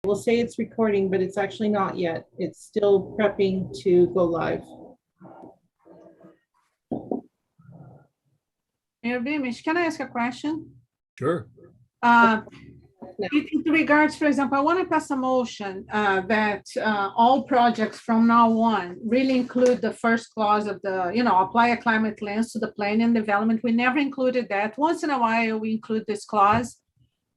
will say it's recording, but it's actually not yet. It's still prepping to go live. Mayor Beamish, can I ask a question? Sure. In regards, for example, I want to pass a motion that all projects from now on really include the first clause of the, apply a climate lens to the planning and development. We never included that. Once in a while, we include this clause,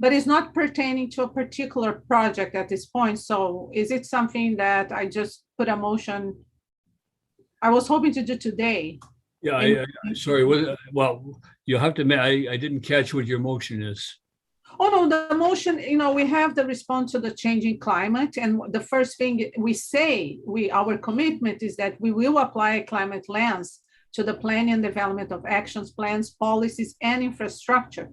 but it's not pertaining to a particular project at this point. So is it something that I just put a motion? I was hoping to do today. Yeah, sorry. Well, you have to admit, I didn't catch what your motion is. Oh, no, the motion, we have the response to the changing climate. And the first thing we say, our commitment is that we will apply a climate lens to the planning and development of actions, plans, policies, and infrastructure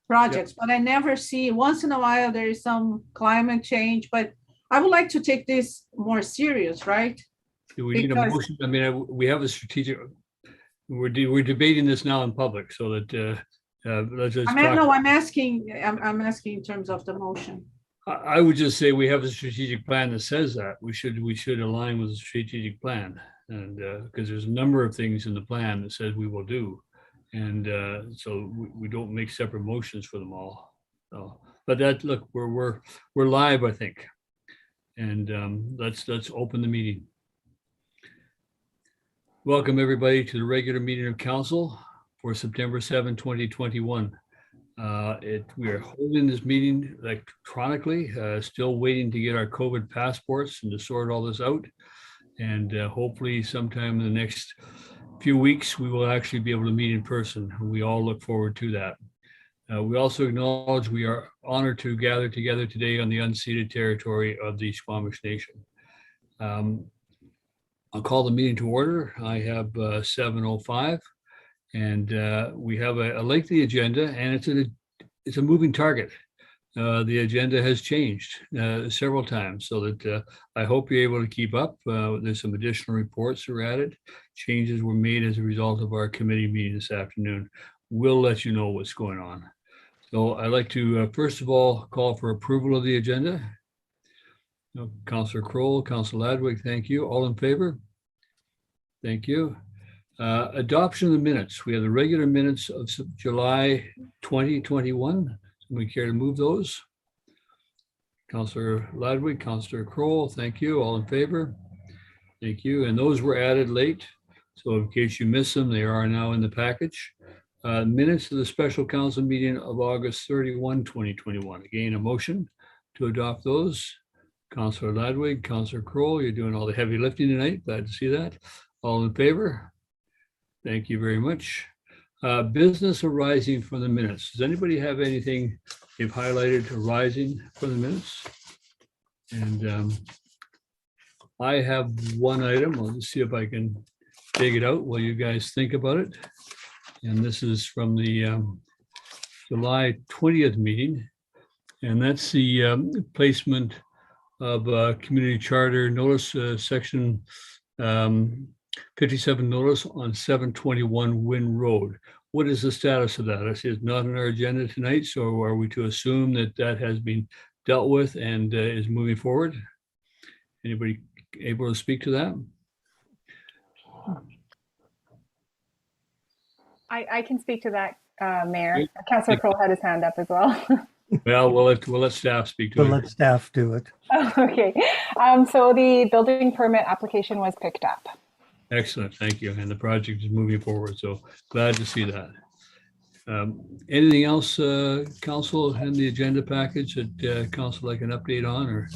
projects. Yep. But I never see, once in a while, there is some climate change, but I would like to take this more serious, right? Do we need a motion? I mean, we have a strategic, we're debating this now in public so that, I'm asking in terms of the motion. I would just say we have a strategic plan that says that we should align with the strategic plan, and because there's a number of things in the plan that says we will do, and so we don't make separate motions for them all. So, but look, we're live, I think, and let's open the meeting. Welcome everybody to the regular meeting of council for September 7, 2021. We are holding this meeting electronically, still waiting to get our COVID passports and to sort all this out. And hopefully sometime in the next few weeks, we will actually be able to meet in person. We all look forward to that. We also acknowledge we are honored to gather together today on the unceded territory of the Squamish Nation. I'll call the meeting to order. I have 7:05. And we have a lengthy agenda, and it's a moving target. The agenda has changed several times, so that I hope you're able to keep up. There's some additional reports that were added. Changes were made as a result of our committee meeting this afternoon. We'll let you know what's going on. So I'd like to first of all call for approval of the agenda. Councillor Kroll, Councillor Ladwig, thank you. All in favor? Thank you. Adoption of the minutes. We have the regular minutes of July 2021. Somebody care to move those? Councillor Ladwig, Councillor Kroll, thank you. All in favor? Thank you. And those were added late. So in case you missed them, they are now in the package. Minutes of the special council meeting of August 31, 2021. Again, a motion to adopt those. Councillor Ladwig, Councillor Kroll, you're doing all the heavy lifting tonight. Glad to see that. All in favor? Thank you very much. Business arising from the minutes. Does anybody have anything they've highlighted arising from the minutes? And I have one item. I'll just see if I can dig it out while you guys think about it. And this is from the July 20th meeting. And that's the placement of community charter notice section 57 notice on 721 Wynn Road. What is the status of that? I see it's not on our agenda tonight, so are we to assume that that has been dealt with and is moving forward? Anybody able to speak to that? I can speak to that, Mayor. Councillor Kroll had his hand up as well. Well, we'll let staff speak to it. Let staff do it. Oh, okay. So the building permit application was picked up. Excellent, thank you. And the project is moving forward, so glad to see that. Anything else, Council, in the agenda package that Council like an update on or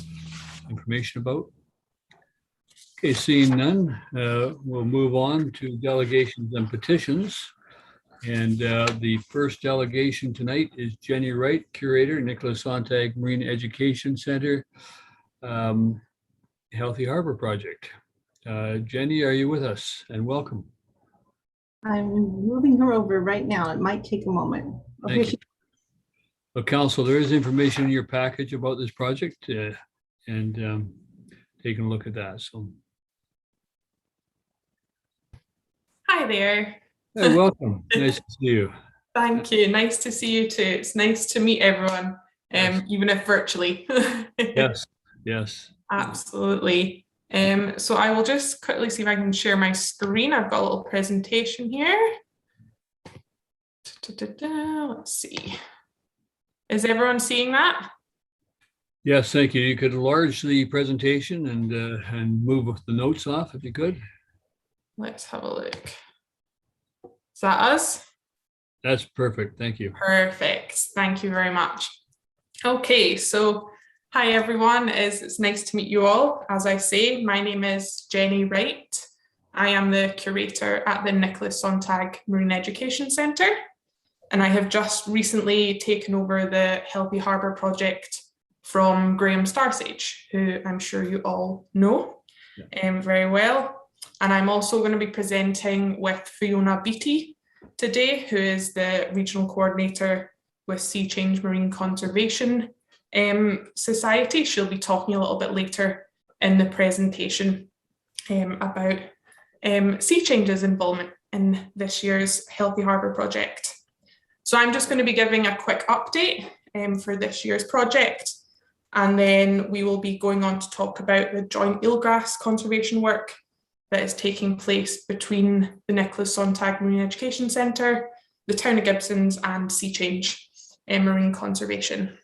information about? Okay, seeing none, we'll move on to delegations and petitions. And the first delegation tonight is Jenny Wright, Curator, Nicholas Sontag Marine Education Center, Healthy Harbor Project. Jenny, are you with us? And welcome. I'm moving her over right now. It might take a moment. Thank you. Well, Council, there is information in your package about this project and taking a look at that. So, hi there. Hey, welcome. Nice to see you. Thank you. Nice to see you too. It's nice to meet everyone, even if virtually. Yes. Yes. Absolutely. So I will just quickly see if I can share my screen. I've got a little presentation here. Let's see. Is everyone seeing that? Yes, thank you. You could enlarge the presentation and move the notes off if you could. Let's have a look. Is that us? That's perfect. Thank you. Perfect. Thank you very much. Okay, so hi everyone. It's nice to meet you all. As I say, my name is Jenny Wright. I am the curator at the Nicholas Sontag Marine Education Centre, and I have just recently taken over the Healthy Harbour project from Graham Starsage, who I'm sure you all know very well. And I'm also going to be presenting with Fiona Beattie today, who is the regional coordinator with Sea Change Marine Conservation Society. She'll be talking a little bit later in the presentation about Sea Change's involvement in this year's Healthy Harbour project. So I'm just going to be giving a quick update for this year's project, and then we will be going on to talk about the joint eelgrass conservation work that is taking place between the Nicholas Sontag Marine Education Centre, the town of Gibsons, and Sea Change Marine Conservation.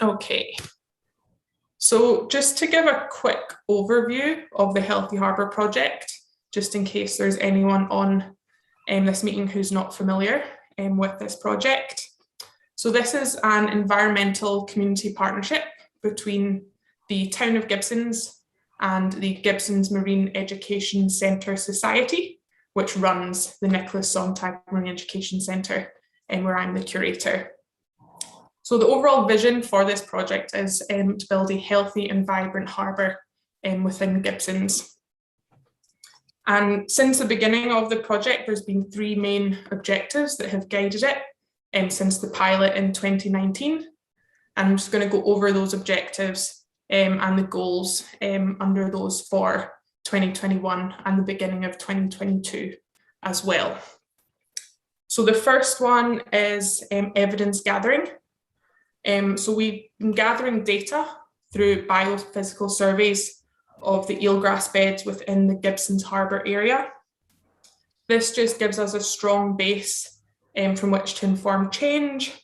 Okay, so just to give a quick overview of the Healthy Harbour project, just in case there's anyone on this meeting who's not familiar with this project. So this is an environmental community partnership between the town of Gibsons and the Gibsons Marine Education Centre Society, which runs the Nicholas Sontag Marine Education Centre, and where I'm the curator. So the overall vision for this project is to build a healthy and vibrant harbour within Gibsons. And since the beginning of the project, there's been three main objectives that have guided it since the pilot in 2019. And I'm just going to go over those objectives and the goals under those for 2021 and the beginning of 2022 as well. So the first one is evidence gathering. So we've been gathering data through biophysical surveys of the eelgrass beds within the Gibsons Harbour area. This just gives us a strong base from which to inform change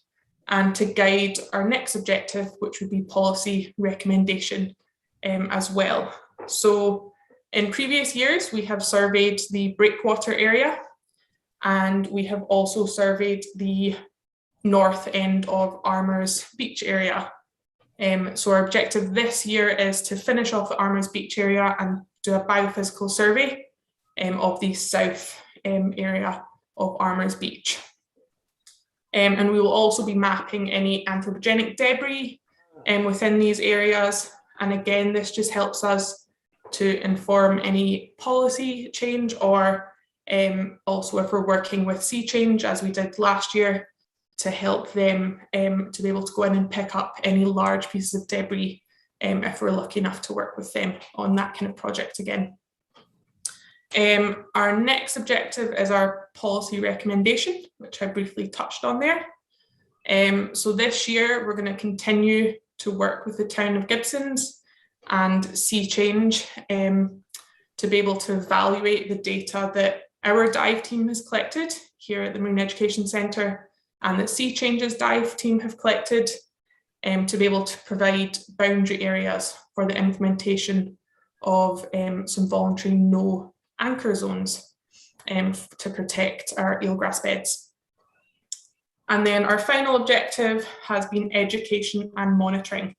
and to guide our next objective, which would be policy recommendation as well. So in previous years, we have surveyed the breakwater area, and we have also surveyed the north end of Armour's Beach area. So our objective this year is to finish off the Armour's Beach area and do a biophysical survey of the south area of Armour's Beach. And we will also be mapping any anthropogenic debris within these areas. And again, this just helps us to inform any policy change, or also if we're working with Sea Change, as we did last year, to help them to be able to go in and pick up any large pieces of debris if we're lucky enough to work with them on that kind of project again. Our next objective is our policy recommendation, which I briefly touched on there. So this year, we're going to continue to work with the town of Gibsons and Sea Change to be able to evaluate the data that our dive team has collected here at the Marine Education Centre and that Sea Change's dive team have collected to be able to provide boundary areas for the implementation of some voluntary no anchor zones to protect our eelgrass beds. And then our final objective has been education and monitoring.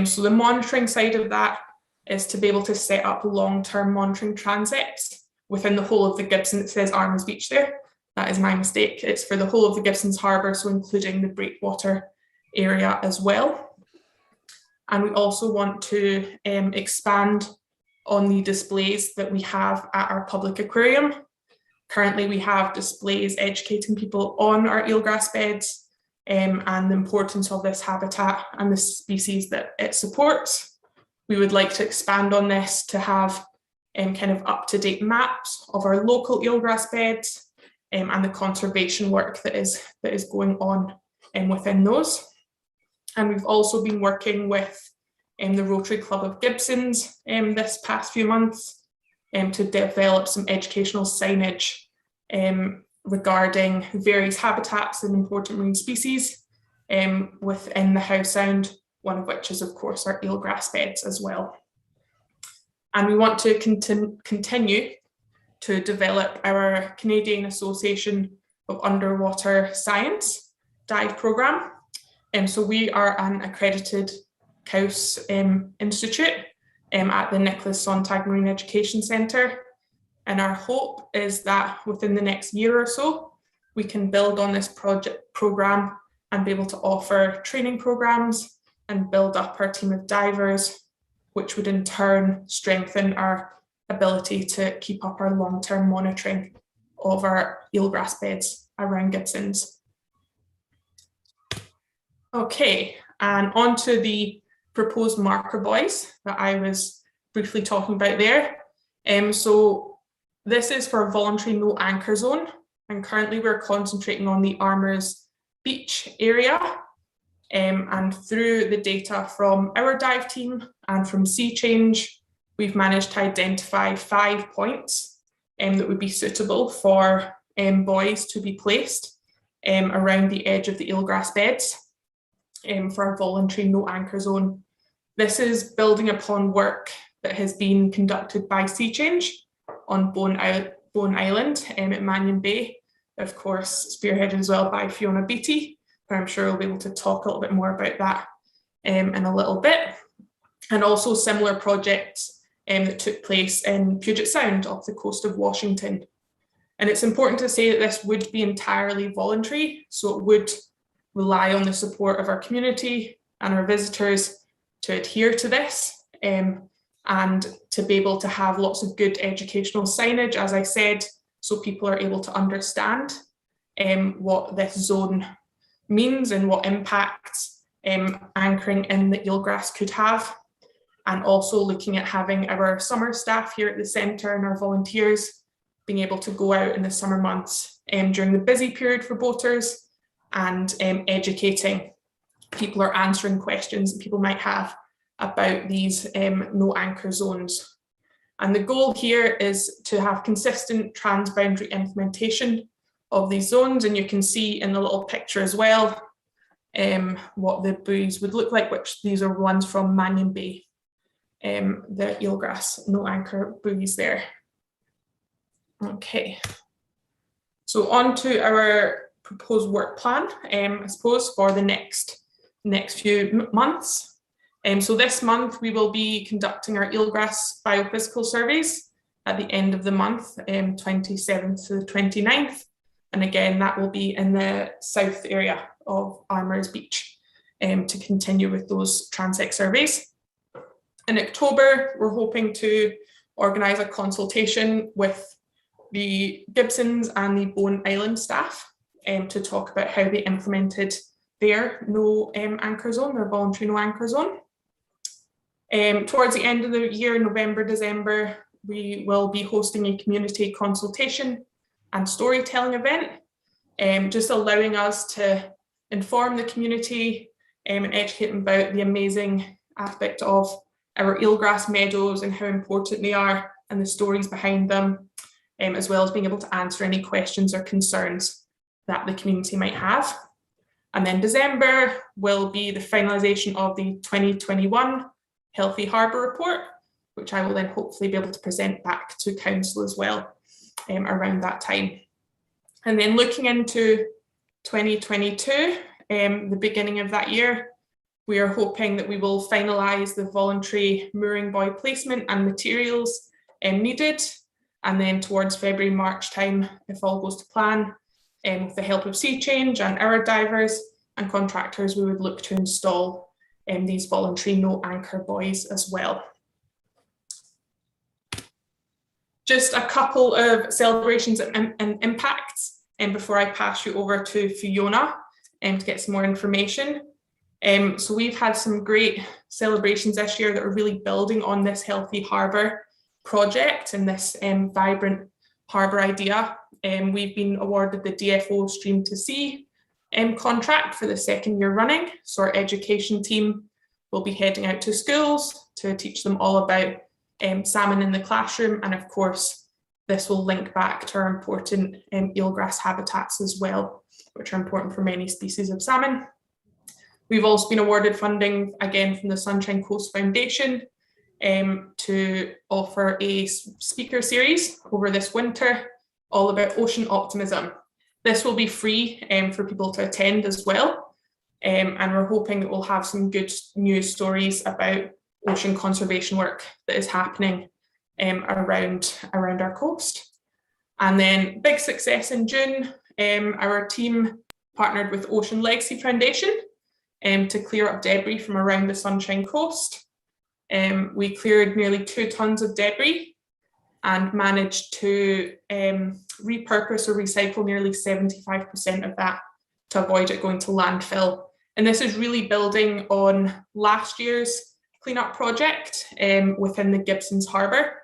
So the monitoring side of that is to be able to set up long-term monitoring transects within the whole of the Gibson. It says Armour's Beach there. That is my mistake. It's for the whole of the Gibsons Harbour, so including the breakwater area as well. And we also want to expand on the displays that we have at our public aquarium. Currently, we have displays educating people on our eelgrass beds and the importance of this habitat and the species that it supports. We would like to expand on this to have kind of up-to-date maps of our local eelgrass beds and the conservation work that is going on within those. And we've also been working with the Rotary Club of Gibsons this past few months to develop some educational signage regarding various habitats and important marine species within the Howe Sound, one of which is, of course, our eelgrass beds as well. And we want to continue to develop our Canadian Association of Underwater Science dive programme. So we are an accredited CAUS institute at the Nicholas Sontag Marine Education Centre. And our hope is that within the next year or so, we can build on this programme and be able to offer training programmes and build up our team of divers, which would in turn strengthen our ability to keep up our long-term monitoring of our eelgrass beds around Gibsons. Okay, and on to the proposed marker buoys that I was briefly talking about there. So this is for a voluntary no anchor zone, and currently we're concentrating on the Armours Beach area. And through the data from our dive team and from Sea Change, we've managed to identify 5 points that would be suitable for buoys to be placed around the edge of the eelgrass beds for a voluntary no anchor zone. This is building upon work that has been conducted by Sea Change on Bone Island at Mannion Bay, of course spearheaded as well by Fiona Beattie, but I'm sure we'll be able to talk a little bit more about that in a little bit. And also similar projects that took place in Puget Sound off the coast of Washington. And it's important to say that this would be entirely voluntary, so it would rely on the support of our community and our visitors to adhere to this and to be able to have lots of good educational signage, as I said, so people are able to understand what this zone means and what impacts anchoring in the eelgrass could have. And also looking at having our summer staff here at the centre and our volunteers being able to go out in the summer months during the busy period for boaters and educating people or answering questions that people might have about these no anchor zones. And the goal here is to have consistent transboundary implementation of these zones. And you can see in the little picture as well what the buoys would look like, which these are ones from Mannion Bay, the eelgrass no anchor buoys there. Okay, so on to our proposed work plan, I suppose, for the next few months. So this month we will be conducting our eelgrass biophysical surveys at the end of the month, 27th to the 29th. And again, that will be in the south area of Armours Beach to continue with those transect surveys. In October, we're hoping to organise a consultation with the Gibsons and the Bone Island staff to talk about how they implemented their no anchor zone, their voluntary no anchor zone. Towards the end of the year, November, December, we will be hosting a community consultation and storytelling event, just allowing us to inform the community and educate them about the amazing aspect of our eelgrass meadows and how important they are and the stories behind them, as well as being able to answer any questions or concerns that the community might have. And then December will be the finalisation of the 2021 Healthy Harbour Report, which I will then hopefully be able to present back to Council as well around that time. And then looking into 2022, the beginning of that year, we are hoping that we will finalise the voluntary mooring buoy placement and materials needed. And then towards February, March time, if all goes to plan, with the help of Sea Change and our divers and contractors, we would look to install these voluntary no anchor buoys as well. Just a couple of celebrations and impacts before I pass you over to Fiona to get some more information. So we've had some great celebrations this year that are really building on this Healthy Harbour project and this vibrant harbour idea. We've been awarded the DFO Stream to Sea contract for the second year running. So our education team we'll be heading out to schools to teach them all about salmon in the classroom. And of course, this will link back to our important eelgrass habitats as well, which are important for many species of salmon. We've also been awarded funding again from the Sunshine Coast Foundation to offer a speaker series over this winter, all about ocean optimism. This will be free for people to attend as well. And we're hoping that we'll have some good news stories about ocean conservation work that is happening around our coast. And then big success in June, our team partnered with Ocean Legacy Foundation to clear up debris from around the Sunshine Coast. We cleared nearly 2 tons of debris and managed to repurpose or recycle nearly 75% of that to avoid it going to landfill. And this is really building on last year's cleanup project within the Gibsons Harbour,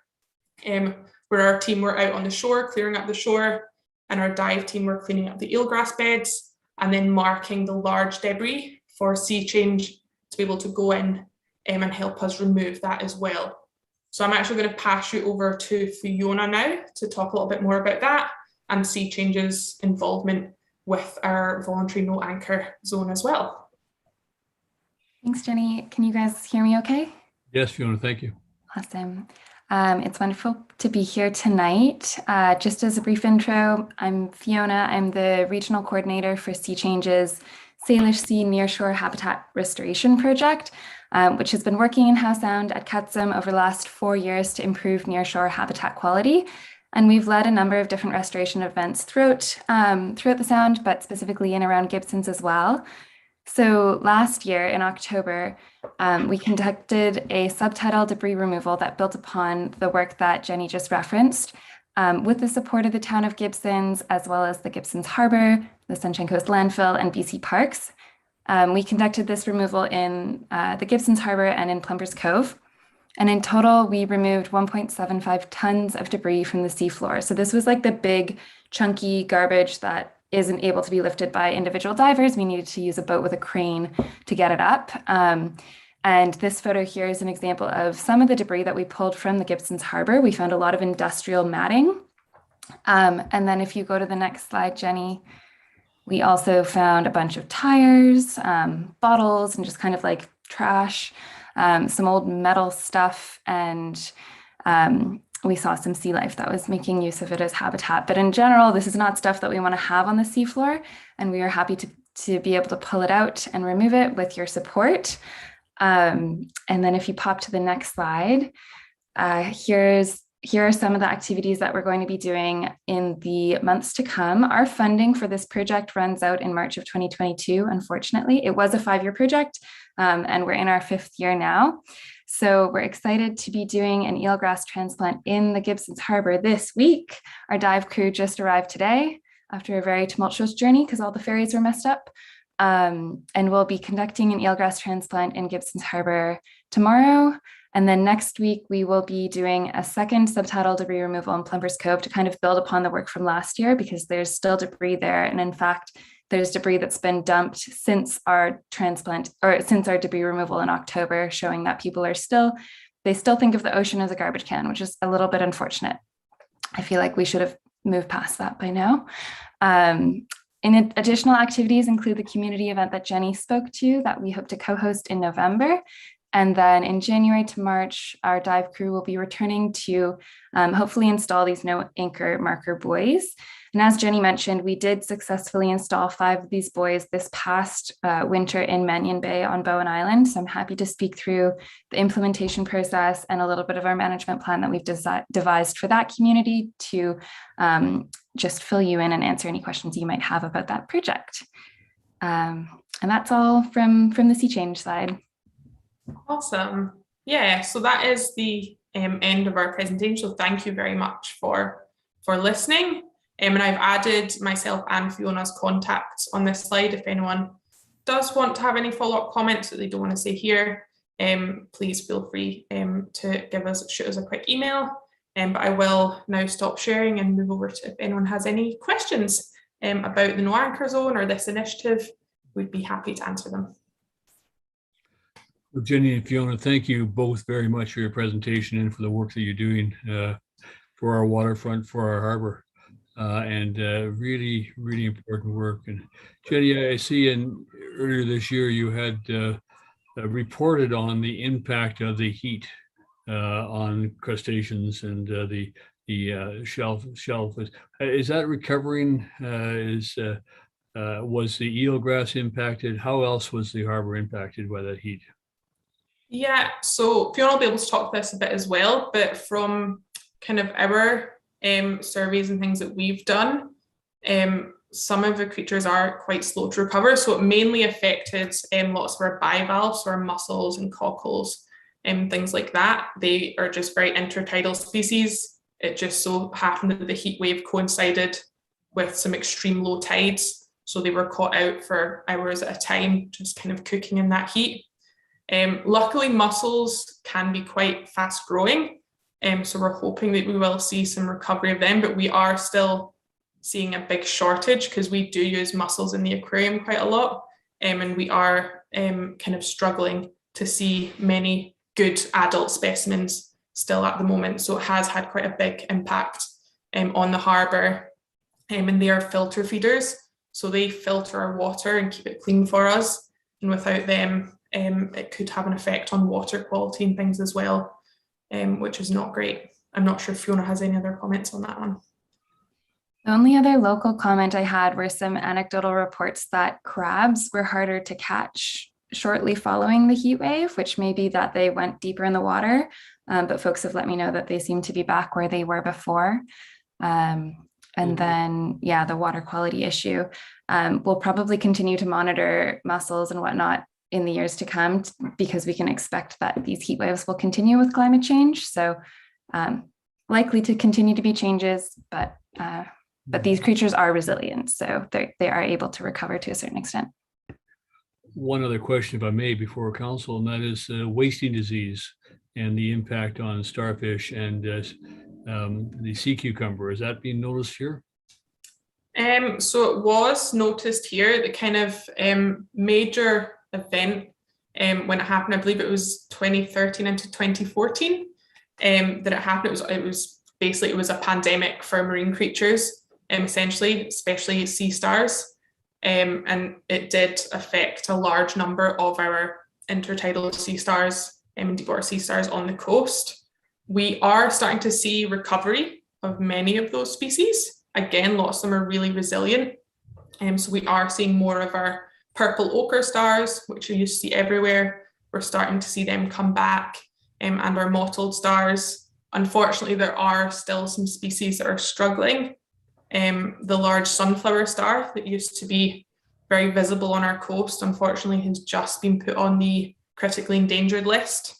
where our team were out on the shore, clearing up the shore, and our dive team were cleaning up the eelgrass beds and then marking the large debris for sea change to be able to go in and help us remove that as well. So I'm actually going to pass you over to Fiona now to talk a little bit more about that and sea change's involvement with our voluntary no anchor zone as well. Thanks, Jenny. Can you guys hear me okay? Yes, Fiona, thank you. Awesome. It's wonderful to be here tonight. Just as a brief intro, I'm Fiona. I'm the Regional Coordinator for Sea Change's Salish Sea Nearshore Habitat Restoration Project, which has been working in Howe Sound at Cutsum over the last 4 years to improve nearshore habitat quality. And we've led a number of different restoration events throughout the Sound, but specifically in around Gibsons as well. So last year in October, we conducted a subtidal debris removal that built upon the work that Jenny just referenced, with the support of the town of Gibsons, as well as the Gibsons Harbour, the Sunshine Coast Landfill, and BC Parks. We conducted this removal in the Gibsons Harbour and in Plumbers Cove. And in total, we removed 1.75 tons of debris from the seafloor. So this was like the big, chunky garbage that isn't able to be lifted by individual divers. We needed to use a boat with a crane to get it up. And this photo here is an example of some of the debris that we pulled from the Gibsons Harbour. We found a lot of industrial matting. And then if you go to the next slide, Jenny, we also found a bunch of tires, bottles, and just kind of like trash, some old metal stuff, and we saw some sea life that was making use of it as habitat. But in general, this is not stuff that we want to have on the seafloor, and we are happy to be able to pull it out and remove it with your support. And then if you pop to the next slide, here are some of the activities that we're going to be doing in the months to come. Our funding for this project runs out in March of 2022, unfortunately. It was a 5-year project, and we're in our 5th year now. So we're excited to be doing an eelgrass transplant in the Gibsons Harbour this week. Our dive crew just arrived today after a very tumultuous journey because all the ferries were messed up. And we'll be conducting an eelgrass transplant in Gibsons Harbour tomorrow. And then next week, we will be doing a second subtidal debris removal in Plumbers Cove to kind of build upon the work from last year, because there's still debris there. And in fact, there's debris that's been dumped since our transplant, or since our debris removal in October, showing that people are still think of the ocean as a garbage can, which is a little bit unfortunate. I feel like we should have moved past that by now. Additional activities include the community event that Jenny spoke to that we hope to co-host in November. And then in January to March, our dive crew will be returning to hopefully install these no anchor marker buoys. And as Jenny mentioned, we did successfully install 5 of these buoys this past winter in Mannion Bay on Bowen Island. So I'm happy to speak through the implementation process and a little bit of our management plan that we've devised for that community to just fill you in and answer any questions you might have about that project. And that's all from the Sea Change side. Awesome. Yeah, so that is the end of our presentation. So thank you very much for listening. And I've added myself and Fiona's contacts on this slide. If anyone does want to have any follow-up comments that they don't want to say here, please feel free to shoot us a quick email. But I will now stop sharing and move over to if anyone has any questions about the No Anchor Zone or this initiative, we'd be happy to answer them. Well, Jenny and Fiona, thank you both very much for your presentation and for the work that you're doing for our waterfront, for our harbor. And really, really important work. And Jenny, I see earlier this year you had reported on the impact of the heat on crustaceans and the shelf. Is that recovering? Was the eelgrass impacted? How else was the harbor impacted by that heat? Yeah, so Fiona will be able to talk to this a bit as well, but from kind of our surveys and things that we've done, some of the creatures are quite slow to recover. So it mainly affected lots of our bivalves, so our mussels and cockles and things like that. They are just very intertidal species. It just so happened that the heat wave coincided with some extreme low tides. So they were caught out for hours at a time, just kind of cooking in that heat. Luckily, mussels can be quite fast growing. So we're hoping that we will see some recovery of them, but we are still seeing a big shortage because we do use mussels in the aquarium quite a lot. And we are kind of struggling to see many good adult specimens still at the moment. So it has had quite a big impact on the harbour. And they are filter feeders. So they filter our water and keep it clean for us. And without them, it could have an effect on water quality and things as well, which is not great. I'm not sure if Fiona has any other comments on that one. The only other local comment I had were some anecdotal reports that crabs were harder to catch shortly following the heat wave, which may be that they went deeper in the water, but folks have let me know that they seem to be back where they were before. And then, yeah, the water quality issue. We'll probably continue to monitor mussels and whatnot in the years to come because we can expect that these heat waves will continue with climate change. So likely to continue to be changes, but these creatures are resilient, so they are able to recover to a certain extent. One other question, if I may, before council, and that is wasting disease and the impact on starfish and the sea cucumber. Is that being noticed here? So it was noticed here. The kind of major event when it happened, I believe it was 2013 into 2014 that it happened. It was a pandemic for marine creatures, essentially, especially sea stars. And it did affect a large number of our intertidal sea stars and deep water sea stars on the coast. We are starting to see recovery of many of those species. Again, lots of them are really resilient. So we are seeing more of our purple ochre stars, which you used to see everywhere. We're starting to see them come back, and our mottled stars. Unfortunately, there are still some species that are struggling. The large sunflower star that used to be very visible on our coast, unfortunately, has just been put on the critically endangered list,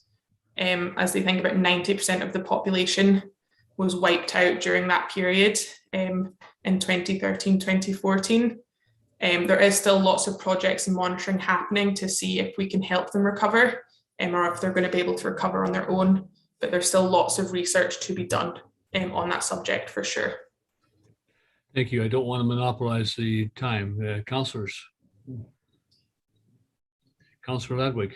as they think about 90% of the population was wiped out during that period in 2013, 2014. There is still lots of projects and monitoring happening to see if we can help them recover or if they're going to be able to recover on their own, but there's still lots of research to be done on that subject for sure. Thank you. I don't want to monopolize the time. Councillors. Councillor Ladwig.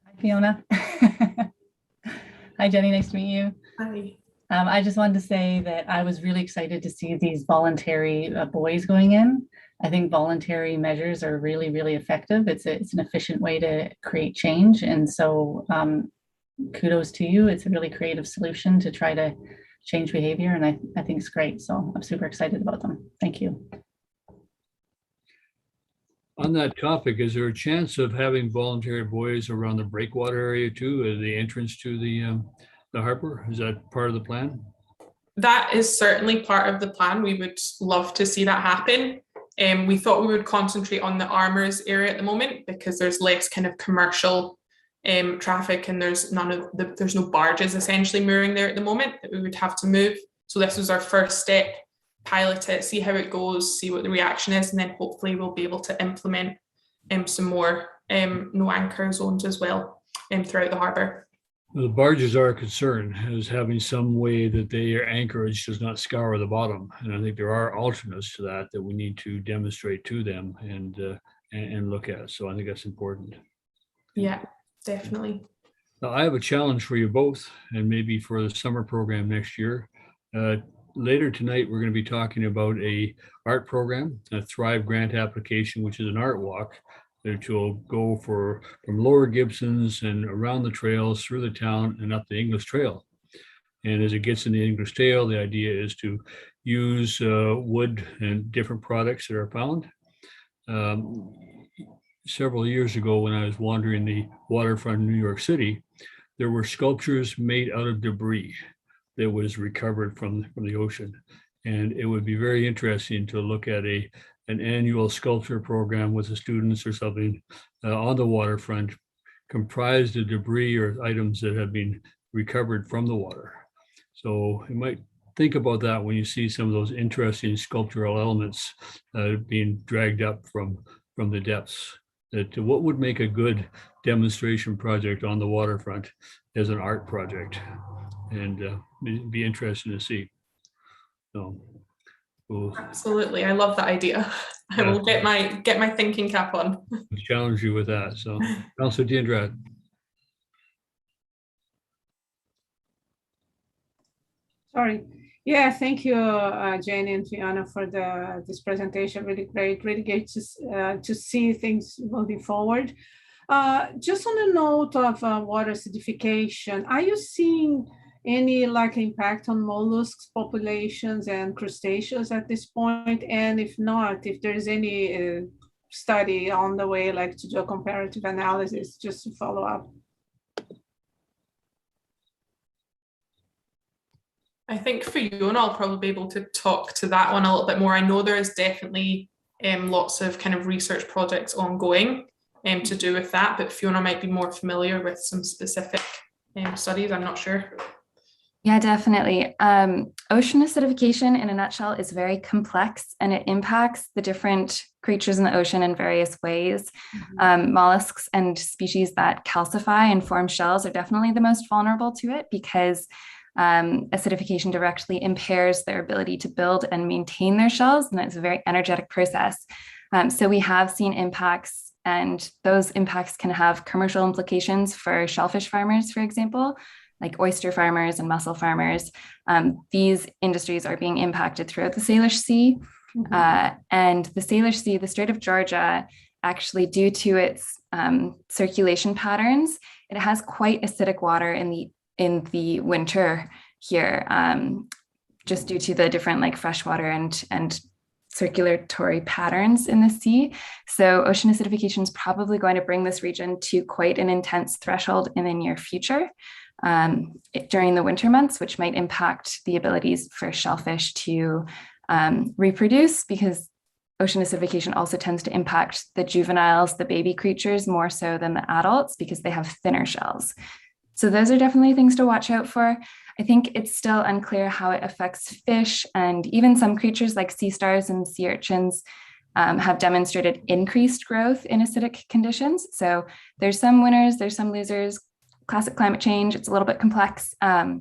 Hi, Fiona. Hi, Jenny. Nice to meet you. Hi. I just wanted to say that I was really excited to see these voluntary buoys going in. I think voluntary measures are really, really effective. It's an efficient way to create change. And so kudos to you. It's a really creative solution to try to change behavior. And I think it's great. So I'm super excited about them. Thank you. On that topic, is there a chance of having voluntary buoys around the breakwater area too, the entrance to the harbor? Is that part of the plan? That is certainly part of the plan. We would love to see that happen. We thought we would concentrate on the Armours area at the moment because there's less kind of commercial traffic and there's no barges essentially mooring there at the moment that we would have to move. So this was our first step, pilot it, see how it goes, see what the reaction is, and then hopefully we'll be able to implement some more no anchor zones as well throughout the harbour. The barges are a concern, as having some way that their anchorage does not scour the bottom. And I think there are alternates to that we need to demonstrate to them. And and look at. So I think that's important. Yeah, definitely. Now, I have a challenge for you both, and maybe for the summer program next year. Later tonight, we're going to be talking about a art program, a Thrive grant application, which is an art walk that will go from Lower Gibsons and around the trails through the town and up the English Trail. And as it gets in the English Trail, the idea is to use wood and different products that are found. Several years ago, when I was wandering the waterfront in New York City, there were sculptures made out of debris that was recovered from the ocean. And it would be very interesting to look at an annual sculpture program with the students or something on the waterfront, comprised of debris or items that have been recovered from the water. So you might think about that when you see some of those interesting sculptural elements being dragged up from the depths. That what would make a good demonstration project on the waterfront as an art project, and it'd be interesting to see. So we'll Absolutely, I love that idea. I will get my thinking cap on. challenge you with that. So, Councillor Diandrad. Sorry. Yeah, thank you, Jane and Fiona, for this presentation. Really great, really great to see things moving forward. Just on the note of water acidification, are you seeing any impact on mollusks populations and crustaceans at this point? And if not, if there's any study on the way, to do a comparative analysis, just to follow up? I think Fiona, I'll probably be able to talk to that one a little bit more. I know there is definitely lots of kind of research projects ongoing to do with that, but Fiona might be more familiar with some specific studies. I'm not sure. Yeah, definitely. Ocean acidification, in a nutshell, is very complex, and it impacts the different creatures in the ocean in various ways. Mollusks and species that calcify and form shells are definitely the most vulnerable to it, because acidification directly impairs their ability to build and maintain their shells, and it's a very energetic process. So we have seen impacts, and those impacts can have commercial implications for shellfish farmers, for example, like oyster farmers and mussel farmers. These industries are being impacted throughout the Salish Sea. And the Salish Sea, the Strait of Georgia, actually, due to its circulation patterns, it has quite acidic water in the winter here, just due to the different freshwater and circulatory patterns in the sea. So ocean acidification is probably going to bring this region to quite an intense threshold in the near future during the winter months, which might impact the abilities for shellfish to reproduce, because ocean acidification also tends to impact the juveniles, the baby creatures, more so than the adults, because they have thinner shells. So those are definitely things to watch out for. I think it's still unclear how it affects fish, and even some creatures like sea stars and sea urchins have demonstrated increased growth in acidic conditions. So there's some winners, there's some losers. Classic climate change, it's a little bit complex. But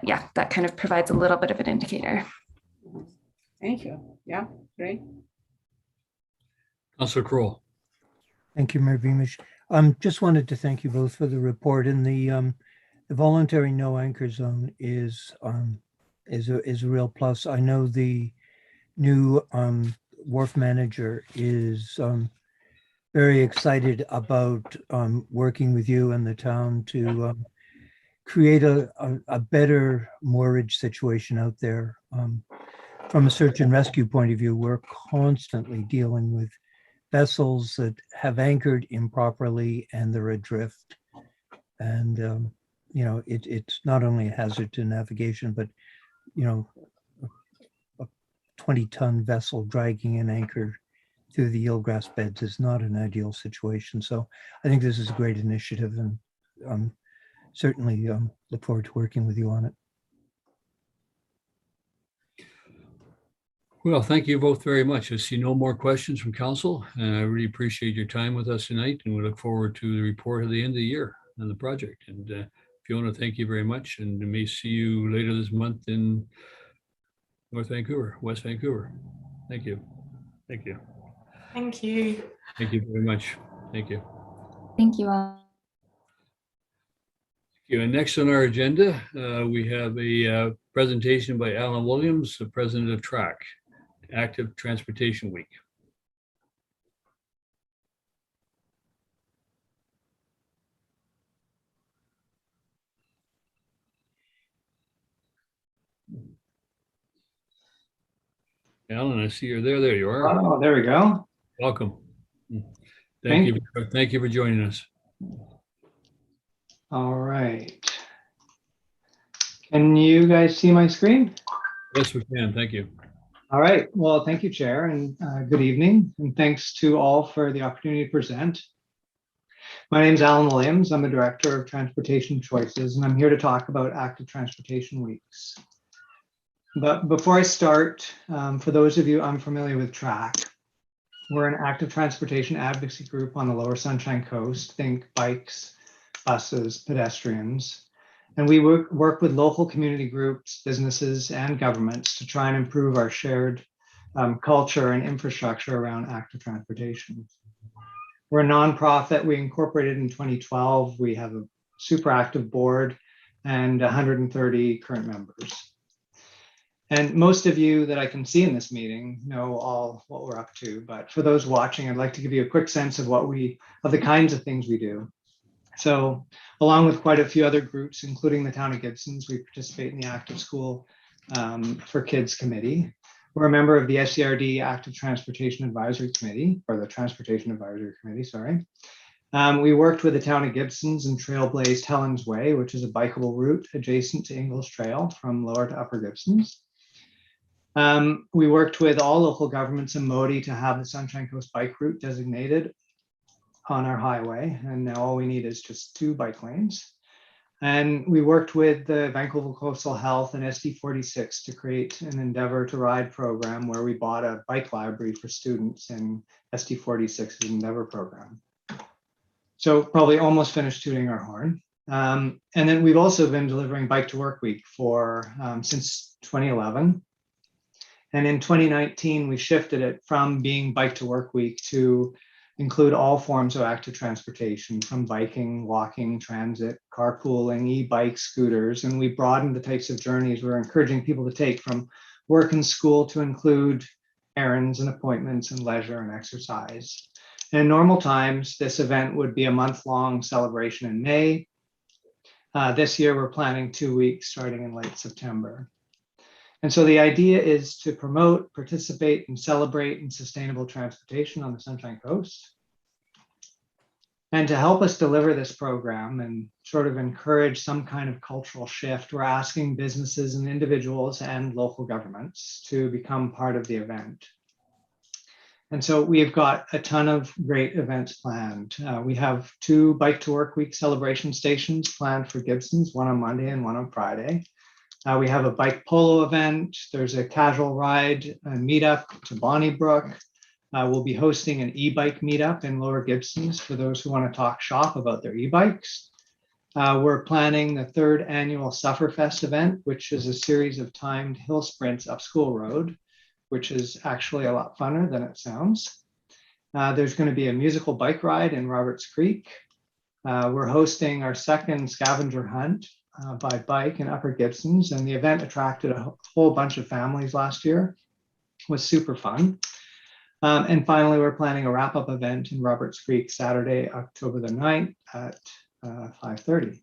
yeah, that kind of provides a little bit of an indicator. Thank you. Yeah, great. Councillor Kroll. Thank you, Mayor Beamish. Just wanted to thank you both for the report. And the voluntary no anchor zone is a real plus. I know the new wharf manager is very excited about working with you and the town to create a better moorage situation out there. From a search and rescue point of view, we're constantly dealing with vessels that have anchored improperly and they're adrift. And, it's not only a hazard to navigation, but, a 20-ton vessel dragging an anchor through the eelgrass beds is not an ideal situation. So I think this is a great initiative, and certainly look forward to working with you on it. Well, thank you both very much. I see no more questions from council, and I really appreciate your time with us tonight, and we look forward to the report at the end of the year on the project. And Fiona, thank you very much, and we may see you later this month in West Vancouver. Thank you. Thank you. Thank you. Thank you very much. Thank you. Thank you all. Okay, and next on our agenda, we have a presentation by Alan Williams, the president of TRAC, Active Transportation Week. Alan, I see you're there. There you are. Oh, there we go. Welcome. Thank Thank you. Thank you for joining us. All right. Can you guys see my screen? Yes, we can. Thank you. All right. Well, thank you, Chair, and good evening. And thanks to all for the opportunity to present. My name is Alan Williams. I'm the Director of Transportation Choices, and I'm here to talk about Active Transportation Weeks. But before I start, for those of you unfamiliar with TRAC, we're an active transportation advocacy group on the Lower Sunshine Coast. Think bikes, buses, pedestrians. And we work with local community groups, businesses, and governments to try and improve our shared culture and infrastructure around active transportation. We're a nonprofit. We incorporated in 2012. We have a super active board and 130 current members. And most of you that I can see in this meeting know all what we're up to. But for those watching, I'd like to give you a quick sense of the kinds of things we do. So along with quite a few other groups, including the town of Gibsons, we participate in the Active School for Kids Committee. We're a member of the SCRD Active Transportation Advisory Committee, or the Transportation Advisory Committee, sorry. We worked with the town of Gibsons and trailblazed Helen's Way, which is a bikeable route adjacent to Ingles Trail from Lower to Upper Gibsons. We worked with all local governments and Modi to have the Sunshine Coast bike route designated on our highway, and now all we need is just 2 bike lanes. And we worked with the Vancouver Coastal Health and SD46 to create an Endeavour to Ride program where we bought a bike library for students in SD46's Endeavour program. So probably almost finished tooting our horn. And then we've also been delivering Bike to Work Week since 2011. And in 2019, we shifted it from being Bike to Work Week to include all forms of active transportation, from biking, walking, transit, carpooling, e-bikes, scooters, and we broadened the types of journeys we're encouraging people to take from work and school to include errands and appointments and leisure and exercise. And in normal times, this event would be a month-long celebration in May. This year, we're planning 2 weeks starting in late September. And so the idea is to promote, participate, and celebrate in sustainable transportation on the Sunshine Coast. And to help us deliver this program and sort of encourage some kind of cultural shift, we're asking businesses and individuals and local governments to become part of the event. And so we've got a ton of great events planned. We have 2 Bike to Work Week celebration stations planned for Gibsons, one on Monday and one on Friday. We have a bike polo event. There's a casual ride and meetup to Bonnybrook. We'll be hosting an e-bike meetup in Lower Gibsons for those who want to talk shop about their e-bikes. We're planning the 3rd annual Sufferfest event, which is a series of timed hill sprints up School Road, which is actually a lot funner than it sounds. There's going to be a musical bike ride in Roberts Creek. We're hosting our 2nd scavenger hunt by bike in Upper Gibsons, and the event attracted a whole bunch of families last year. It was super fun. And finally, we're planning a wrap-up event in Roberts Creek Saturday, October the 9th at 5:30.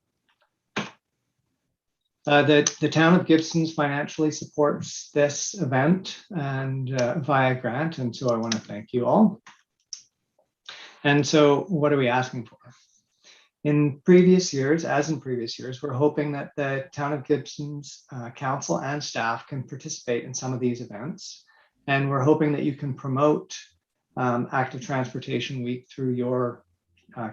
The town of Gibsons financially supports this event and via grant, and so I want to thank you all. And so what are we asking for? In previous years, we're hoping that the town of Gibsons council and staff can participate in some of these events. And we're hoping that you can promote Active Transportation Week through your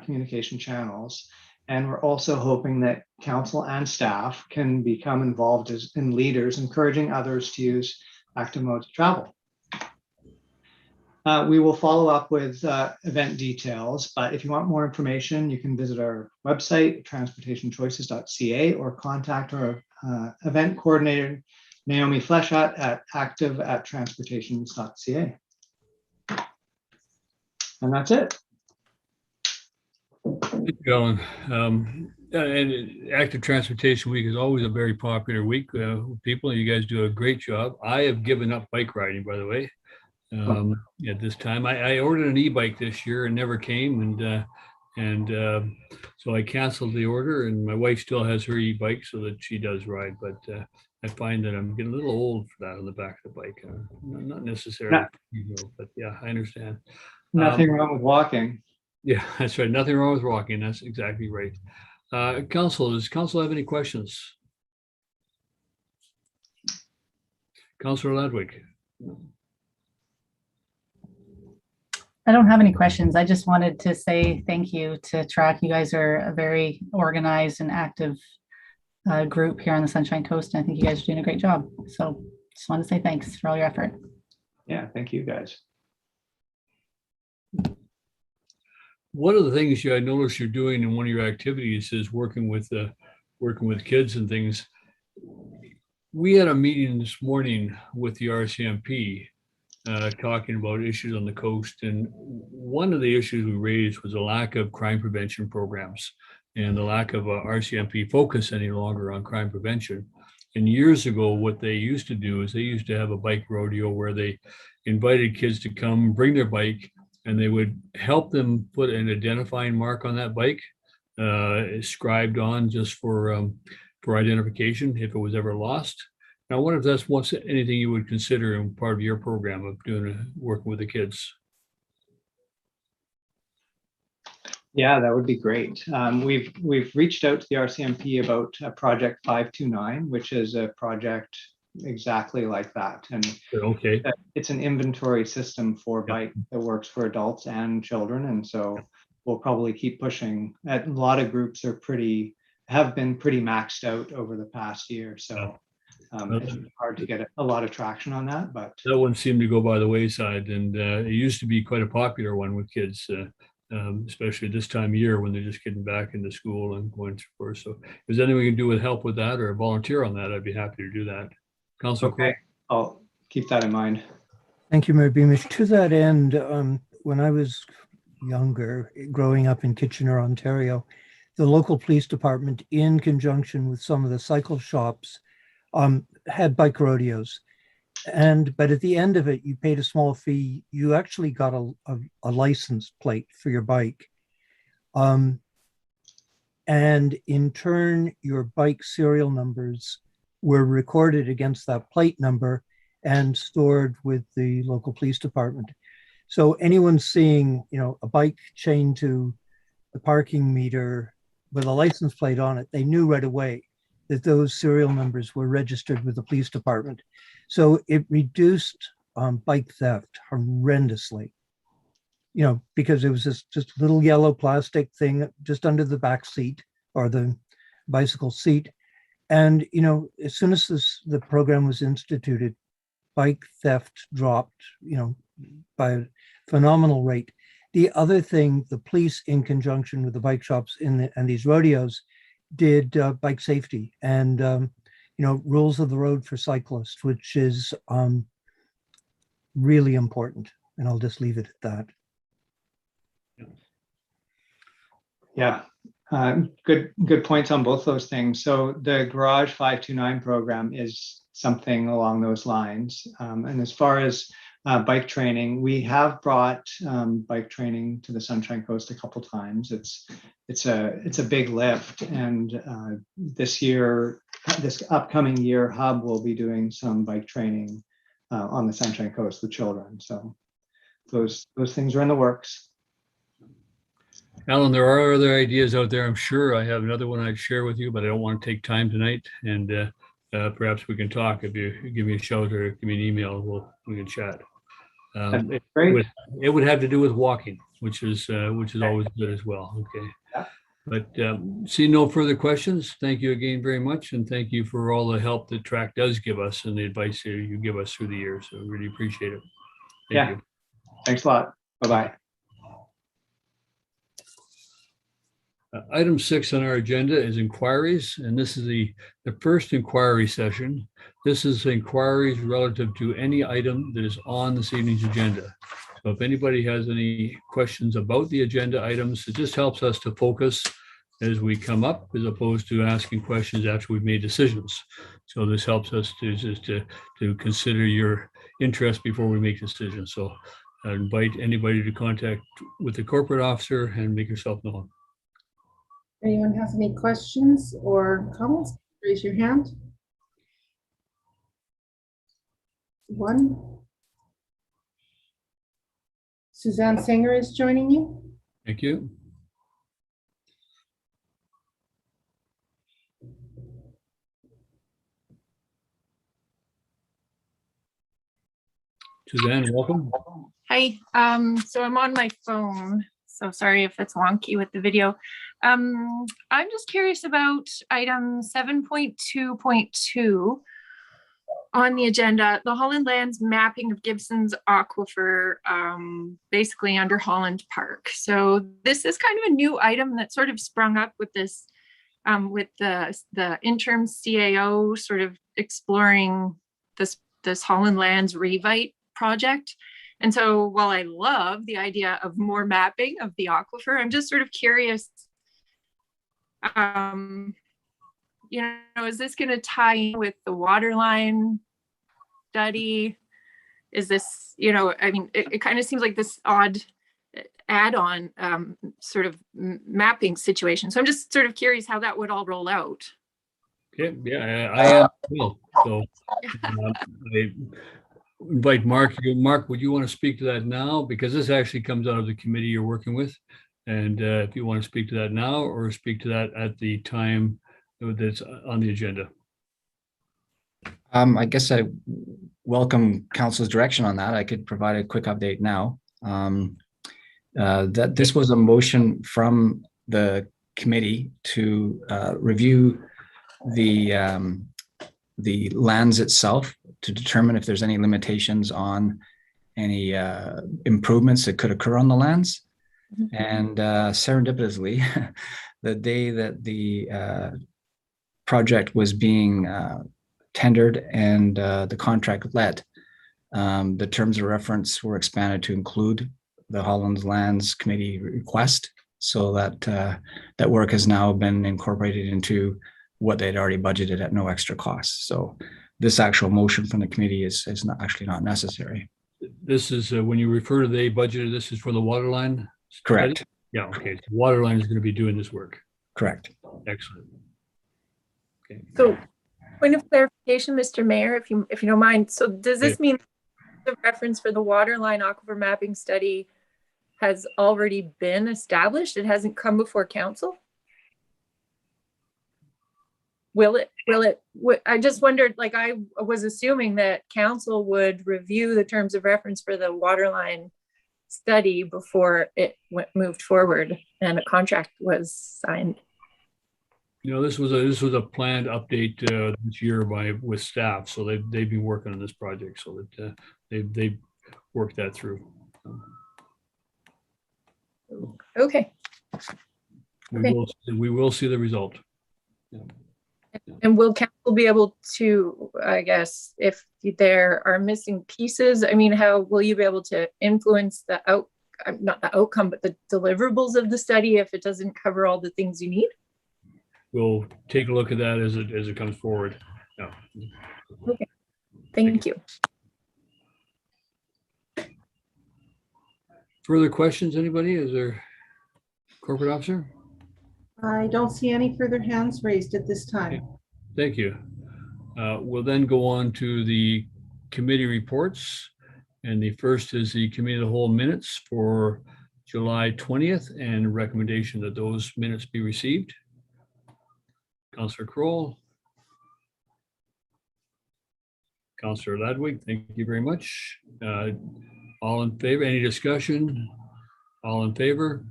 communication channels. And we're also hoping that council and staff can become involved in leaders, encouraging others to use active modes of travel. We will follow up with event details, but if you want more information, you can visit our website, transportationchoices.ca, or contact our event coordinator, Naomi Fleshat, at active@transportations.ca. And that's it. Thank you, Alan. And Active Transportation Week is always a very popular week with people. You guys do a great job. I have given up bike riding, by the way. At this time, I ordered an e-bike this year and never came, and so I canceled the order. And my wife still has her e-bike, so that she does ride. But I find that I'm getting a little old for that on the back of the bike. Not necessarily, but yeah, I understand. Nothing wrong with walking. Yeah, that's right. Nothing wrong with walking. That's exactly right. Council, does council have any questions? Councillor Ladwig. I don't have any questions. I just wanted to say thank you to TRAC. You guys are a very organized and active group here on the Sunshine Coast. And I think you guys are doing a great job. So just want to say thanks for all your effort. Yeah, thank you guys. One of the things I noticed you're doing in one of your activities is working with kids and things. We had a meeting this morning with the RCMP talking about issues on the coast, and one of the issues we raised was a lack of crime prevention programs and the lack of RCMP focus any longer on crime prevention. And years ago, what they used to do is they used to have a bike rodeo where they invited kids to come bring their bike, and they would help them put an identifying mark on that bike, scribed on just for identification if it was ever lost. Now, I wonder if that's anything you would consider in part of your program of working with the kids. Yeah, that would be great. We've reached out to the RCMP about Project 529, which is a project exactly like that. And okay, it's an inventory system for bike that works for adults and children. And so we'll probably keep pushing. A lot of groups have been pretty maxed out over the past year. So it's hard to get a lot of traction on that, but that one seemed to go by the wayside. And it used to be quite a popular one with kids, especially this time of year when they're just getting back into school and going through course. So if there's anything we can do with help with that or volunteer on that, I'd be happy to do that. Councilor okay, I'll keep that in mind. Thank you, Mayor Beamish. To that end, when I was younger, growing up in Kitchener, Ontario, the local police department, in conjunction with some of the cycle shops, had bike rodeos. But at the end of it, you paid a small fee. You actually got a license plate for your bike. And in turn, your bike serial numbers were recorded against that plate number and stored with the local police department. So anyone seeing, a bike chained to the parking meter with a license plate on it, they knew right away that those serial numbers were registered with the police department. So it reduced bike theft horrendously, because it was just a little yellow plastic thing just under the back seat or the bicycle seat. And, as soon as the program was instituted, bike theft dropped, by a phenomenal rate. The other thing, the police, in conjunction with the bike shops and these rodeos, did bike safety and, rules of the road for cyclists, which is really important. And I'll just leave it at that. Yeah. Good points on both those things. So the Garage 529 program is something along those lines. And as far as bike training, we have brought bike training to the Sunshine Coast a couple times. It's a big lift, and this upcoming year, Hub will be doing some bike training on the Sunshine Coast with children. So those things are in the works. Alan, there are other ideas out there. I'm sure I have another one I'd share with you, but I don't want to take time tonight. And perhaps we can talk if you give me a shout or give me an email. We can chat. Great. It would have to do with walking, which is always good as well. Okay. Yeah. But see no further questions. Thank you again very much, and thank you for all the help that TRAC does give us and the advice you give us through the years. So really appreciate it. Thank you. Thanks a lot. Bye-bye. Item 6 on our agenda is inquiries, and this is the first inquiry session. This is inquiries relative to any item that is on this evening's agenda. So if anybody has any questions about the agenda items, it just helps us to focus as we come up, as opposed to asking questions after we've made decisions. So this helps us to consider your interest before we make decisions. So I invite anybody to contact with the corporate officer and make yourself known. Anyone has any questions or comments? Raise your hand. One. Suzanne Singer is joining you. Thank you. Suzanne, welcome. Hi, so I'm on my phone, so sorry if it's wonky with the video. I'm just curious about item 7.2.2 on the agenda, the Holland Lands mapping of Gibson's aquifer, basically under Holland Park. So this is kind of a new item that sort of sprung up with this, with the interim CAO sort of exploring this Holland Lands revite project. And so while I love the idea of more mapping of the aquifer, I'm just sort of curious, you know, is this going to tie in with the waterline study? Is this, you know, I mean, it kind of seems like this odd add-on sort of mapping situation. So I'm just sort of curious how that would all roll out. Okay, yeah, I am. Well, so I invite Mark. Mark, would you want to speak to that now? Because this actually comes out of the committee you're working with. And if you want to speak to that now or speak to that at the time that's on the agenda. I guess I welcome council's direction on that. I could provide a quick update now. That this was a motion from the committee to review the lands itself to determine if there's any limitations on any improvements that could occur on the lands. Mm-hmm. And serendipitously, the day that the project was being tendered and the contract let, the terms of reference were expanded to include the Holland Lands Committee request, so that that work has now been incorporated into what they'd already budgeted at no extra cost. So this actual motion from the committee is not actually not necessary. This is when you refer to they budgeted, this is for the water line? Correct. Study? Yeah, okay. So water line is going to be doing this work. Correct. Excellent. Okay. So point of clarification, Mr. Mayor, if you don't mind. So does this mean the reference for the water line aquifer mapping study has already been established? It hasn't come before council? Will it, I just wondered, like, I was assuming that council would review the terms of reference for the waterline study before it moved forward and a contract was signed. You know, this was a planned update this year with staff, so they've been working on this project, so that they've worked that through. Okay. We will see the result. Yeah. And will council be able to, I guess, if there are missing pieces, I mean, how will you be able to influence the not the outcome, but the deliverables of the study if it doesn't cover all the things you need? We'll take a look at that as it comes forward. Yeah. Okay, thank you. Further questions, anybody? Is there corporate officer? I don't see any further hands raised at this time. Okay. Thank you. We'll then go on to the committee reports. And the first is the committee of the whole minutes for July 20th and recommendation that those minutes be received. Councillor Kroll. Councillor Ladwig, thank you very much. All in favor? Any discussion? All in favor?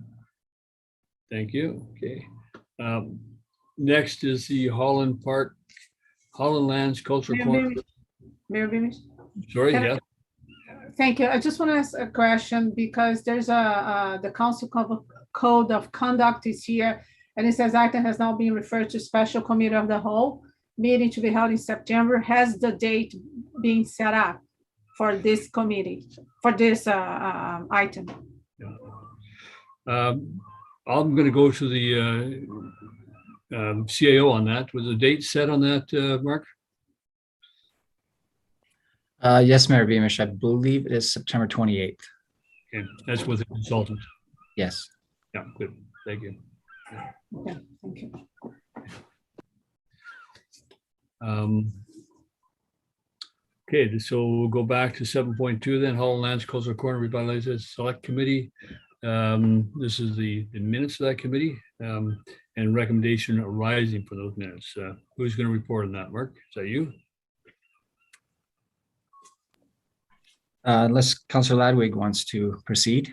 Thank you. Okay. Next is the Holland Lands Cultural Corner. Mayor Beamish? Sorry, yeah. Thank you. I just want to ask a question because there's the council code of conduct is here, and it says item has now been referred to special committee of the whole meeting to be held in September. Has the date been set up? for this committee, for this item. I'm going to go to the CAO on that. Was the date set on that, Mark? Yes, Mayor Beamish, I believe it is September 28th. Okay, that's with the consultant. Yes. Yeah, good. Thank you. Okay, thank you. Okay, so we'll go back to 7.2 then, Holland Lands Coastal Corner Revitalization Select Committee. This is the minutes of that committee and recommendation arising from those minutes. Who's going to report on that, Mark? Is that you? Unless Councillor Ladwig wants to proceed.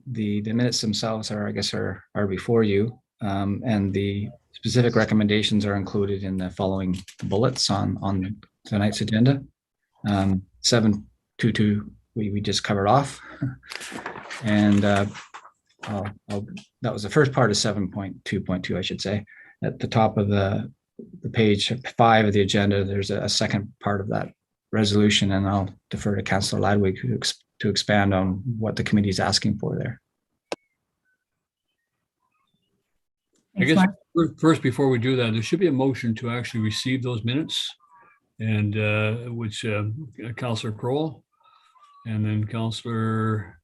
The minutes themselves are, I guess, are before you, and the specific recommendations are included in the following bullets on tonight's agenda. 7.2.2 we just covered off, and that was the first part of 7.2.2, I should say. At the top of the page 5 of the agenda, there's a second part of that resolution, and I'll defer to Councillor Ladwig to expand on what the committee is asking for there. I guess first, before we do that, there should be a motion to actually receive those minutes, and which Councillor Crowell, and then Councillor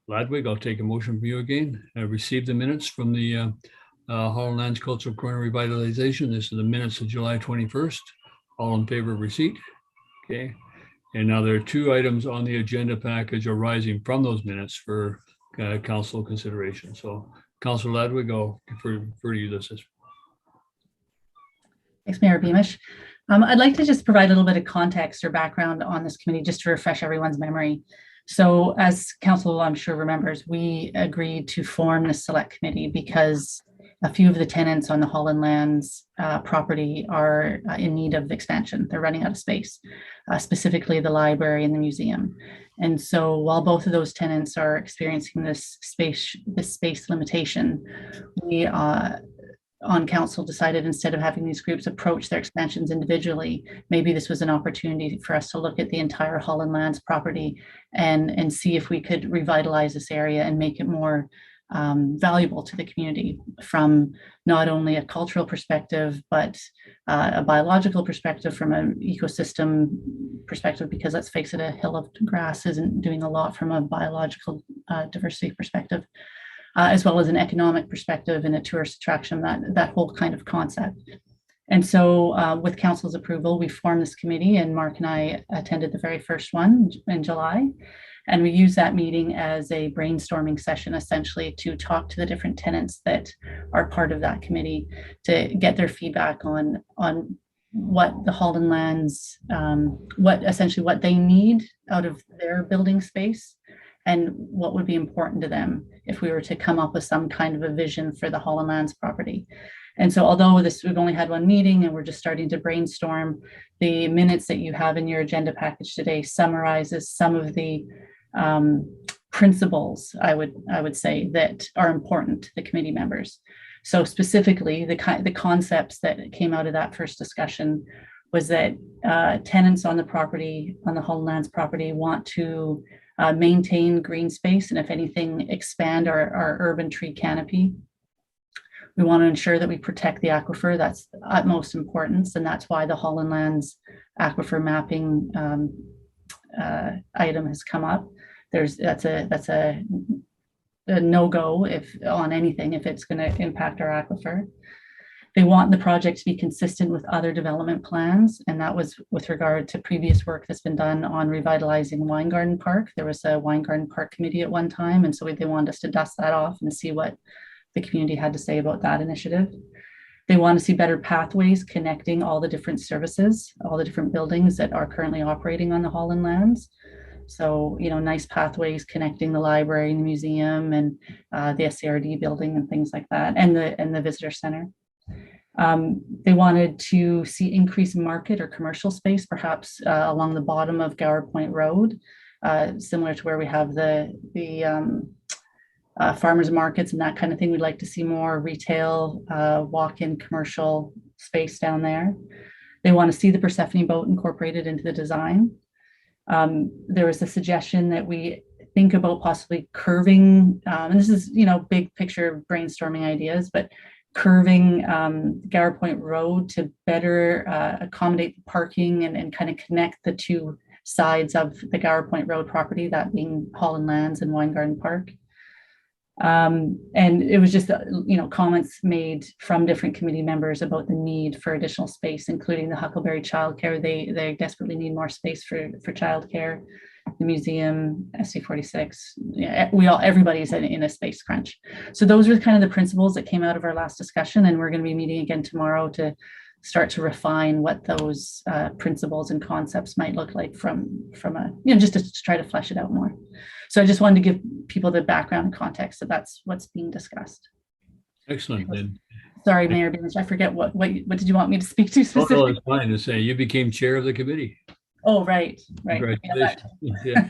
Ladwig, I'll take a motion from you again. Receive the minutes from the Holland Lands Cultural Corner Revitalization. This is the minutes of July 21st. All in favor of receipt? Okay. And now there are 2 items on the agenda package arising from those minutes for council consideration. So Councillor Ladwig, I'll refer to you this. Thanks, Mayor Beamish. I'd like to just provide a little bit of context or background on this committee just to refresh everyone's memory. So as council, I'm sure remembers, we agreed to form the select committee because a few of the tenants on the Holland Lands property are in need of expansion. They're running out of space, specifically the library and the museum. And so while both of those tenants are experiencing this space limitation, we on council decided, instead of having these groups approach their expansions individually, maybe this was an opportunity for us to look at the entire Holland Lands property and see if we could revitalize this area and make it more valuable to the community from not only a cultural perspective, but a biological perspective, from an ecosystem perspective, because let's face it, a hill of grass isn't doing a lot from a biological diversity perspective, as well as an economic perspective and a tourist attraction, that whole kind of concept. And so with council's approval, we formed this committee, and Mark and I attended the very first one in July. And we use that meeting as a brainstorming session, essentially, to talk to the different tenants that are part of that committee to get their feedback on what the Holland Lands, what they need out of their building space, and what would be important to them if we were to come up with some kind of a vision for the Holland Lands property. And so although we've only had one meeting and we're just starting to brainstorm, the minutes that you have in your agenda package today summarizes some of the principles, I would say, that are important to the committee members. So specifically, the concepts that came out of that first discussion was that tenants on the property, on the Holland Lands property, want to maintain green space, and if anything, expand our urban tree canopy. We want to ensure that we protect the aquifer. That's utmost importance, and that's why the Holland Lands aquifer mapping item has come up. That's a no-go on anything if it's going to impact our aquifer. They want the project to be consistent with other development plans, and that was with regard to previous work that's been done on revitalizing Wine Garden Park. There was a Wine Garden Park committee at one time, and so they wanted us to dust that off and see what the community had to say about that initiative. They want to see better pathways connecting all the different services, all the different buildings that are currently operating on the Holland Lands. So, nice pathways connecting the library and the museum and the SCRD building and things like that, and the visitor center. They wanted to see increased market or commercial space, perhaps along the bottom of Gower Point Road, similar to where we have the farmers markets and that kind of thing. We'd like to see more retail, walk-in commercial space down there. They want to see the Persephone boat incorporated into the design. There was a suggestion that we think about possibly curving, and this is, big picture brainstorming ideas, but curving Gower Point Road to better accommodate the parking and kind of connect the two sides of the Gower Point Road property, that being Holland Lands and Wine Garden Park. And it was just, comments made from different committee members about the need for additional space, including the Huckleberry Childcare. They desperately need more space for childcare. The museum, SC46, everybody's in a space crunch. So those are kind of the principles that came out of our last discussion, and we're going to be meeting again tomorrow to start to refine what those principles and concepts might look like from a, just to try to flesh it out more. So I just wanted to give people the background and context that that's what's being discussed. Excellent. Then. Sorry, Mayor Beamish, I forget what did you want me to speak to specifically? Oh, no, it's fine to say you became chair of the committee. Oh, right. Congratulations. Yeah.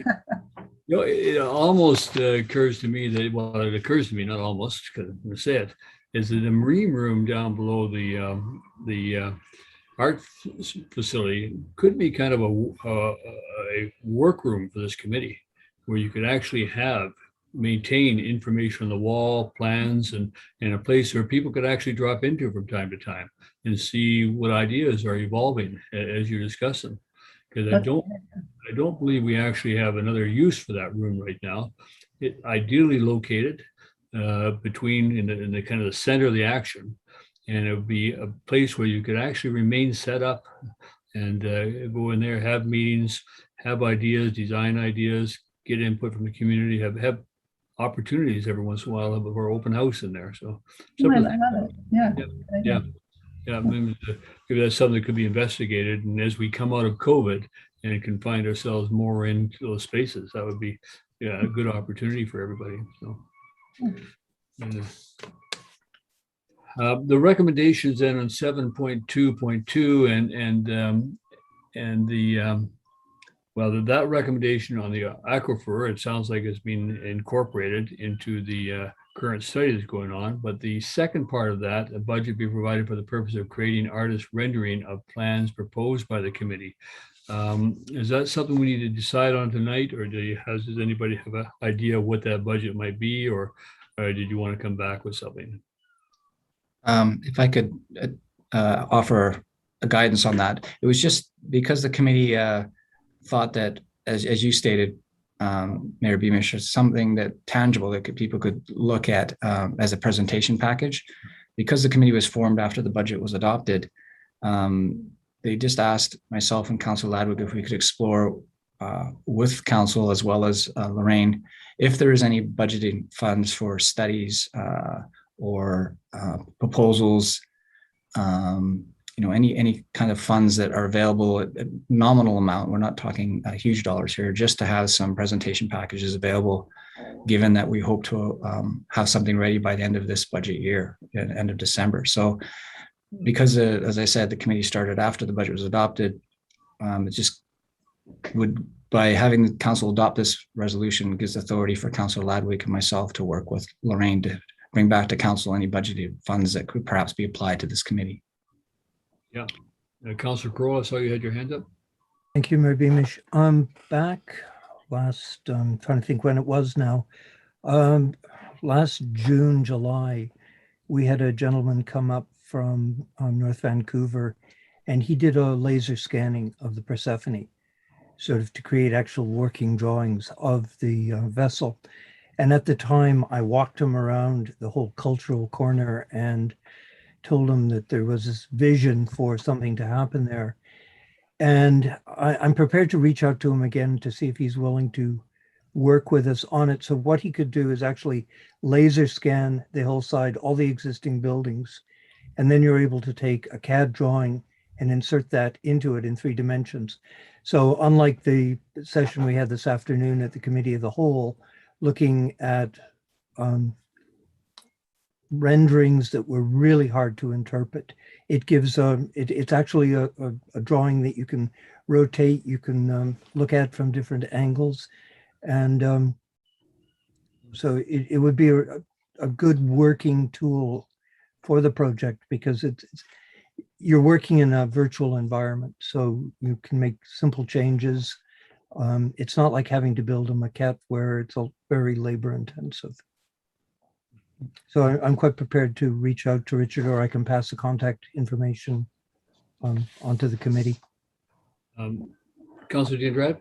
It almost occurs to me that, well, it occurs to me, not almost, because I'm going to say it, is that the marine room down below the art facility could be kind of a workroom for this committee, where you could actually maintain information on the wall, plans, and a place where people could actually drop into from time to time and see what ideas are evolving as you discuss them. Because I don't believe we actually have another use for that room right now. It ideally located between in the kind of the center of the action, and it would be a place where you could actually remain set up and go in there, have meetings, have ideas, design ideas, get input from the community, have opportunities every once in a while of our open house in there. So I love it. Yeah, maybe that's something that could be investigated. And as we come out of COVID and can find ourselves more in those spaces, that would be a good opportunity for everybody. So, the recommendations then on 7.2.2 and the that recommendation on the aquifer, it sounds like it's been incorporated into the current study that's going on. But the second part of that, a budget be provided for the purpose of creating artist rendering of plans proposed by the committee. Is that something we need to decide on tonight, or does anybody have an idea what that budget might be, or did you want to come back with something? If I could offer a guidance on that, it was just because the committee thought that, as you stated, Mayor Beamish, is something that tangible that people could look at as a presentation package. Because the committee was formed after the budget was adopted, they just asked myself and Councillor Ladwig if we could explore with Council as well as Lorraine, if there is any budgeting funds for studies or proposals, any kind of funds that are available at nominal amount. We're not talking huge dollars here, just to have some presentation packages available, given that we hope to have something ready by the end of this budget year, end of December. So because, as I said, the committee started after the budget was adopted, it just would, by having the council adopt this resolution, gives authority for Councillor Ladwig and myself to work with Lorraine to bring back to council any budgeted funds that could perhaps be applied to this committee. Yeah. Councillor Crowe, I saw you had your hand up. Thank you, Mayor Beamish. Back last, I'm trying to think when it was now. Last June, July, we had a gentleman come up from North Vancouver, and he did a laser scanning of the Persephone, sort of to create actual working drawings of the vessel. And at the time, I walked him around the whole cultural corner and told him that there was this vision for something to happen there. And I'm prepared to reach out to him again to see if he's willing to work with us on it. So what he could do is actually laser scan the whole side, all the existing buildings, and then you're able to take a CAD drawing and insert that into it in 3 dimensions. So unlike the session we had this afternoon at the Committee of the Whole, looking at renderings that were really hard to interpret, it gives it's actually a drawing that you can rotate, you can look at from different angles, and so it would be a good working tool for the project, because you're working in a virtual environment, so you can make simple changes. It's not like having to build a maquette where it's very labor intensive. So I'm quite prepared to reach out to Richard, or I can pass the contact information onto the committee. Councilor Diandrad?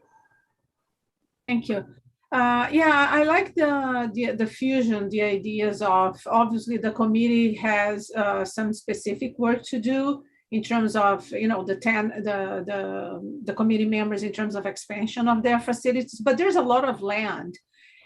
Thank you. Yeah, I like the fusion, the ideas of, obviously the committee has some specific work to do in terms of, the committee members in terms of expansion of their facilities, but there's a lot of land,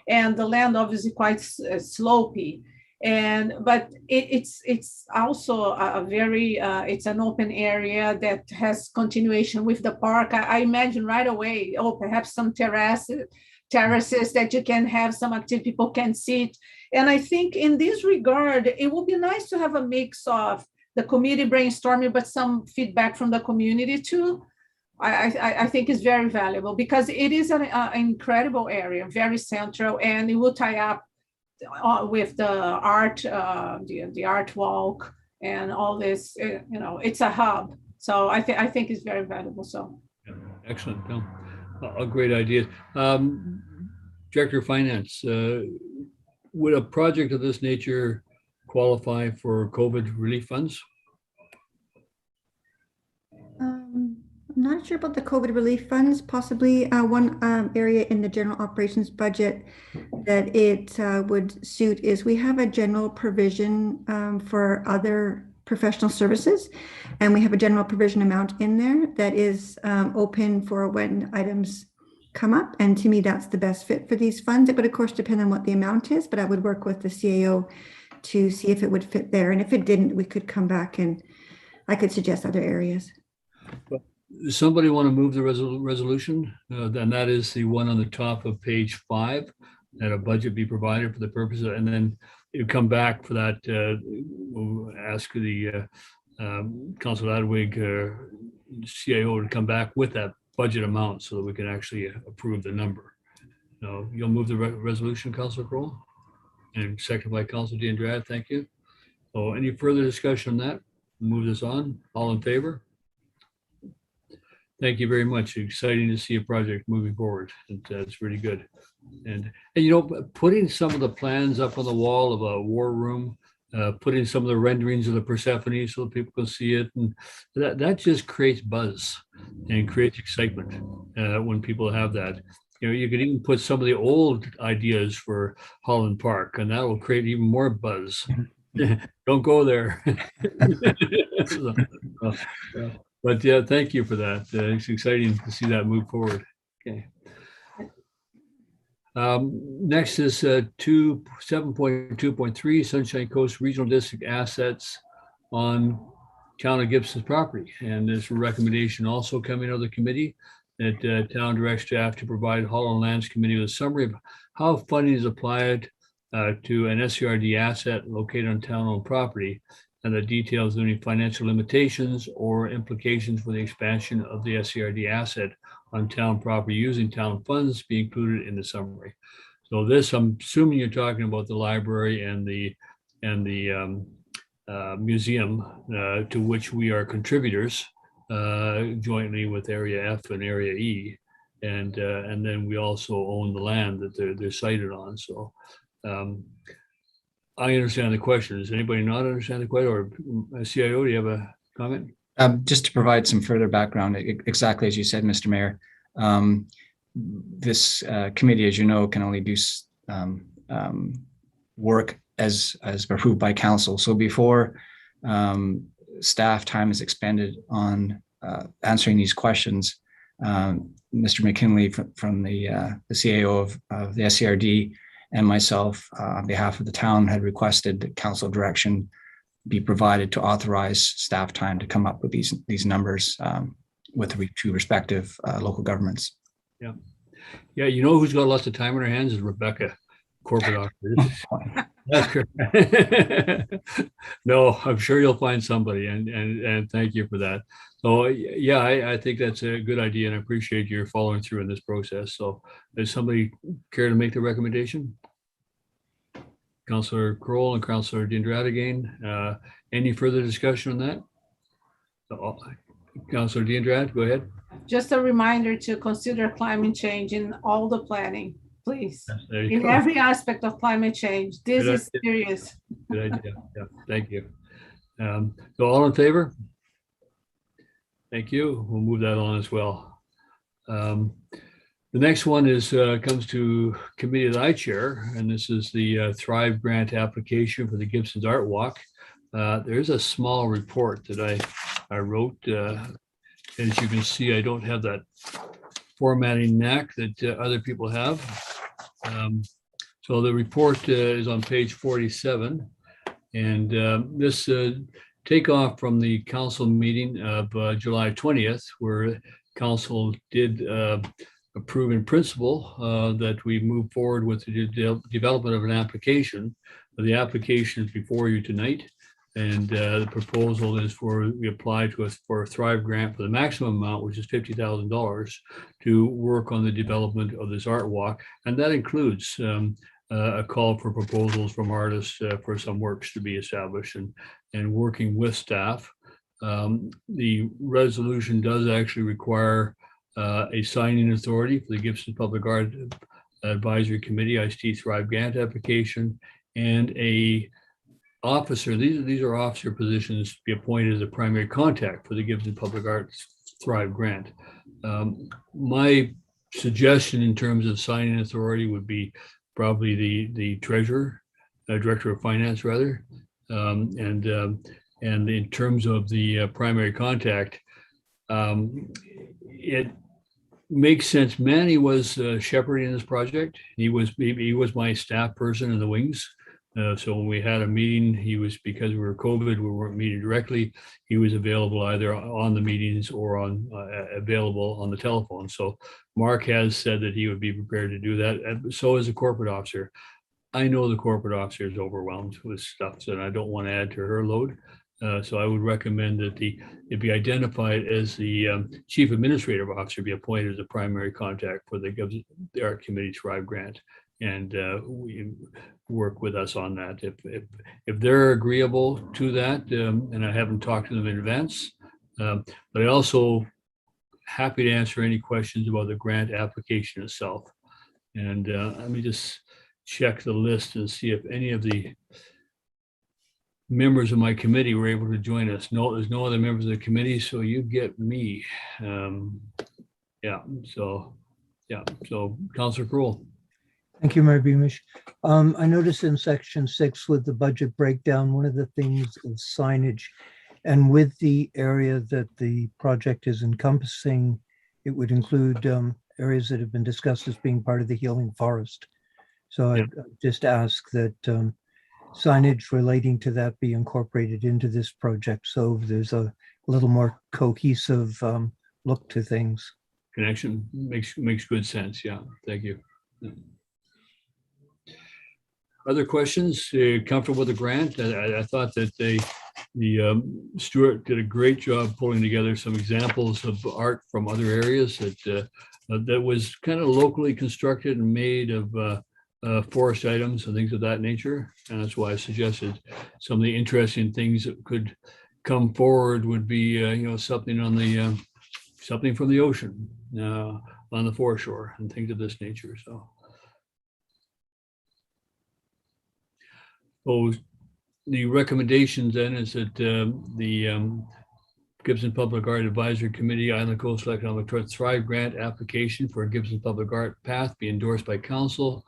and the land obviously quite slopey. But it's also a very it's an open area that has continuation with the park. I imagine right away, perhaps some terraces that you can have some activity, people can sit. And I think in this regard, it would be nice to have a mix of the committee brainstorming, but some feedback from the community too. I think is very valuable, because it is an incredible area, very central, and it will tie up with the art, the art walk and all this. It's a hub. So I think it's very valuable. So yeah, excellent. No, a great idea. Director of Finance, would a project of this nature qualify for COVID relief funds? I'm not sure about the COVID relief funds. Possibly one area in the general operations budget that it would suit is we have a general provision for other professional services, and we have a general provision amount in there that is open for when items come up. And to me, that's the best fit for these funds. It would, of course, depend on what the amount is, but I would work with the CAO to see if it would fit there. And if it didn't, we could come back and I could suggest other areas. Somebody want to move the resolution? And that is the one on the top of page 5, that a budget be provided for the purpose of, and then you come back for that. We'll ask the Council Adwig CAO to come back with that budget amount so that we can actually approve the number. So you'll move the resolution, Councilor Crowell, and second by Councilor Diandrad. Thank you. So any further discussion on that? Move this on. All in favor? Thank you very much. Exciting to see a project moving forward. It's really good. And putting some of the plans up on the wall of a war room, putting some of the renderings of the Persephone so that people can see it, and that just creates buzz and creates excitement when people have that. You could even put some of the old ideas for Holland Park, and that will create even more buzz. Don't go there. But yeah, thank you for that. It's exciting to see that move forward. Okay. Next is 7.2.3 Sunshine Coast Regional District assets on Town of Gibson's property. And there's a recommendation also coming out of the committee that town directs staff to provide Holland Lands Committee with a summary of how funding is applied to an SCRD asset located on town-owned property, and the details of any financial limitations or implications for the expansion of the SCRD asset on town property using town funds be included in the summary. So this, I'm assuming you're talking about the library and the museum to which we are contributors jointly with Area F and Area E, and then we also own the land that they're sited on. So I understand the question. Does anybody not understand the question? Or CIO, do you have a comment? Just to provide some further background, exactly as you said, Mr. Mayor, this committee, as you know, can only do work as approved by council. So before staff time is expended on answering these questions, Mr. McKinley from the CAO of the SCRD and myself, on behalf of the town, had requested that council direction be provided to authorize staff time to come up with these numbers with the two respective local governments. Yeah, yeah. Who's got lots of time on her hands is Rebecca, corporate officer. That's correct. No, I'm sure you'll find somebody, and thank you for that. So yeah, I think that's a good idea, and I appreciate your following through in this process. So does somebody care to make the recommendation? Councillor Crowell and Councillor Diandrad again. Any further discussion on that? Councillor Diendrath, go ahead. Just a reminder to consider climate change in all the planning, please. There you In go. every aspect of climate change. This Good is idea. serious. Good idea. Yeah, thank you. So all in favor? Thank you. We'll move that on as well. The next one is comes to committee that I chair, and this is the Thrive Grant application for the Gibsons Art Walk. There's a small report that I wrote. As you can see, I don't have that formatting knack that other people have. So the report is on page 47, and this takeoff from the council meeting of July 20th, where council did approve in principle that we move forward with the development of an application. The application is before you tonight, and the proposal is we apply for a Thrive grant for the maximum amount, which is $50,000, to work on the development of this art walk, and that includes a call for proposals from artists for some works to be established and working with staff. The resolution does actually require a signing authority for the Gibson Public Art Advisory Committee, ICT Thrive Grant application, and a officer. These are officer positions to be appointed as a primary contact for the Gibson Public Arts Thrive Grant. My suggestion in terms of signing authority would be probably the treasurer, director of finance rather, and in terms of the primary contact, it makes sense. Manny was shepherding this project. He was my staff person in the wings. So when we had a meeting, because we were COVID, we weren't meeting directly. He was available either on the meetings or available on the telephone. So Mark has said that he would be prepared to do that. And so is a corporate officer. I know the corporate officer is overwhelmed with stuff, and I don't want to add to her load. So I would recommend that it be identified as the chief administrative officer be appointed as a primary contact for the Art Committee Thrive Grant, and we work with us on that. If they're agreeable to that, and I haven't talked to them in advance, but I also happy to answer any questions about the grant application itself. And let me just check the list and see if any of the members of my committee were able to join us. No, there's no other members of the committee, so you get me. So Councillor Kroll. Thank you, Mayor Beamish. I noticed in section 6 with the budget breakdown, one of the things is signage. And with the area that the project is encompassing, it would include areas that have been discussed as being part of the healing forest. So I just ask that signage relating to that be incorporated into this project, so there's a little more cohesive look to things. Connection makes good sense. Yeah, thank you. Other questions? Comfortable with the grant? I thought that Stuart did a great job pulling together some examples of art from other areas that was kind of locally constructed and made of forest items and things of that nature. And that's why I suggested some of the interesting things that could come forward would be, something on the something from the ocean, on the foreshore, and things of this nature. So the recommendations then is that the Gibson Public Art Advisory Committee Island Coastal Economic Thrive Grant application for a Gibson Public Art Path be endorsed by council,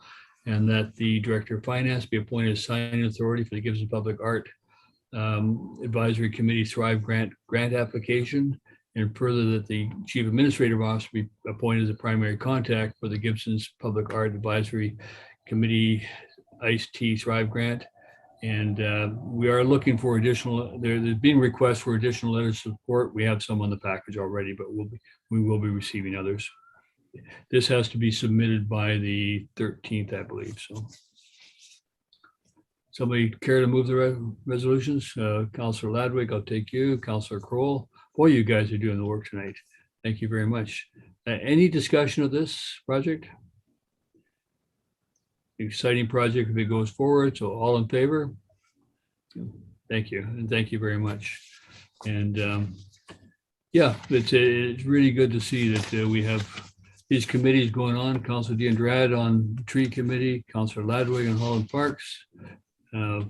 and that the Director of Finance be appointed as signing authority for the Gibson Public Art Advisory Committee Thrive Grant application, and further that the Chief Administrative Officer be appointed as a primary contact for the Gibson's Public Art Advisory Committee ICT Thrive Grant. And we are looking for additional, there's been requests for additional letters of support. We have some on the package already, but we will be receiving others. This has to be submitted by the 13th, I believe. So somebody care to move the resolutions? Councillor Ladwig, I'll take you. Councillor Kroll. Boy, you guys are doing the work tonight. Thank you very much. Any discussion of this project? Exciting project if it goes forward. So all in favor? Thank you. And thank you very much. And Yeah, it's really good to see that we have these committees going on. Councilor D'Andrade on Tree Committee, Councilor Ladwig on Holland Parks,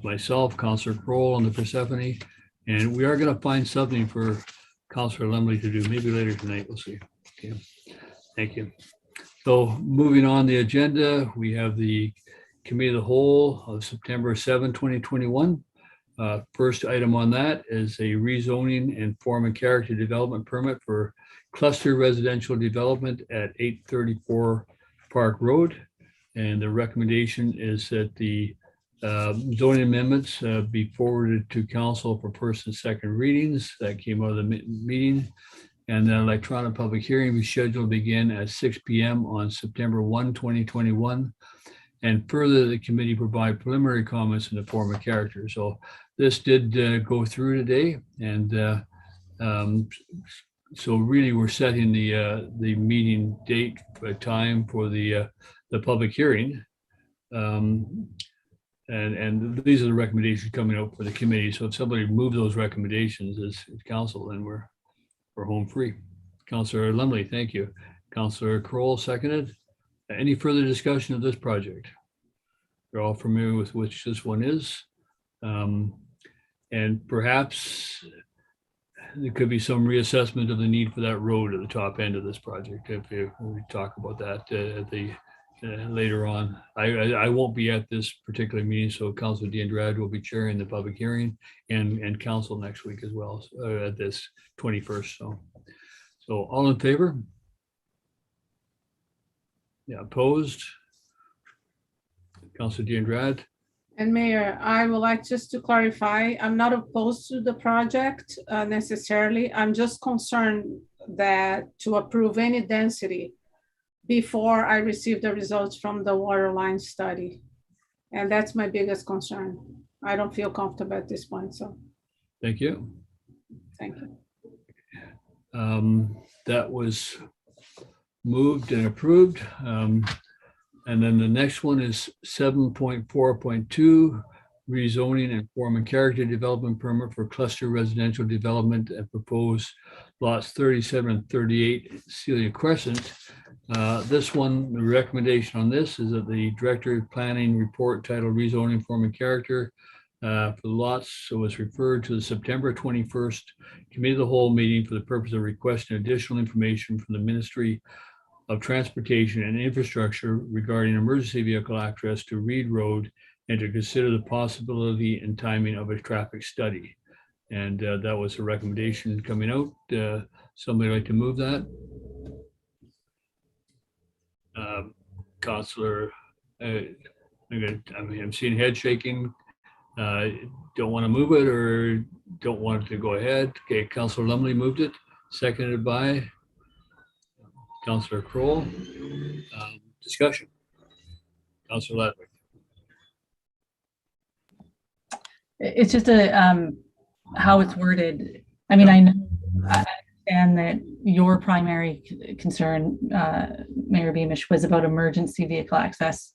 myself, Councilor Kroll on the Persephone, and we are going to find something for Councilor Lumley to do, maybe later tonight, we'll see. Okay, thank you. So moving on the agenda, we have the Committee of the Whole of September 7, 2021. First item on that is a rezoning and form and character development permit for cluster residential development at 834 Park Road. And the recommendation is that the zoning amendments be forwarded to council for first and second readings. That came out of the meeting. And the electronic public hearing be scheduled to begin at 6 p.m. on September 1, 2021. And further, the committee provide preliminary comments in the form of character. So this did go through today. And so really we're setting the meeting date, time for the public hearing. And these are the recommendations coming out for the committee. So if somebody move those recommendations as council, then we're home free. Councilor Lumley, thank you. Councilor Kroll, seconded. Any further discussion of this project? You're all familiar with which this one is. And perhaps there could be some reassessment of the need for that road at the top end of this project. If we talk about that at the later on. I won't be at this particular meeting, so Councilor D'Andrade will be chairing the public hearing and council next week as well, at this 21st. So all in favor? Yeah, opposed? Councilor D'Andrade? And Mayor, I would like just to clarify, I'm not opposed to the project necessarily. I'm just concerned that to approve any density before I receive the results from the water line study. And that's my biggest concern. I don't feel comfortable at this point, so. Thank you. Thank you. That was moved and approved. And then the next one is 7.4.2, rezoning and form and character development permit for cluster residential development and proposed lots 37 and 38 Celia Crescent. This one, the recommendation on this is that the Director of Planning report titled rezoning form and character for the lots was referred to the September 21st Committee of the Whole meeting for the purpose of requesting additional information from the Ministry of Transportation and Infrastructure regarding emergency vehicle access to Reed Road and to consider the possibility and timing of a traffic study. And that was a recommendation coming out. Somebody like to move that? Councilor, I'm seeing head shaking. Don't want to move it or don't want it to go ahead. Okay, Councilor Lumley moved it, seconded by Councilor Kroll. Discussion. Councilor Ladwig. It's just how it's worded. I mean, I understand that your primary concern, Mayor Beamish, was about emergency vehicle access.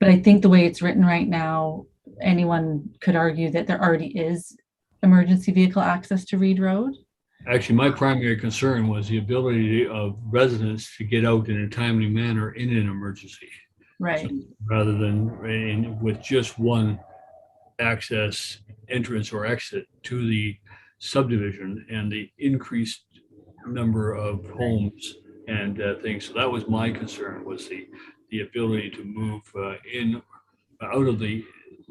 But I think the way it's written right now, anyone could argue that there already is emergency vehicle access to Reed Road. Actually, my primary concern was the ability of residents to get out in a timely manner in an emergency. Right. So, rather than with just one access entrance or exit to the subdivision and the increased number of homes and things. So that was my concern, was the ability to move out of the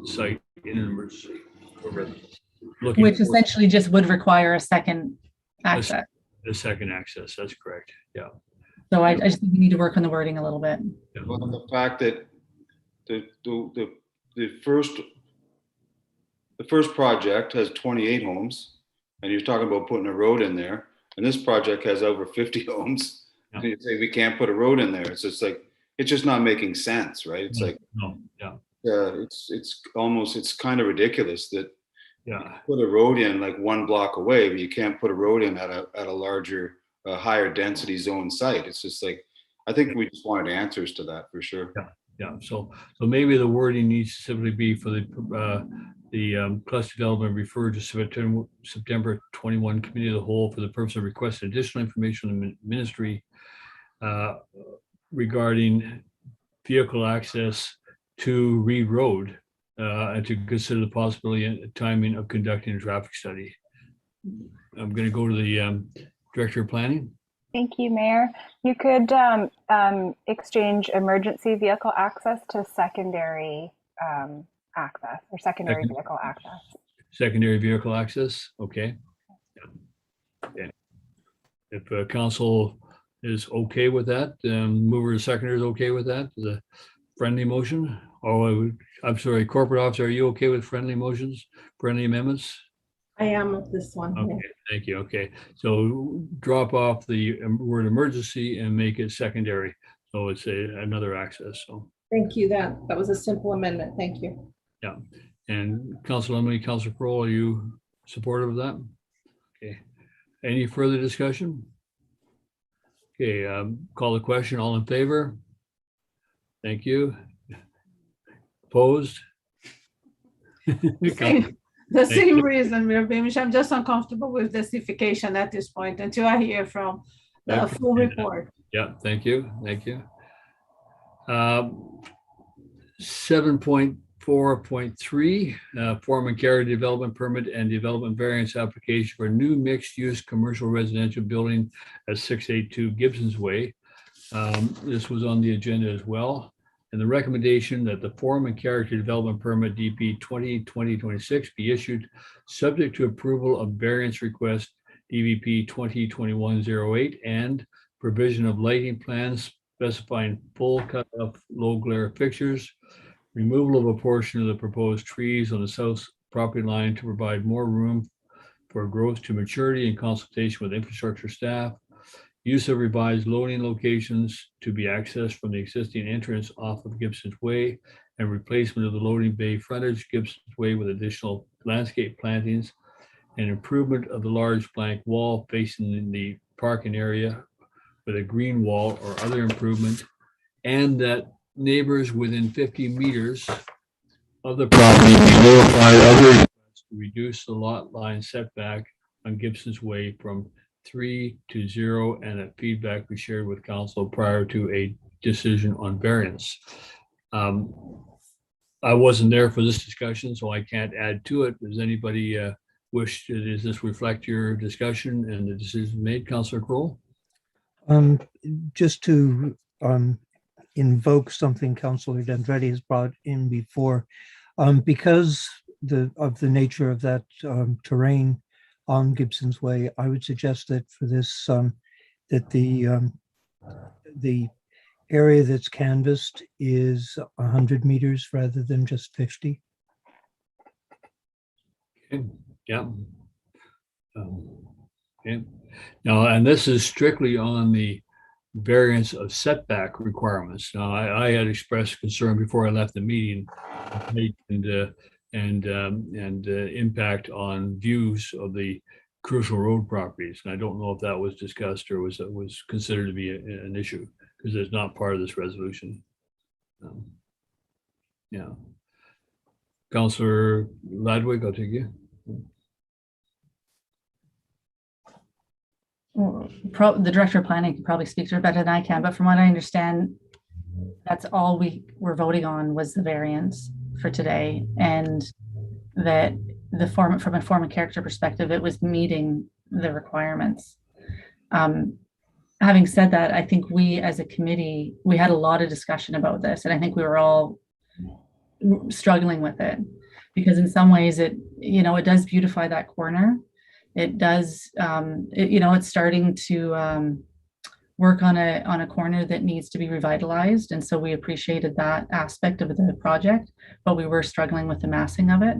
site in an emergency for residents. Which essentially just would require a second access. A second access, that's correct. Yeah. So I just think we need to work on the wording a little bit. Well, the fact that the first project has 28 homes, and you're talking about putting a road in there, and this project has over 50 homes. Yeah. And you say we can't put a road in there. It's just like, it's just not making sense, right? It's it's kind of ridiculous that you put a road in like one block away, but you can't put a road in at a larger, higher density zone site. It's just like, I think we just wanted answers to that for sure. Yeah. So maybe the wording needs to simply be for the the cluster development referred to September 21 Committee of the Whole for the purpose of requesting additional information from the ministry regarding vehicle access to Reed Road and to consider the possibility and timing of conducting a traffic study. I'm going to go to the Director of Planning. Thank you, Mayor. You could exchange emergency vehicle access to secondary access or secondary vehicle access. Secondary vehicle access, okay. Yeah. If council is okay with that, mover and seconder is okay with that, the friendly motion? Oh, I'm sorry, corporate officer, are you okay with friendly motions, friendly amendments? I am with this one. Okay, thank you. Okay, so drop off the word emergency and make it secondary. So it's another access. So thank you. That was a simple amendment. Thank you. Yeah, and Councilor Emily, Councilor Pearl, are you supportive of that? Okay. Any further discussion? Okay, call the question. All in favor? Thank you. Opposed? The same reason, Mayor Beamish. I'm just uncomfortable with justification at this point until I hear from the full report. Yeah, thank you. Thank you. 7.4.3, form and character development permit and development variance application for new mixed-use commercial residential building at 682 Gibsons Way. This was on the agenda as well. And the recommendation that the form and character development permit DP 2020-26 be issued subject to approval of variance request DVP 2021-08 and provision of lighting plans specifying full cut-off low glare fixtures, removal of a portion of the proposed trees on the south property line to provide more room for growth to maturity in consultation with infrastructure staff, use of revised loading locations to be accessed from the existing entrance off of Gibson's Way, and replacement of the loading bay frontage Gibson's Way with additional landscape plantings, and improvement of the large blank wall facing the parking area with a green wall or other improvement, and that neighbors within 50 meters of the property be notified of the request to reduce the lot line setback on Gibson's Way from 3 to 0, and that feedback be shared with council prior to a decision on variance. I wasn't there for this discussion, so I can't add to it. Does anybody wish, does this reflect your discussion and the decision made, Councillor Kroll? Just to invoke something Councillor D'Andretti has brought in before, because of the nature of that terrain on Gibson's Way, I would suggest that for this, that the area that's canvassed is 100 meters rather than just 50. Okay. Yeah. Okay. Now, and this is strictly on the variance of setback requirements. Now, I had expressed concern before I left the meeting and impact on views of the crucial road properties. And I don't know if that was discussed or was considered to be an issue, because it's not part of this resolution. Yeah. Councillor Ladwig, I'll take you. The Director of Planning can probably speak to it better than I can, but from what I understand, that's all we were voting on was the variance for today, and that the form, from a form and character perspective, it was meeting the requirements. Having said that, I think we as a committee, we had a lot of discussion about this, and I think we were all struggling with it, because in some ways it, you know, it does beautify that corner. It does, you know, it's starting to work on a corner that needs to be revitalized. And so we appreciated that aspect of the project, but we were struggling with the massing of it.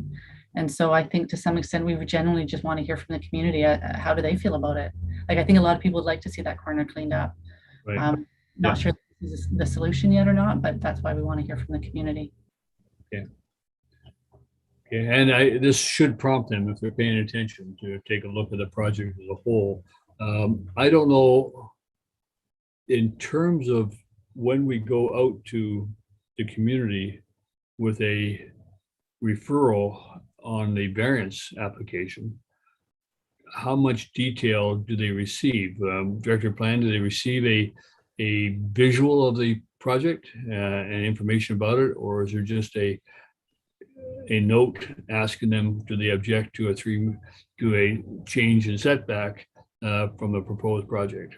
And so I think to some extent, we would generally just want to hear from the community. How do they feel about it? Like, I think a lot of people would like to see that corner cleaned up. Right. Not sure if this is the solution yet or not, but that's why we want to hear from the community. Okay. Okay, and this should prompt them, if they're paying attention, to take a look at the project as a whole. I don't know, in terms of when we go out to the community with a referral on the variance application, how much detail do they receive? Director of Plan, do they receive a visual of the project and information about it, or is there just a note asking them, do they object to a change in setback from the proposed project?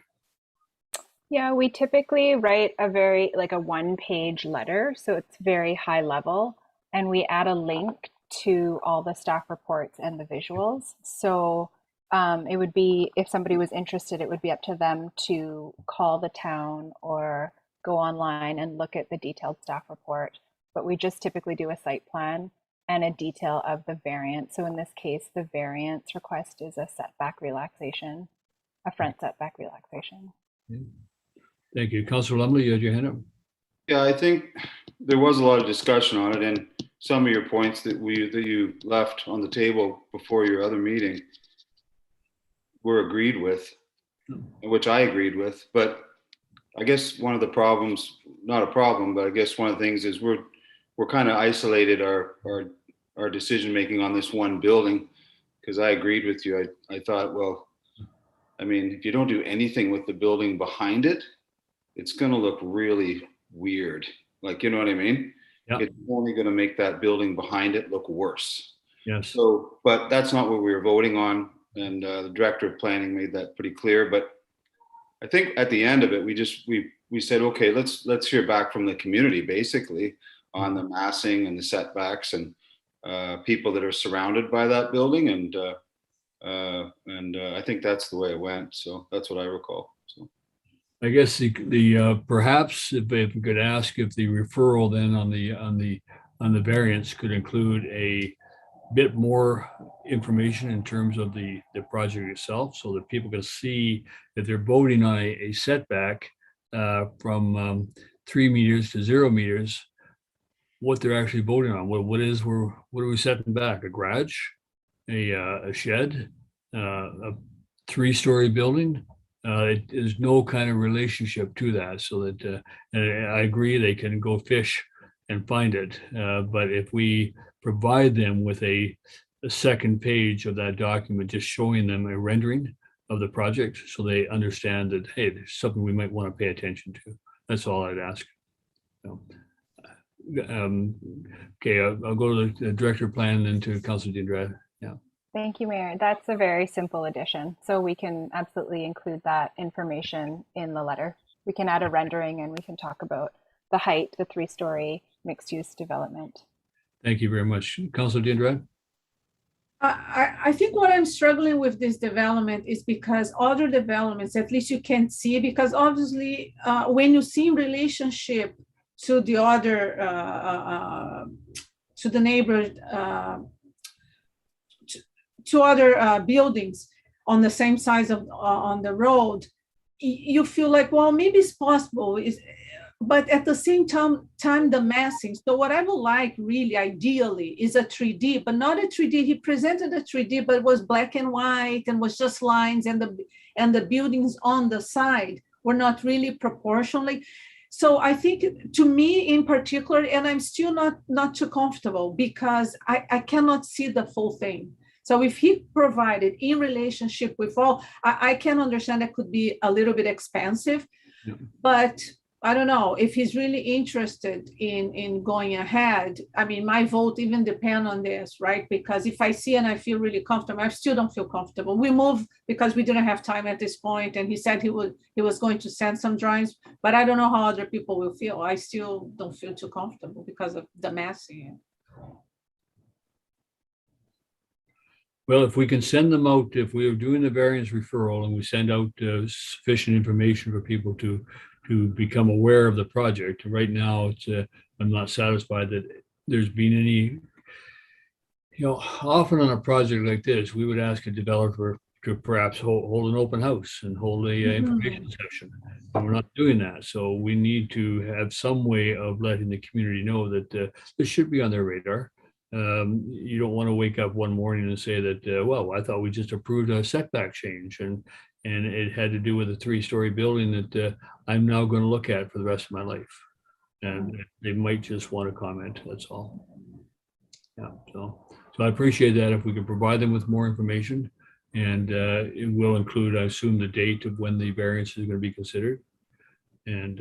Yeah, we typically write like a one-page letter, so it's very high level, and we add a link to all the staff reports and the visuals. So it would be, if somebody was interested, it would be up to them to call the town or go online and look at the detailed staff report. But we just typically do a site plan and a detail of the variance. So in this case, the variance request is a setback relaxation, a front setback relaxation. Thank you. Councilor Lumley, you had your hand up. Yeah, I think there was a lot of discussion on it, and some of your points that you left on the table before your other meeting were agreed with, which I agreed with. But I guess one of the problems, not a problem, but I guess one of the things is we're kind of isolated our decision making on this one building, because I agreed with you. I thought, well, I mean, if you don't do anything with the building behind it, it's going to look really weird. Like, you know what I mean? Yeah. It's only going to make that building behind it look worse. Yes. So, but that's not what we were voting on. And the director of planning made that pretty clear. But I think at the end of it, we said, okay, let's hear back from the community, basically, on the massing and the setbacks and people that are surrounded by that building. And I think that's the way it went. So that's what I recall. So I guess the perhaps if we could ask if the referral then on the variance could include a bit more information in terms of the project itself, so that people can see that they're voting on a setback from 3 meters to 0 meters, what they're actually voting on. What are we setting back? A garage, a shed, a 3-story building? There's no kind of relationship to that, so that I agree they can go fish and find it. But if we provide them with a second page of that document, just showing them a rendering of the project, so they understand that, hey, there's something we might want to pay attention to. That's all I'd ask. So, okay, I'll go to the director of plan and then to Councilor Dindred. Yeah. Thank you, Mayor. That's a very simple addition. So we can absolutely include that information in the letter. We can add a rendering and we can talk about the height, the 3-story mixed use development. Thank you very much. Councilor Dindred? I think what I'm struggling with this development is because other developments, at least you can see, because obviously when you see in relationship to the other, to the neighbor, to other buildings on the same size of on the road, you feel like, well, maybe it's possible, but at the same time the massing. So what I would like really ideally is a 3D, but not a 3D. He presented a 3D, but it was black and white and was just lines, and the buildings on the side were not really proportionally. So I think, to me in particular, and I'm still not too comfortable because I cannot see the full thing. So if he provided in relationship with all, I can understand that could be a little bit expensive, yeah. But I don't know if he's really interested in going ahead. I mean, my vote even depend on this, right? Because if I see and I feel really comfortable, I still don't feel comfortable. We moved because we didn't have time at this point, and he said he was going to send some drawings, but I don't know how other people will feel. I still don't feel too comfortable because of the massing. Well, if we can send them out, if we are doing the variance referral and we send out sufficient information for people to become aware of the project. Right now, I'm not satisfied that there's been any, often on a project like this, we would ask a developer to perhaps hold an open house and hold a information session. And we're not doing that. So we need to have some way of letting the community know that this should be on their radar. You don't want to wake up one morning and say that, well, I thought we just approved a setback change and it had to do with a 3-story building that I'm now going to look at for the rest of my life. And they might just want to comment, that's all. Yeah, so So I appreciate that if we could provide them with more information, and it will include, I assume, the date of when the variance is going to be considered, and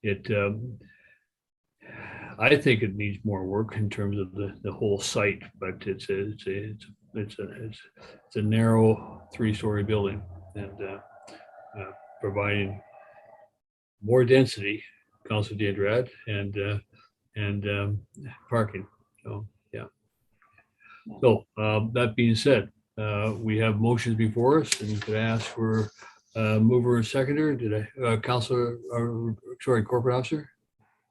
it. I think it needs more work in terms of the whole site, but it's a narrow 3-story building, and providing more density, Council Deodrad, and parking. So yeah. So that being said, we have motions before us, and could I ask for mover and seconder? Did I, Councilor, Corporate Officer?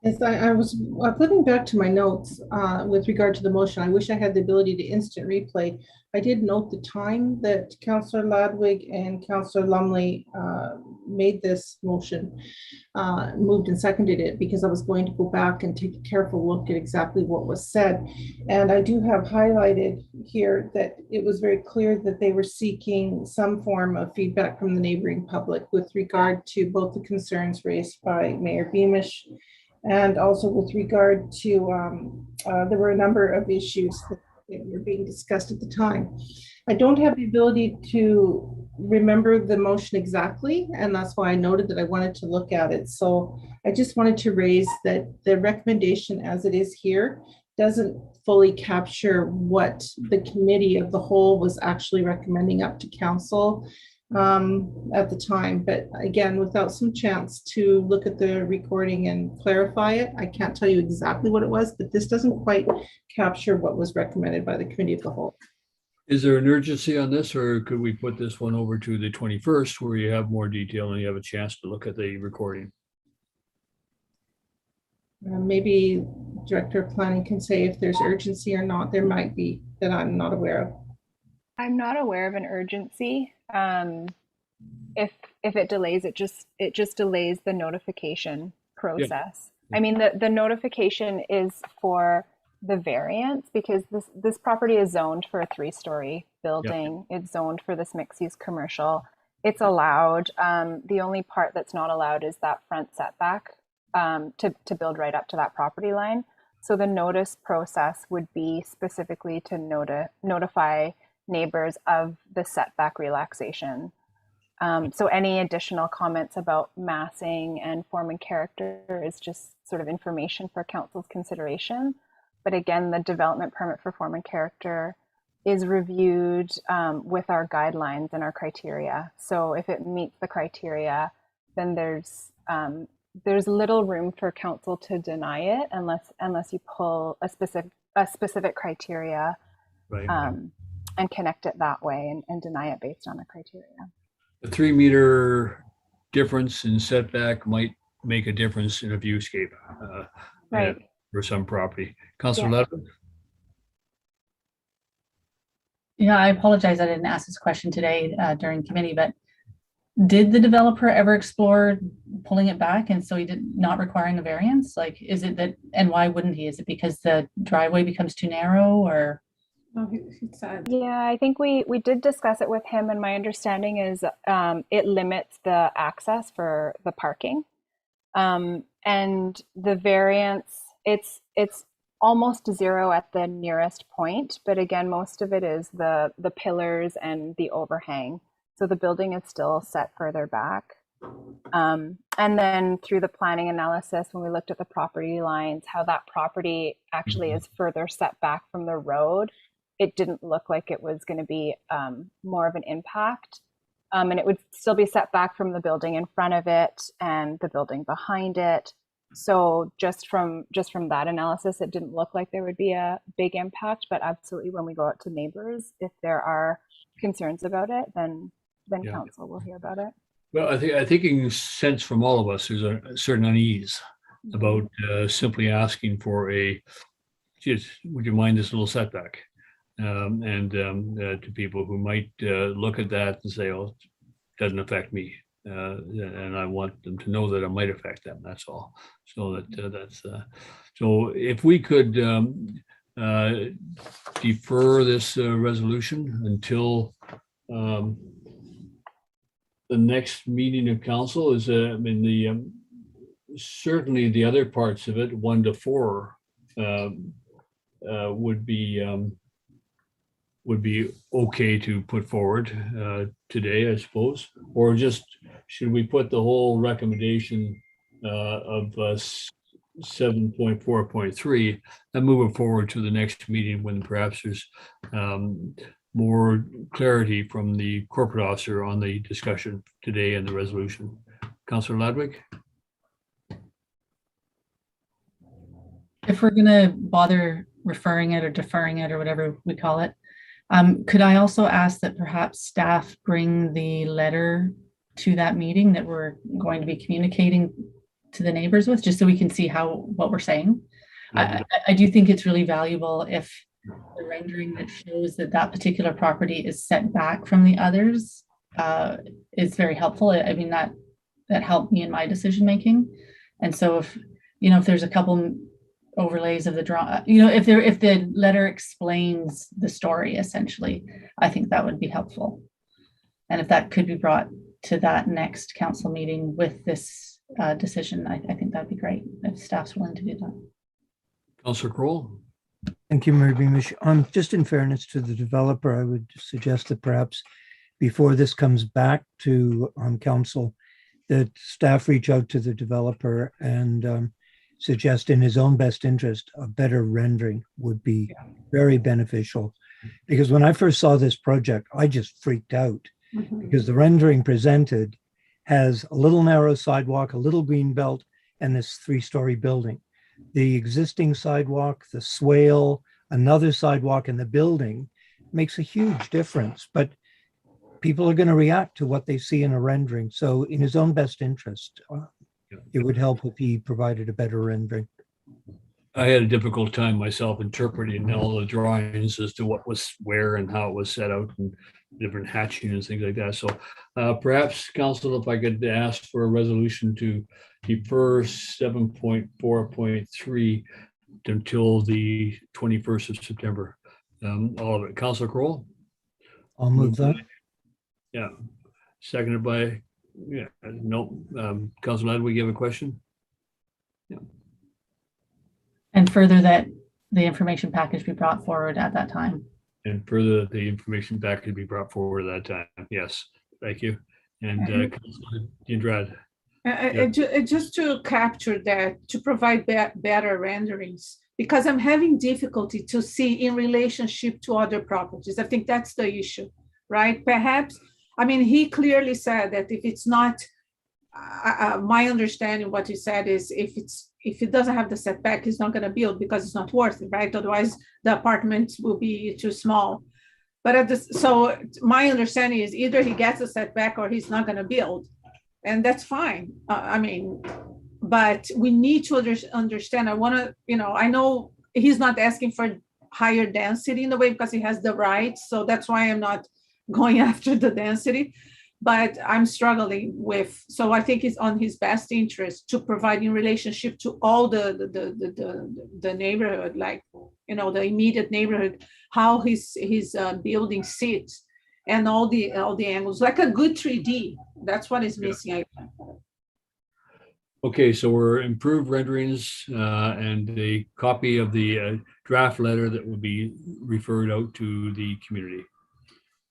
Yes, I was flipping back to my notes with regard to the motion. I wish I had the ability to instant replay. I did note the time that Councillor Ladwig and Councillor Lumley made this motion, moved and seconded it, because I was going to go back and take a careful look at exactly what was said. And I do have highlighted here that it was very clear that they were seeking some form of feedback from the neighboring public with regard to both the concerns raised by Mayor Beamish, and also with regard to, there were a number of issues that were being discussed at the time. I don't have the ability to remember the motion exactly, and that's why I noted that I wanted to look at it. So I just wanted to raise that the recommendation as it is here doesn't fully capture what the committee of the whole was actually recommending up to council at the time. But again, without some chance to look at the recording and clarify it, I can't tell you exactly what it was, but this doesn't quite capture what was recommended by the committee of the whole. Is there an urgency on this, or could we put this one over to the 21st where you have more detail and you have a chance to look at the recording? Maybe Director of Planning can say if there's urgency or not. There might be, that I'm not aware of. I'm not aware of an urgency. If it delays, it just delays the notification process. Yeah. I mean, the notification is for the variance, because this property is zoned for a 3-story building. Yeah. It's zoned for this mixed-use commercial. It's allowed. The only part that's not allowed is that front setback to build right up to that property line. So the notice process would be specifically to notify neighbors of the setback relaxation. So any additional comments about massing and form and character is just sort of information for council's consideration. But again, the development permit for form and character is reviewed with our guidelines and our criteria. So if it meets the criteria, then there's little room for council to deny it unless you pull a specific criteria, right, and connect it that way and deny it based on the criteria. A 3-meter difference in setback might make a difference in a viewscape, right, for some property. Councilor Ledford? Yeah, I apologize. I didn't ask this question today during committee, but did the developer ever explore pulling it back, and so he did not requiring a variance? Like, is it that, and why wouldn't he? Is it because the driveway becomes too narrow, or? No, he said. Yeah, I think we did discuss it with him, and my understanding is it limits the access for the parking, and the variance, it's almost zero at the nearest point, but again, most of it is the pillars and the overhang. So the building is still set further back. And then through the planning analysis, when we looked at the property lines, how that property actually is further set back from the road, it didn't look like it was going to be more of an impact. And it would still be set back from the building in front of it and the building behind it. So just from that analysis, it didn't look like there would be a big impact, but absolutely when we go out to neighbors, if there are concerns about it, then council will hear about it. Well, I think you can sense from all of us there's a certain unease about simply asking for just, would you mind this little setback? To people who might look at that and say, oh, it doesn't affect me. And I want them to know that it might affect them. That's all. So so if we could defer this resolution until the next meeting of council is, certainly the other parts of it, 1 to 4, would be okay to put forward today, I suppose, or just should we put the whole recommendation of 7.4.3 and move it forward to the next meeting when perhaps there's more clarity from the corporate officer on the discussion today and the resolution. Councillor Ladwig? If we're going to bother referring it or deferring it or whatever we call it, could I also ask that perhaps staff bring the letter to that meeting that we're going to be communicating to the neighbors with, just so we can see what we're saying? I do think it's really valuable if the rendering that shows that that particular property is set back from the others is very helpful. I mean, that helped me in my decision making. And so if there's a couple overlays of the draw, if the letter explains the story, essentially, I think that would be helpful. And if that could be brought to that next council meeting with this decision, I think that'd be great if staff's willing to do that. Councillor Kroll? Thank you, Mary Beamish. Just in fairness to the developer, I would suggest that perhaps before this comes back to council, that staff reach out to the developer and suggest in his own best interest, a better rendering would be very beneficial. Because when I first saw this project, I just freaked out because the rendering presented has a little narrow sidewalk, a little green belt, and this 3-story building. The existing sidewalk, the swale, another sidewalk, and the building makes a huge difference. But people are going to react to what they see in a rendering. So in his own best interest, it would help if he provided a better rendering. I had a difficult time myself interpreting all the drawings as to what was where and how it was set out and different hatching and things like that. So perhaps, council, if I could ask for a resolution to defer 7.4.3 until the 21st of September. All of it. Councillor Kroll? I'll move that. Yeah. Seconded by, Councillor Ladwig, you have a question? Yeah. And further, that the information package be brought forward at that time. And further, the information package be brought forward at that time. Yes, thank you. And Councillor Andrade. Just to capture that, to provide better renderings, because I'm having difficulty to see in relationship to other properties. I think that's the issue, right? Perhaps, I mean, he clearly said that if it's not, my understanding what he said is if it doesn't have the setback, he's not going to build because it's not worth it, right? Otherwise, the apartments will be too small. But so my understanding is either he gets a setback or he's not going to build. And that's fine. But we need to understand. I want to, I know he's not asking for higher density in a way because he has the right. So that's why I'm not going after the density. But I'm struggling with. So I think it's on his best interest to provide in relationship to all the neighborhood, like the immediate neighborhood, how his building sits. And all the angles, like a good 3D. That's what is missing. Okay, so we're improved renderings and a copy of the draft letter that will be referred out to the community.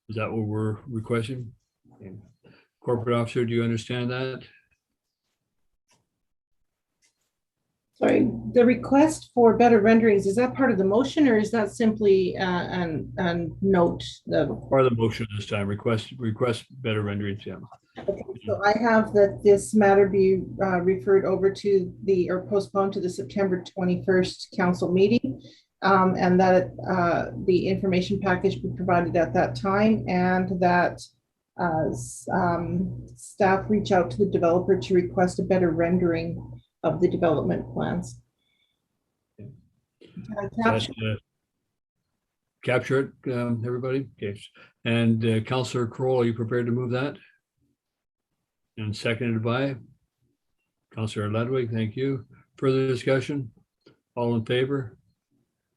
Is that what we're requesting? Okay. Corporate officer, do you understand that? Sorry, the request for better renderings, is that part of the motion or is that simply a note? Part of the motion this time, request better renderings, yeah. Okay, so I have that this matter be referred over to or postponed to the September 21st council meeting, and that the information package be provided at that time, and that staff reach out to the developer to request a better rendering of the development plans. Capture it, everybody? Okay. And Councillor Kroll, are you prepared to move that? And seconded by Councillor Ladwig, thank you. Further discussion? All in favor?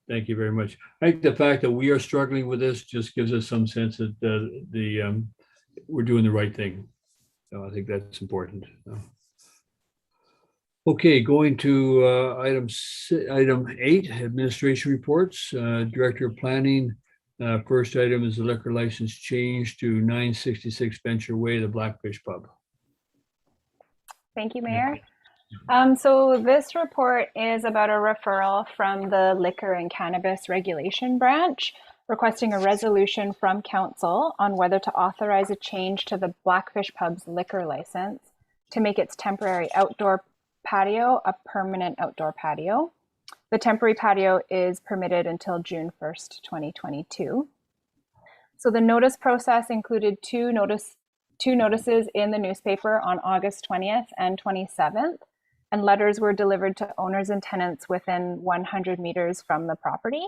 Thank you very much. I think the fact that we are struggling with this just gives us some sense that we're doing the right thing. So I think that's important. Okay, going to item 8, administration reports. Director of Planning. First item is the liquor license change to 966 Venture Way, the Blackfish Pub. Thank you, Mayor. So this report is about a referral from the Liquor and Cannabis Regulation Branch requesting a resolution from Council on whether to authorize a change to the Blackfish Pub's liquor license to make its temporary outdoor patio a permanent outdoor patio. The temporary patio is permitted until June 1st, 2022. So the notice process included two notices in the newspaper on August 20th and 27th, and letters were delivered to owners and tenants within 100 meters from the property.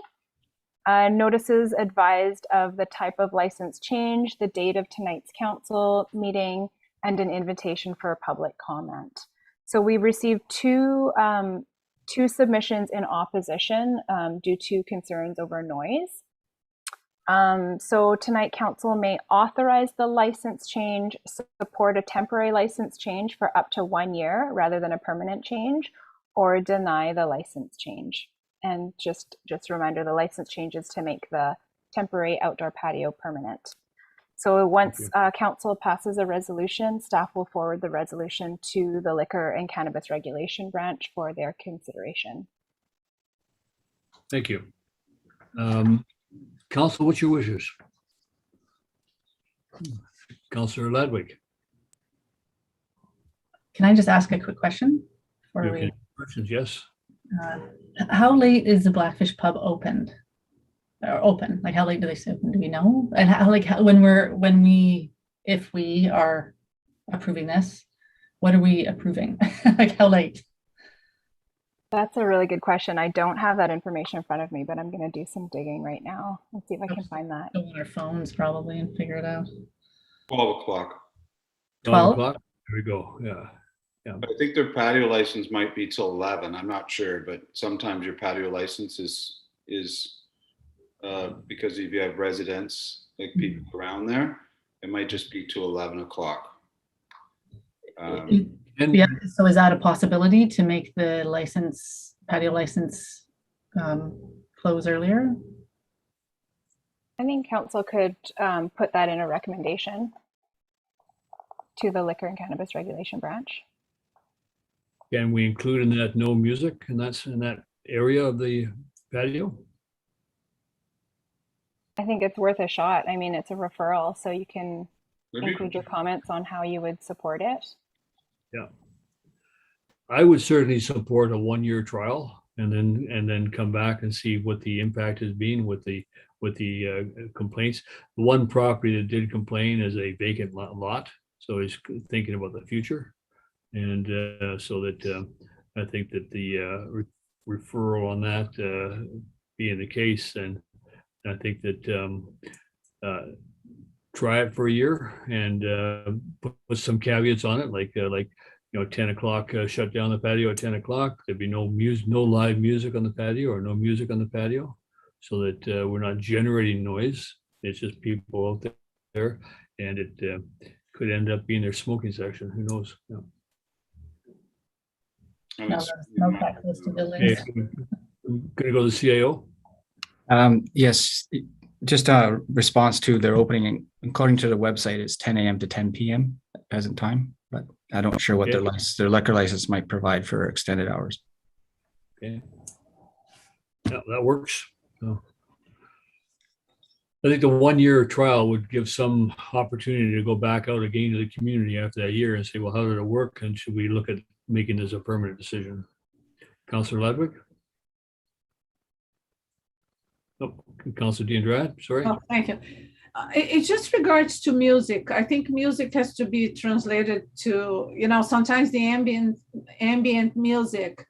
Notices advised of the type of license change, the date of tonight's council meeting, and an invitation for public comment. So we received two submissions in opposition due to concerns over noise. So tonight, council may authorize the license change, support a temporary license change for up to 1 year rather than a permanent change, or deny the license change. And just a reminder, the license change is to make the temporary outdoor patio permanent. So once council passes a resolution, staff will forward the resolution to the Liquor and Cannabis Regulation Branch for their consideration. Thank you. Council, what's your wishes? Councillor Ladwig. Can I just ask a quick question? Okay. Questions, yes. How late is the Blackfish Pub opened? Or open? Like how late do they stay open? Do we know? And how, like how, if we are approving this, what are we approving? Like how late? That's a really good question. I don't have that information in front of me, but I'm going to do some digging right now and see if I can find that. Go on our phones probably and figure it out. 12 o'clock. 12 o'clock? There we go. Yeah. I think their patio license might be till 11. I'm not sure, but sometimes your patio license is because if you have residents, like people around there, it might just be to 11 o'clock. Yeah, so is that a possibility to make the patio license close earlier? I think council could put that in a recommendation to the Liquor and Cannabis Regulation Branch. Can we include in that no music, and that's in that area of the patio? I think it's worth a shot. I mean, it's a referral, so you can Maybe. include your comments on how you would support it. Yeah. I would certainly support a 1-year trial and then come back and see what the impact has been with the complaints. The one property that did complain is a vacant lot, so he's thinking about the future. And so that I think that the referral on that being the case, and I think that try it for a year and put some caveats on it, like 10 o'clock, shut down the patio at 10 o'clock. There'd be no live music on the patio, or no music on the patio, so that we're not generating noise. It's just people out there, and it could end up being their smoking section. Who knows? Yeah. Okay, I'm gonna go to the CAO. Yes, just a response to their opening. According to the website, it's 10 a.m. to 10 p.m. at present time, but I don't sure what their liquor license might provide for extended hours. Okay. Yeah, that works. So, I think the 1-year trial would give some opportunity to go back out again to the community after that year and say, well, how did it work? And should we look at making this a permanent decision? Councillor Ludwig? Oh, Councillor D'Andrade, sorry. Oh, thank you. It just regards to music. I think music has to be translated to, sometimes the ambient music,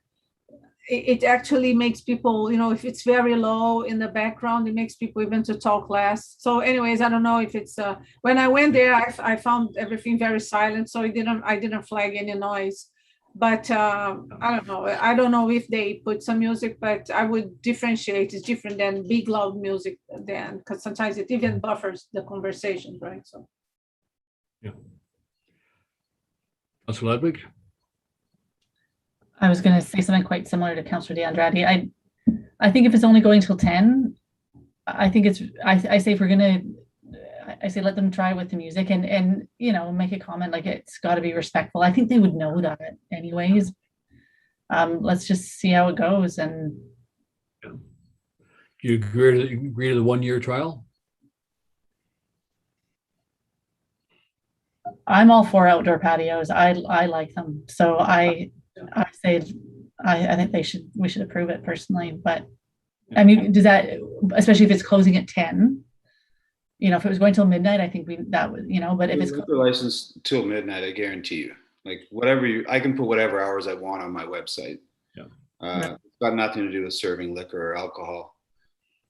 it actually makes people, if it's very low in the background, it makes people even to talk less. So anyways, I don't know if it's, when I went there, I found everything very silent. So I didn't flag any noise. But I don't know if they put some music, but I would differentiate. It's different than big loud music then, because sometimes it even buffers the conversation, right? So yeah. Councillor Ludwig? I was going to say something quite similar to Councillor DeAndrade. I think if it's only going till 10, I think it's, I say if we're going to, I say let them try with the music and you know, make a comment like it's got to be respectful. I think they would know that anyways. Let's just see how it goes. And do you agree to the 1 year trial? I'm all for outdoor patios. I like them. So I say I think we should approve it personally. But I mean, does that, especially if it's closing at 10, you know, if it was going till midnight, I think that would, you know, but if it's liquor license till midnight, I guarantee you. Like whatever I can put whatever hours I want on my website. Yeah. It's got nothing to do with serving liquor or alcohol.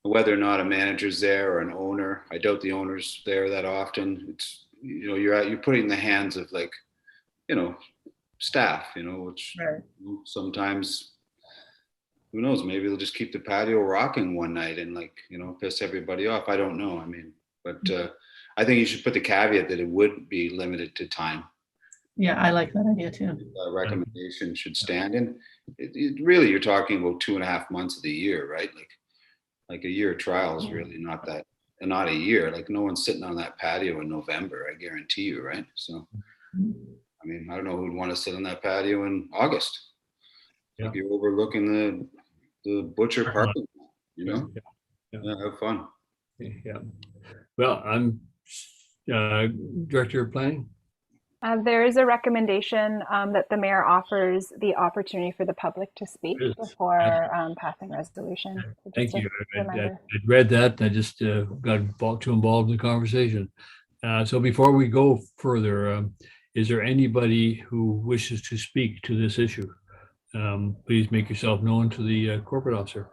Whether or not a manager's there or an owner, I doubt the owner's there that often. It's, you know, you're putting in the hands of, like, you know, staff, you know, which right. Sometimes, who knows, maybe they'll just keep the patio rocking one night and, like, you know, piss everybody off. I don't know. I mean, but I think you should put the caveat that it would be limited to time. Yeah, I like that idea too. Recommendation should stand. And it really, you're talking about 2.5 months of the year, right? Like a year trial is really not a year. Like no one's sitting on that patio in November, I guarantee you, right? So, I mean, I don't know who'd want to sit on that patio in August. Yeah. Like you're overlooking the butcher parking lot, you know? Yeah. Have fun. Yeah. Well, I'm Director of Planning. There is a recommendation that the mayor offers the opportunity for the public to speak before passing resolution. So Thank you. I read that. I just got too involved in the conversation. So before we go further, is there anybody who wishes to speak to this issue? Please make yourself known to the corporate officer.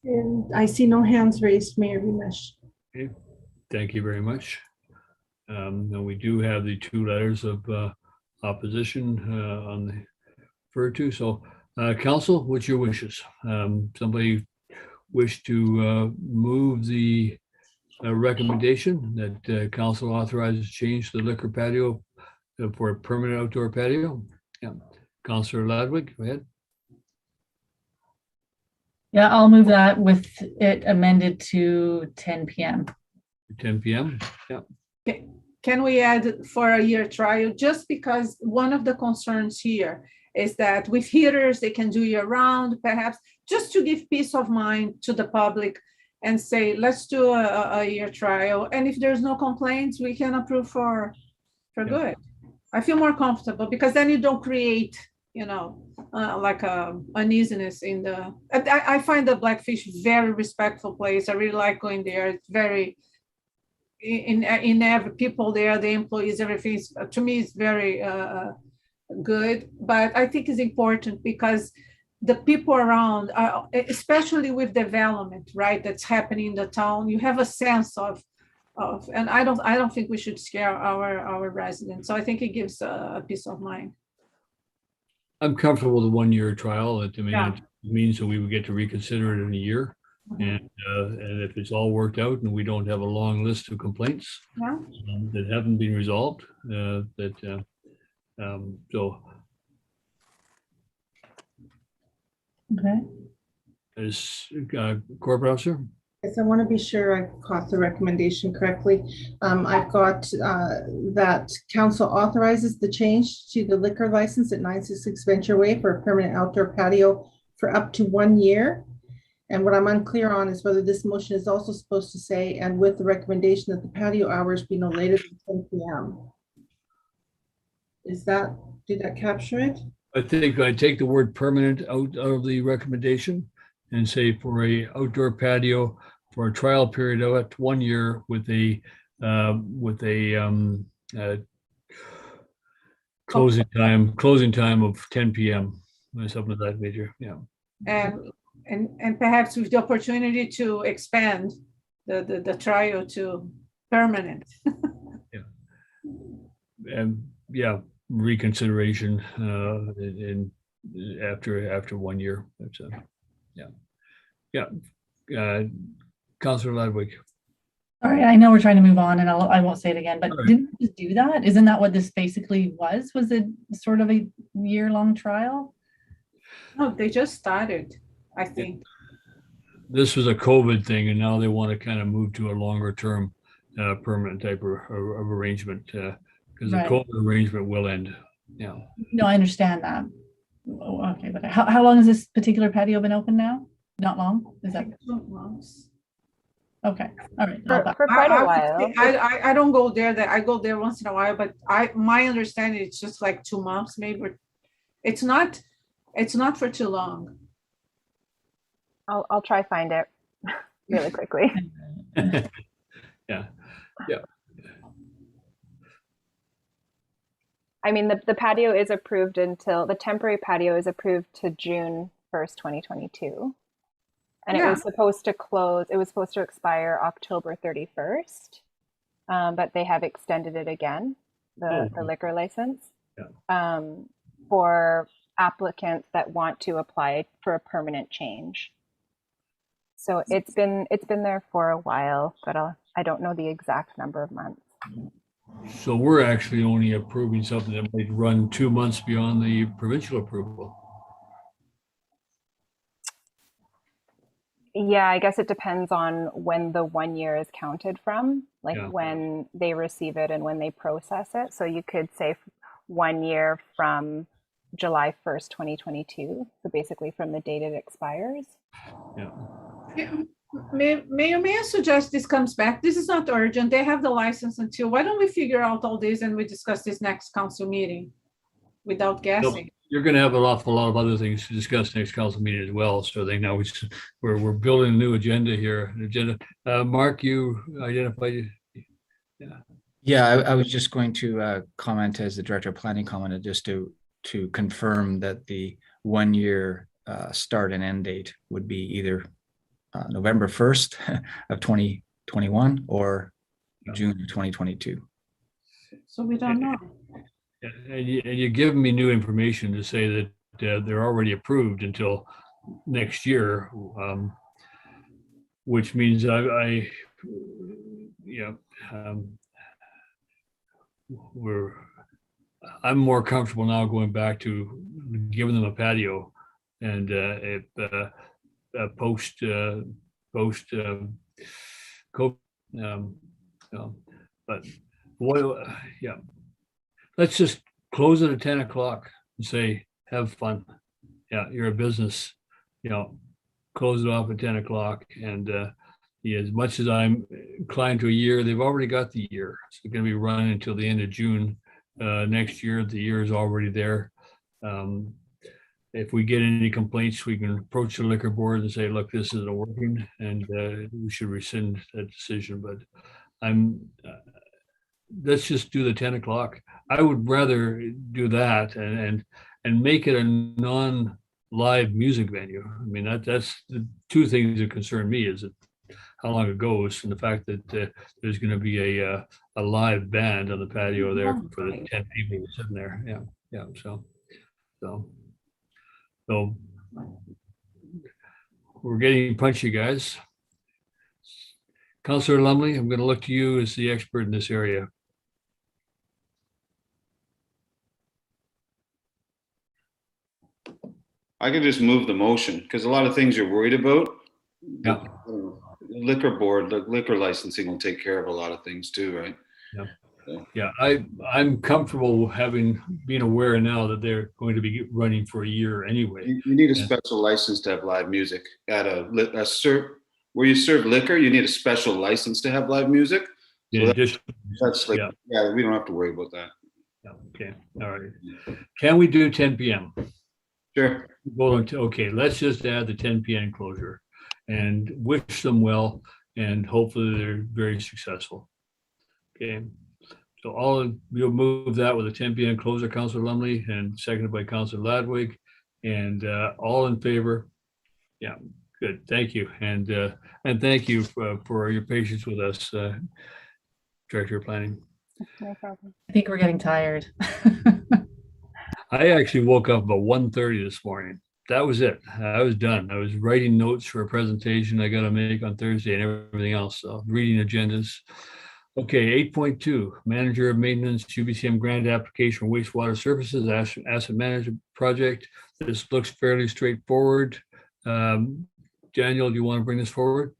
And I see no hands raised, Mayor Beamish. Okay, thank you very much. And we do have the 2 letters of opposition on the referred to. So, council, what's your wishes? Somebody wish to move the recommendation that council authorizes change the liquor patio for a permanent outdoor patio? Yeah, Councillor Ladwig, go ahead. Yeah, I'll move that with it amended to 10 p.m. 10 p.m. Yeah. Okay. Can we add for a year trial? Just because one of the concerns here is that with heaters, they can do year round, perhaps just to give peace of mind to the public and say, let's do a year trial. And if there's no complaints, we can approve for good. I feel more comfortable because then you don't create, you know, like uneasiness in the, I find the Blackfish very respectful place. I really like going there. It's very, in every people there, the employees, everything is, to me, is very good. But I think it's important because the people around, especially with development, right, that's happening in the town, you have a sense of, and I don't think we should scare our residents. So I think it gives a peace of mind. I'm comfortable with the 1 year trial. It means that we would get to reconsider it in a year. And if it's all worked out and we don't have a long list of complaints that haven't been resolved, so. Okay. As corporate officer? Yes, I want to be sure I caught the recommendation correctly. I've got that council authorizes the change to the liquor license at 966 Venture Way for a permanent outdoor patio for up to 1 year. And what I'm unclear on is whether this motion is also supposed to say, and with the recommendation that the patio hours be no later than 10 p.m. Did that capture it? I think I take the word permanent out of the recommendation and say for a outdoor patio for a trial period of up to 1 year with a closing time of 10 p.m. something of that nature. Yeah. And perhaps with the opportunity to expand the trial to permanent. And reconsideration after 1 year. That's, yeah. Councillor Ladwig. Yeah, All right, I know we're trying to move on and I won't say it again, but All right. didn't we just do that? Isn't that what this basically was? Was it sort of a year-long trial? No, they just started, I think. This was a COVID thing, and now they want to kind of move to a longer term permanent type of arrangement because the Right. COVID arrangement will end. Yeah. No, I understand that. Oh, okay, but how long has this particular patio been open now? Not long? Is that 2 months. okay? All right. For quite a while. I don't go there. That I go there once in a while, but my understanding it's just like 2 months, maybe. It's not for too long. I'll try find it really quickly. Yeah. I mean, the patio is approved until the temporary patio is approved to June 1st, 2022. And it was supposed to close, it was supposed to expire October 31st, but they have extended it again, the liquor license, for applicants that want to apply for a permanent change. So it's been there for a while, but I don't know the exact number of months. So we're actually only approving something that might run 2 months beyond the provincial approval. Yeah, I guess it depends on when the 1 year is counted from, like when they receive it and when they process it. So you could say 1 year from July 1st, 2022. So basically from the date it expires. Yeah. May I suggest this comes back? This is not urgent. They have the license until, why don't we figure out all this and we discuss this next council meeting without guessing? You're going to have an awful lot of other things to discuss next council meeting as well. So I think now we're building a new agenda here. Mark, you identified. Yeah, I was just going to comment as the director of planning commented, just to confirm that the 1 year start and end date would be either November 1st of 2021 or June of 2022. So we don't know. And you're giving me new information to say that they're already approved until next year, which means I'm more comfortable now going back to giving them a patio and post COVID. But let's just close it at 10 o'clock and say, have fun. Yeah, you're a business, close it off at 10 o'clock. And as much as I'm inclined to a year, they've already got the year. It's going to be running until the end of June next year. The year is already there. If we get any complaints, we can approach the liquor board and say, look, this isn't working, and we should rescind that decision. But let's just do the 10 o'clock. I would rather do that and make it a non-live music venue. I mean, that's the two things that concern me, is that how long it goes and the fact that there's going to be a live band on the patio there for the 10 people sitting there. Yeah. So we're getting punchy, guys. Councillor Lumley, I'm going to look to you as the expert in this area. I can just move the motion because a lot of things you're worried about. Yeah. Liquor board, the liquor licensing will take care of a lot of things too, right? Yeah. Yeah, I'm comfortable being aware now that they're going to be running for a year anyway. You need a special license to have live music at where you serve liquor. You need a special license to have live music. So that's like, yeah, we don't have to worry about that. Yeah, okay, all right. Can we do 10 p.m.? Sure. Okay, let's just add the 10 p.m. closure and wish them well, and hopefully they're very successful. Okay. So we'll move that with a 10 p.m. closer, Councillor Lumley, and seconded by Councillor Ladwig, and all in favor. Yeah, good. Thank you, and thank you for your patience with us, Director of Planning. No problem. I think we're getting tired. I actually woke up about 1:30 this morning. that was it. I was done. I was writing notes for a presentation I got to make on Thursday and everything else. So reading agendas. Okay, 8.2, Manager of Maintenance, UBCM Grant Application for Wastewater Services, Asset Management Project. This looks fairly straightforward. Daniel, do you want to bring this forward?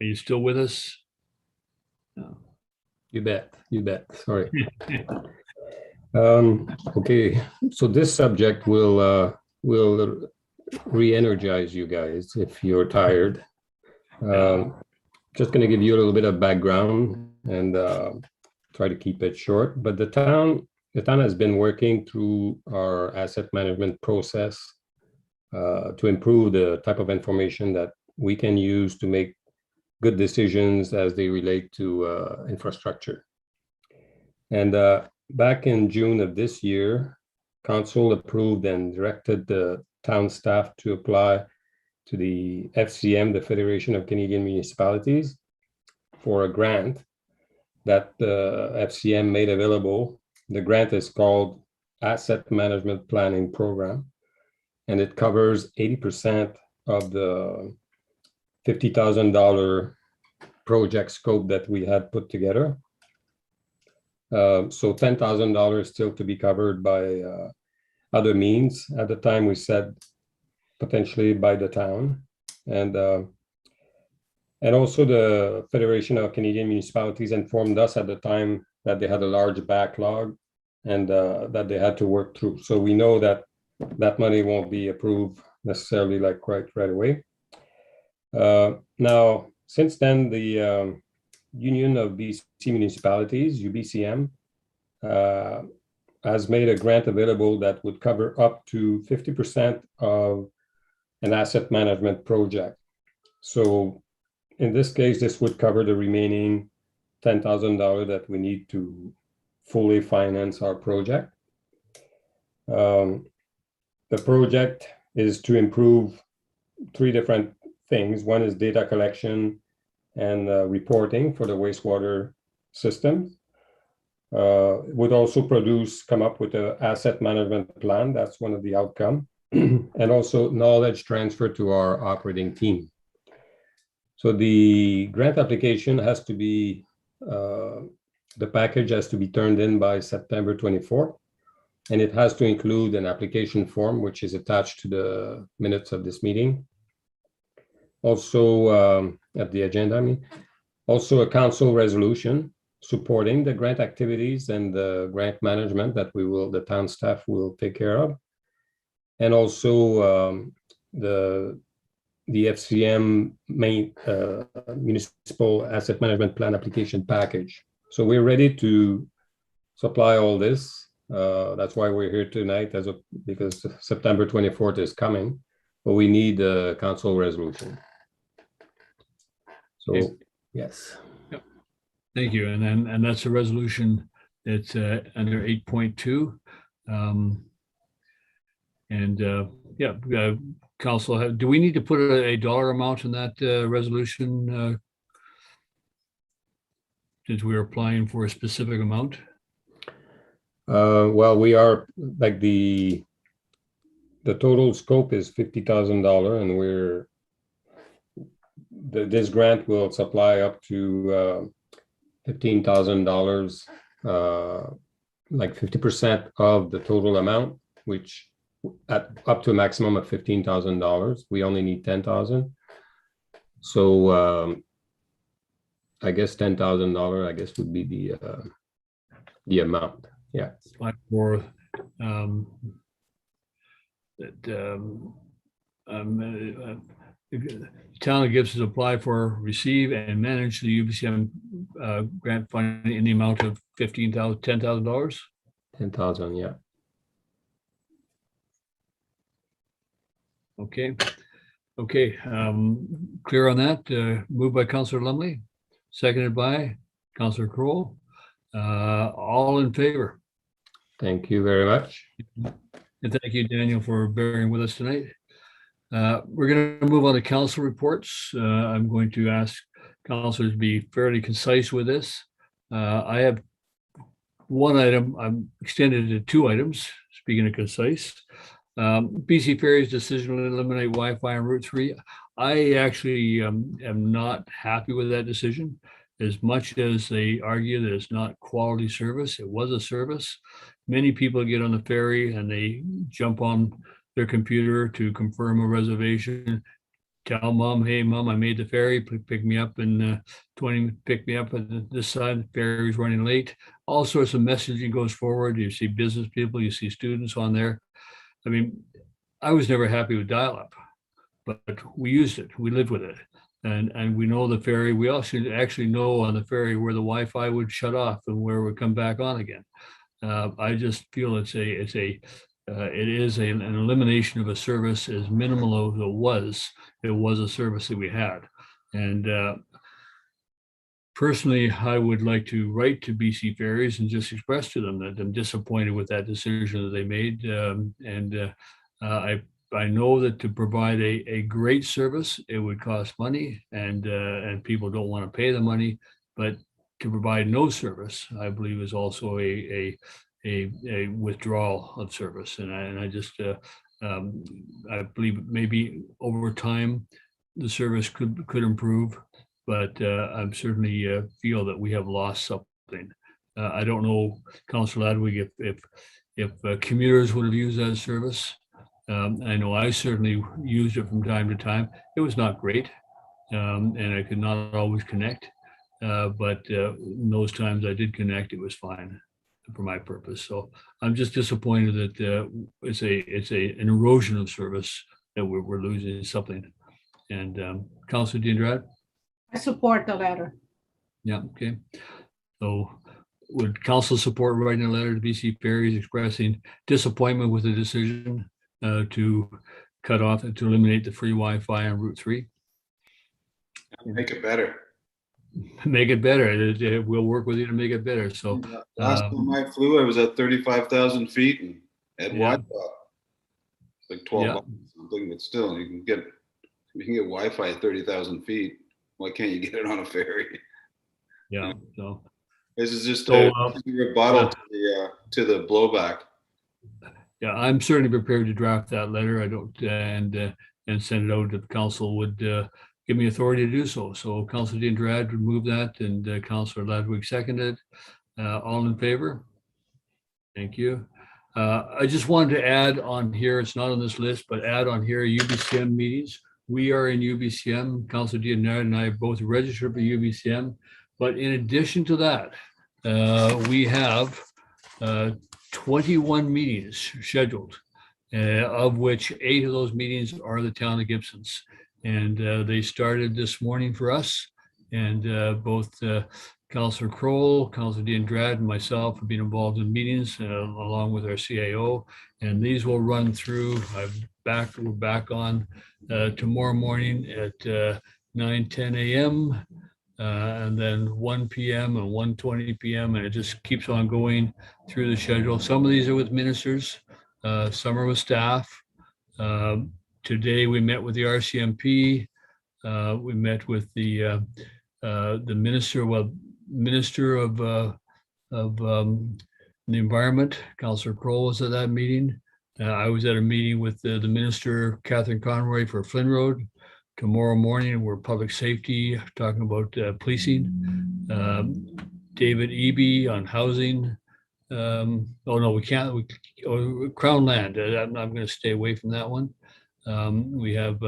Are you still with us? No. You bet. You bet. Sorry. Okay, so this subject will re-energize you guys if you're tired. Just going to give you a little bit of background and try to keep it short. But the town has been working through our asset management process to improve the type of information that we can use to make good decisions as they relate to infrastructure. And back in June of this year, Council approved and directed the town staff to apply to the FCM, the Federation of Canadian Municipalities, for a grant that the FCM made available. The grant is called Asset Management Planning Program, and it covers 80% of the $50,000 project scope that we had put together. So $10,000 still to be covered by other means. At the time, we said potentially by the town, and also the Federation of Canadian Municipalities informed us at the time that they had a large backlog and that they had to work through. So we know that that money won't be approved necessarily like right away. Now, since then, the Union of BC Municipalities, UBCM, has made a grant available that would cover up to 50% of an asset management project. So in this case, this would cover the remaining $10,000 that we need to fully finance our project. The project is to improve three different things. One is data collection and reporting for the wastewater system. Would also come up with an asset management plan. That's one of the outcomes. And also knowledge transfer to our operating team. So the grant application has to be, the package has to be turned in by September 24th. And it has to include an application form, which is attached to the minutes of this meeting. Also at the agenda, also a council resolution supporting the grant activities and the grant management that the town staff will take care of. And also the FCM main municipal asset management plan application package. So we're ready to supply all this. That's why we're here tonight, because September 24th is coming, but we need a council resolution. So, Okay. yes. Yep. Thank you. And that's a resolution. It's under 8.2. Council, do we need to put a dollar amount in that resolution since we are applying for a specific amount? Well, we are like the total scope is $50,000, and this grant will supply up to $15,000, like 50% of the total amount, which up to a maximum of $15,000. We only need $10,000. So I guess $10,000, I guess, would be the amount. Yeah. For the town of Gibson apply for, receive, and manage the UBCM grant funding in the amount of $10,000. $10,000, yeah. Okay. Clear on that. Moved by Councillor Lumley, seconded by Councillor Kroll. All in favor? Thank you very much. And thank you, Daniel, for bearing with us tonight. We're going to move on to council reports. I'm going to ask councilors to be fairly concise with this. I have one item, I'm extended to two items, speaking of concise. BC Ferry's decision to eliminate Wi-Fi on Route 3. I actually am not happy with that decision. As much as they argue that it's not quality service, it was a service. Many people get on the ferry and they jump on their computer to confirm a reservation, tell mom, hey mom, I made the ferry, pick me up in 20, pick me up at this side, the ferry's running late. All sorts of messaging goes forward. You see business people, you see students on there. I mean, I was never happy with dial-up, but we used it, we lived with it. And we know the ferry, we also actually know on the ferry where the Wi-Fi would shut off and where it would come back on again. I just feel it is an elimination of a service as minimal as it was a service that we had. And personally, I would like to write to BC Ferries and just express to them that I'm disappointed with that decision that they made. I know that to provide a great service, it would cost money, and people don't want to pay the money. But to provide no service, I believe, is also a withdrawal of service. And I just I believe maybe over time the service could improve, but I certainly feel that we have lost something. I don't know, Councillor Ladwig, if commuters would have used that service. I know I certainly used it from time to time. It was not great, and I could not always connect, but in those times I did connect, it was fine for my purpose. So I'm just disappointed that it's an erosion of service that we're losing something. And Councillor Diendrad? I support the letter. Yeah, okay. So would council support writing a letter to BC Ferries expressing disappointment with the decision to cut off and to eliminate the free Wi-Fi on Route 3? Make it better. Make it better. We'll work with you to make it better. So last time I flew, I was at 35,000 feet and had Wi-Fi. It's like 12 bucks or something, but still, you can get Wi-Fi at 30,000 feet. Why can't you get it on a ferry? Yeah. So this is just a rebuttal to the blowback. Yeah, I'm certainly prepared to draft that letter. I don't and send it out if the council would give me authority to do so. So Councillor Diendrad would move that, and Councillor Ladwig seconded. All in favor? Thank you. I just wanted to add on here, it's not on this list, but add on here UBCM meetings. We are in UBCM. Councillor Diendrad and I are both registered for UBCM. But in addition to that, we have 21 meetings scheduled, of which 8 of those meetings are the town of Gibsons. And they started this morning for us. And both Councillor Kroll, Councillor Diendrad, and myself have been involved in meetings along with our CAO. And these will run through, we're back on tomorrow morning at 9:10 a.m. And then 1 p.m. and 1:20 p.m. And it just keeps on going through the schedule. Some of these are with ministers, some are with staff. Today we met with the RCMP. We met with the Minister of the Environment. Councillor Kroll was at that meeting. I was at a meeting with the Minister, Catherine Conroy, for Flynn Road. Tomorrow morning, we're public safety, talking about policing. David Eby on housing. Oh no, we can't. Crown Land. I'm going to stay away from that one. We have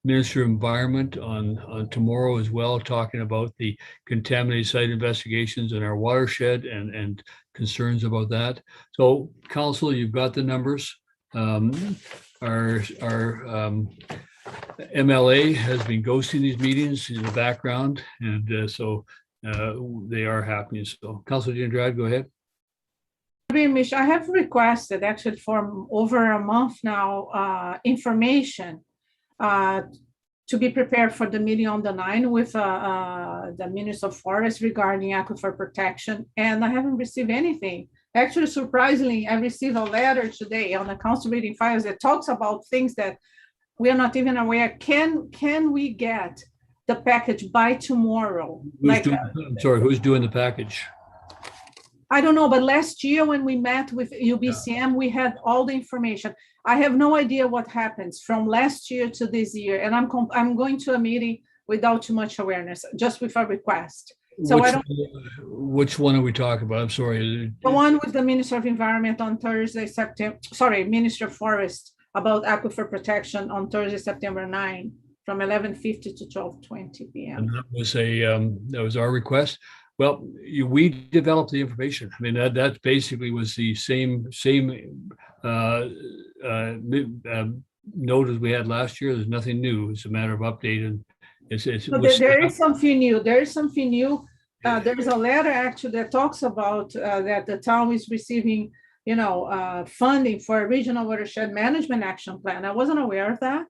Minister of Environment on tomorrow as well, talking about the contaminated site investigations in our watershed and concerns about that. So, Council, you've got the numbers. Our MLA has been ghosting these meetings in the background, and so they are happening. So, Councilor Diendrad, go ahead. I have requested actually for over a month now information to be prepared for the meeting on the 9th with the Minister of Forest regarding aquifer protection, and I haven't received anything. Actually, surprisingly, I received a letter today on the council meeting files that talks about things that we are not even aware. Can we get the package by tomorrow? I'm sorry, who's doing the package? I don't know, but last year when we met with UBCM, we had all the information. I have no idea what happens from last year to this year, and I'm going to a meeting without too much awareness, just with a request. So which one are we talking about? I'm sorry. The one with the Minister of Environment on Thursday, Minister of Forest, about aquifer protection on Thursday, September 9, from 11:50 to 12:20 p.m. And that was our request. Well, we developed the information. I mean, that basically was the same note as we had last year. There's nothing new. It's a matter of update, and there is something new. There is something new. There's a letter actually that talks about that the town is receiving, funding for a regional watershed management action plan. I wasn't aware of that.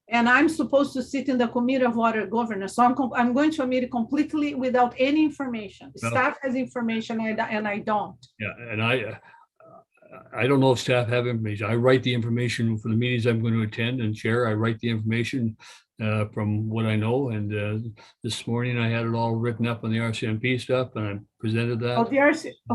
And I'm supposed to sit in the Committee of Water Governance. So I'm going to a meeting completely without any information. Staff has information and I don't. Yeah, and I don't know if staff have information. I write the information for the meetings I'm going to attend and chair. I write the information from what I know. And this morning I had it all written up on the RCMP stuff and I presented that. Oh, the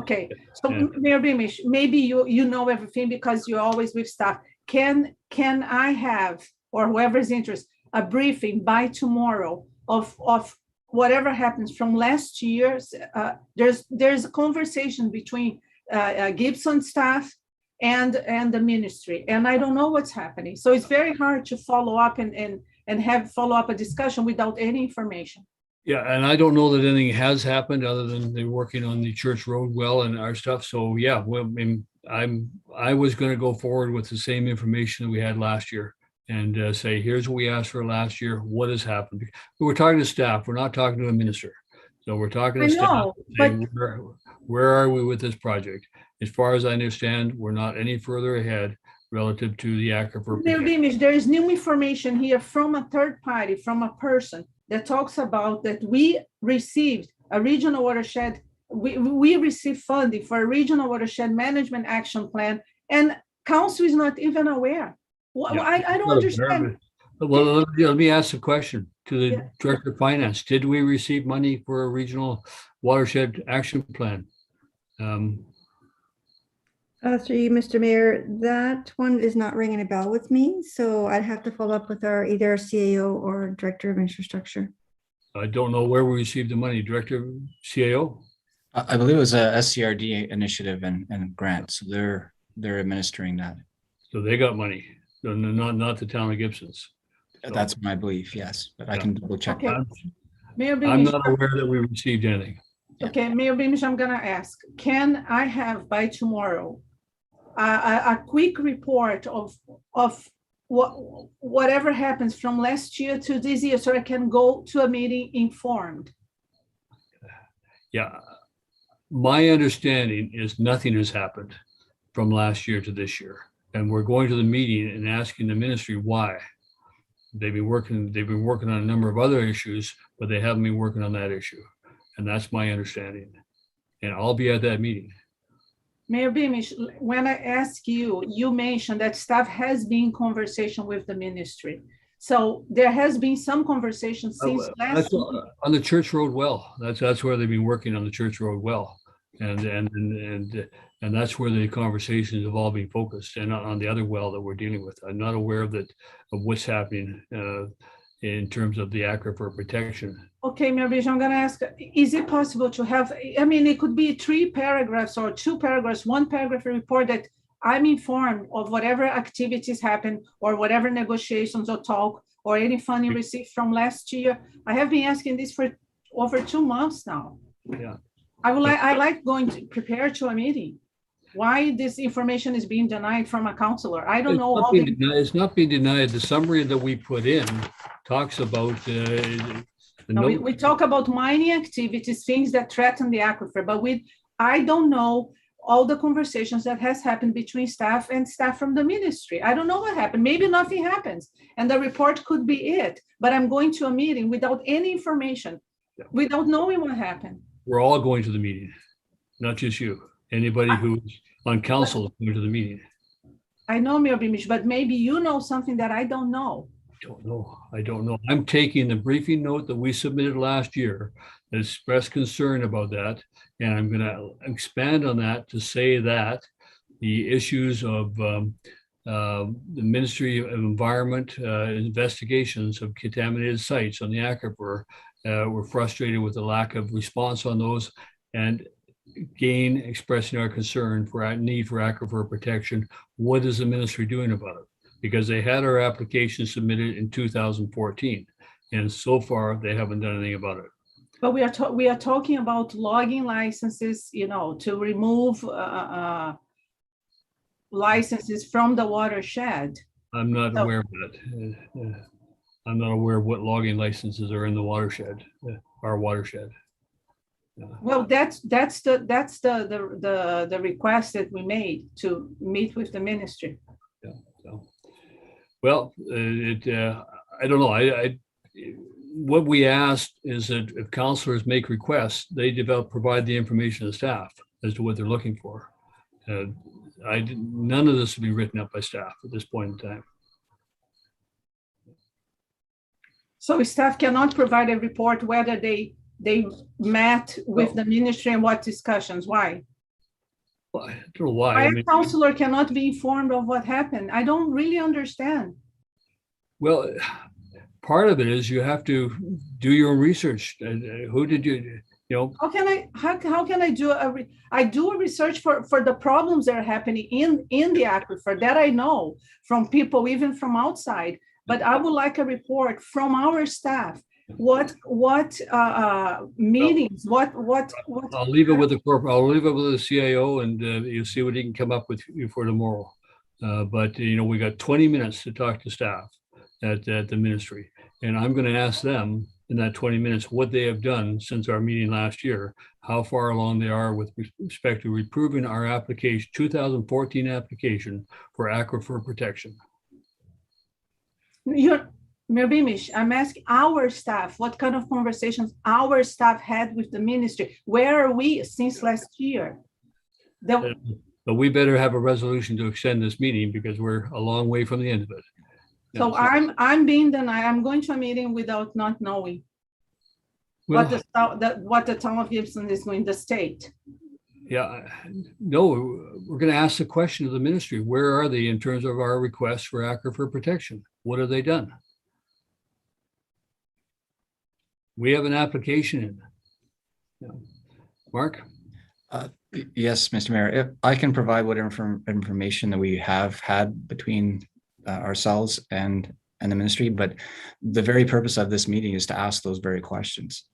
okay. So Mayor Beamish, maybe you know everything because you're always with staff. Can I have, or whoever's interested, a briefing by tomorrow of whatever happens from last year? There's a conversation between Gibson staff and the ministry, and I don't know what's happening. So it's very hard to follow up and have follow up a discussion without any information. Yeah, and I don't know that anything has happened other than they're working on the Church Road well and our stuff. So yeah, well, I was going to go forward with the same information that we had last year. And say, here's what we asked for last year. What has happened? We're talking to staff. We're not talking to a minister. So we're talking to staff. Saying, where are we with this project? As far as I understand, we're not any further ahead relative to the aquifer. There is new information here from a third party, from a person that talks about that we received a regional watershed. We received funding for a regional watershed management action plan, and council is not even aware. Well, yeah, I don't understand. Well, let me ask the question to the Director of Finance. Did we receive money for a regional watershed action plan? Through you, Mr. Mayor, that one is not ringing a bell with me, so I'd have to follow up with either our CAO or Director of Infrastructure. I don't know where we received the money. Director of CAO? I believe it was a SCRD initiative and grant, so they're administering that. So they got money. So not the town of Gibsons. So, that's my belief, yes, but I can double check. Okay. I'm not aware that we received anything. Okay, Mayor Beamish, I'm gonna ask, can I have by tomorrow a quick report of whatever happens from last year to this year so I can go to a meeting informed? Yeah, my understanding is nothing has happened from last year to this year. And we're going to the meeting and asking the ministry why. They've been working on a number of other issues, but they haven't been working on that issue. And that's my understanding. And I'll be at that meeting. Mayor Beamish, when I ask you, you mentioned that staff has been in conversation with the ministry. So there has been some conversation since last week. On the Church Road well. That's where they've been working on the Church Road well. And that's where the conversations have all been focused, and on the other well that we're dealing with. I'm not aware of what's happening in terms of the aquifer protection. Okay, Mayor Beamish, I'm going to ask, is it possible to have, I mean, it could be 3 paragraphs or 2 paragraphs, 1 paragraph report that I'm informed of whatever activities happen or whatever negotiations or talk or any funding received from last year. I have been asking this for over 2 months now. Yeah. I like going to prepare to a meeting. Why this information is being denied from a counselor? I don't know. It's not being denied. The summary that we put in talks about we talk about mining activities, things that threaten the aquifer, but I don't know all the conversations that has happened between staff and staff from the ministry. I don't know what happened. Maybe nothing happens and the report could be it, but I'm going to a meeting without any information, without knowing what happened. We're all going to the meeting, not just you. Anybody who's on council is going to the meeting. I know, Mayor Beamish, but maybe you know something that I don't know. don't know. I don't know. I'm taking the briefing note that we submitted last year that expressed concern about that. And I'm going to expand on that to say that the issues of the Ministry of Environment investigations of contaminated sites on the aquifer were frustrated with the lack of response on those, and again expressing our concern for our need for aquifer protection. What is the ministry doing about it? Because they had our application submitted in 2014, and so far they haven't done anything about it. But we are talking about logging licenses, you know, to remove licenses from the watershed. I'm not aware of that. I'm not aware of what logging licenses are in the watershed, our watershed. Well, that's the request that we made to meet with the ministry. Yeah. So, well, I don't know. What we asked is that if counselors make requests, they provide the information to staff as to what they're looking for. None of this will be written up by staff at this point in time. So staff cannot provide a report whether they met with the ministry and what discussions. Why? Well, I don't know why. Why a counselor cannot be informed of what happened? I don't really understand. Well, part of it is you have to do your own research. Who did you know? How can I do I do a research for the problems that are happening in the aquifer that I know from people, even from outside. But I would like a report from our staff. What meetings? What? I'll leave it with the corporate. I'll leave it with the CIO, and you'll see what he can come up with for tomorrow. But we got 20 minutes to talk to staff at the ministry, and I'm going to ask them in that 20 minutes what they have done since our meeting last year, how far along they are with respect to approving our application, 2014 application for aquifer protection. Mirbimish, I'm asking our staff, what kind of conversations our staff had with the ministry? Where are we since last year? But we better have a resolution to extend this meeting because we're a long way from the end of it. So I'm being denied. I'm going to a meeting without not knowing what the town of Gibson is doing, the state. Yeah, no, we're going to ask the question of the ministry. Where are they in terms of our requests for aquifer protection? What have they done? We have an application in. Mark? Yes, Mr. Mayor, if I can provide whatever information that we have had between ourselves and the ministry, but the very purpose of this meeting is to ask those very questions.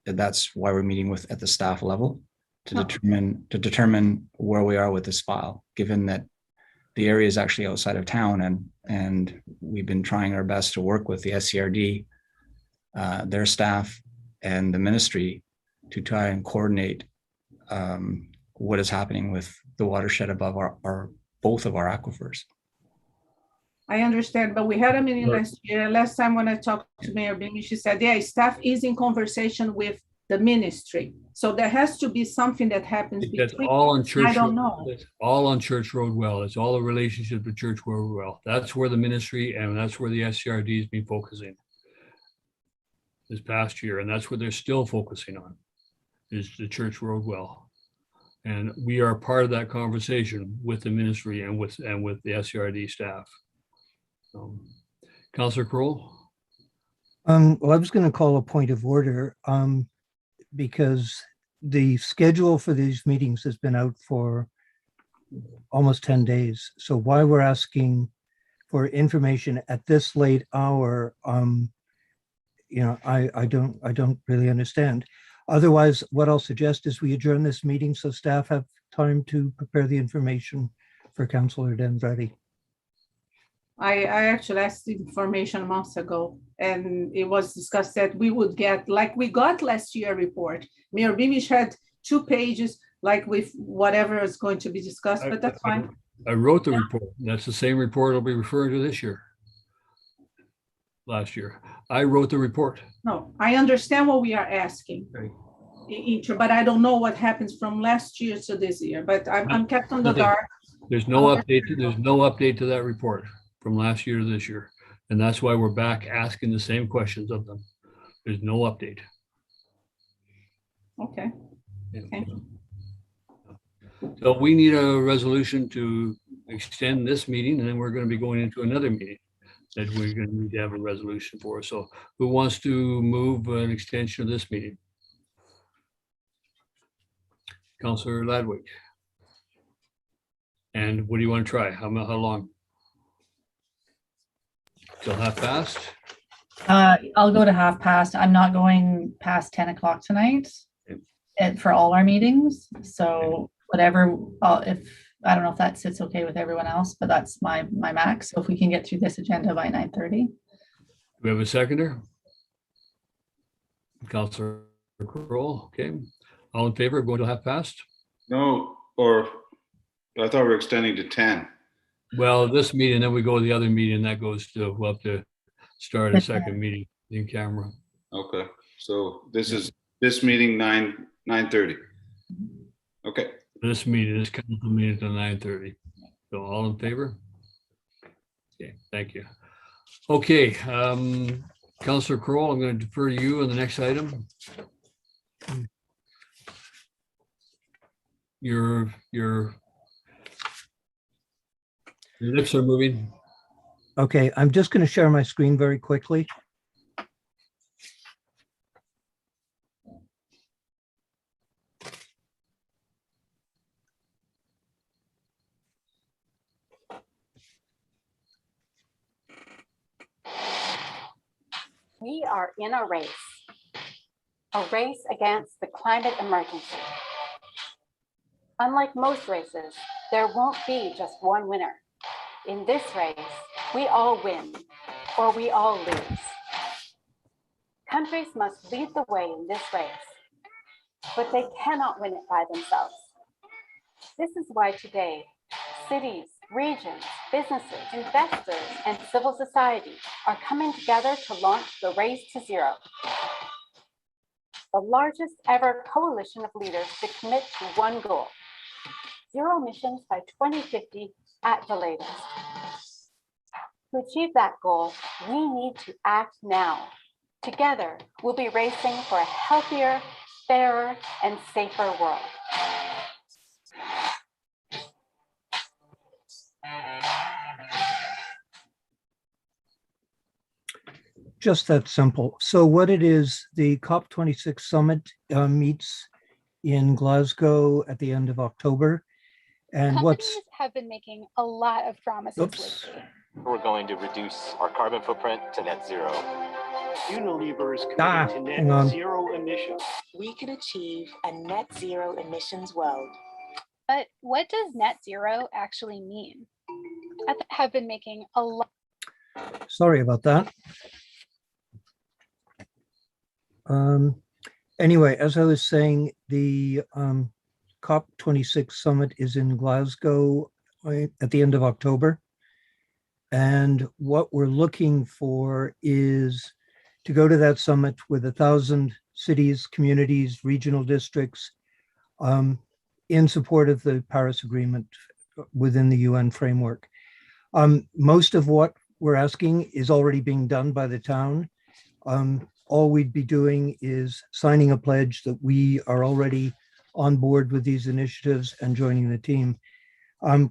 That's why we're meeting at the staff level to determine where we are with this file, given that the area is actually outside of town, and we've been trying our best to work with the SCRD, their staff, and the ministry to try and coordinate what is happening with the watershed above both of our aquifers. I understand, but we had a meeting last year. Last time when I talked to Mayor Bimi, she said, yeah, staff is in conversation with the ministry. So there has to be something that happens That's between. all on Church. I don't know. It's all on Church Road Well. It's all a relationship with Church Road Well. That's where the ministry and that's where the SCRD has been focusing this past year, and that's what they're still focusing on, is the Church Road Well. And we are part of that conversation with the ministry and with the SCRD staff. Councillor Kroll? Well, I was going to call a point of order because the schedule for these meetings has been out for almost 10 days. So why we're asking for information at this late hour, I don't really understand. Otherwise, what I'll suggest is we adjourn this meeting so staff have time to prepare the information for Councillor Denbrady. I actually asked the information months ago, and it was discussed that we would get, like we got last year report. Mayor Bimish had 2 pages, like with whatever is going to be discussed, but that's fine. I wrote the report. That's the same report I'll be referring to this year. Last year, I wrote the report. No, I understand what we are asking, okay. But I don't know what happens from last year to this year, but I'm kept on the dark. There's no update. There's no update to that report from last year to this year. And that's why we're back asking the same questions of them. There's no update. Okay. Yeah. Okay. So we need a resolution to extend this meeting, and then we're going to be going into another meeting that we're going to need to have a resolution for. So who wants to move an extension of this meeting? Councillor Ladwig. And what do you want to try? How long? Till past? I'll go to past. I'm not going past 10 o'clock tonight for all our meetings. So whatever, I don't know if that sits okay with everyone else, but that's my max. So if we can get through this agenda by 9:30. Do we have a seconder? Councillor Kroll, okay. All in favor of going to past? No, or I thought we were extending to 10. Well, this meeting, then we go to the other meeting, that goes to, we'll have to start a second meeting in camera. Okay, so this meeting 9:30. Okay. This meeting, this council meeting till 9:30. So all in favor? Okay, thank you. Okay, Councillor Kroll, I'm going to defer to you on the next item. Your lips are moving. Okay, I'm just going to share my screen very quickly. We are in a race against the climate emergency. Unlike most races, there won't be just one winner. In this race, we all win or we all lose. Countries must lead the way in this race, but they cannot win it by themselves. This is why today, cities, regions, businesses, investors, and civil society are coming together to launch the Race to Zero, the largest ever coalition of leaders to commit to one goal: zero emissions by 2050 at the latest. To achieve that goal, we need to act now. Together, we'll be racing for a healthier, fairer, and safer world. Just that simple. So what it is, the COP26 summit meets in Glasgow at the end of October. And Companies have been making a lot of promises lately. We're going to reduce our carbon footprint to net zero. Unilever is committing to net zero emissions. We can achieve a net zero emissions world. But what does net zero actually mean? Have been making a lot. Sorry about that. Anyway, as I was saying, the COP26 summit is in Glasgow at the end of October. And what we're looking for is to go to that summit with 1,000 cities, communities, regional districts in support of the Paris Agreement within the UN framework. Most of what we're asking is already being done by the town. All we'd be doing is signing a pledge that we are already on board with these initiatives and joining the team.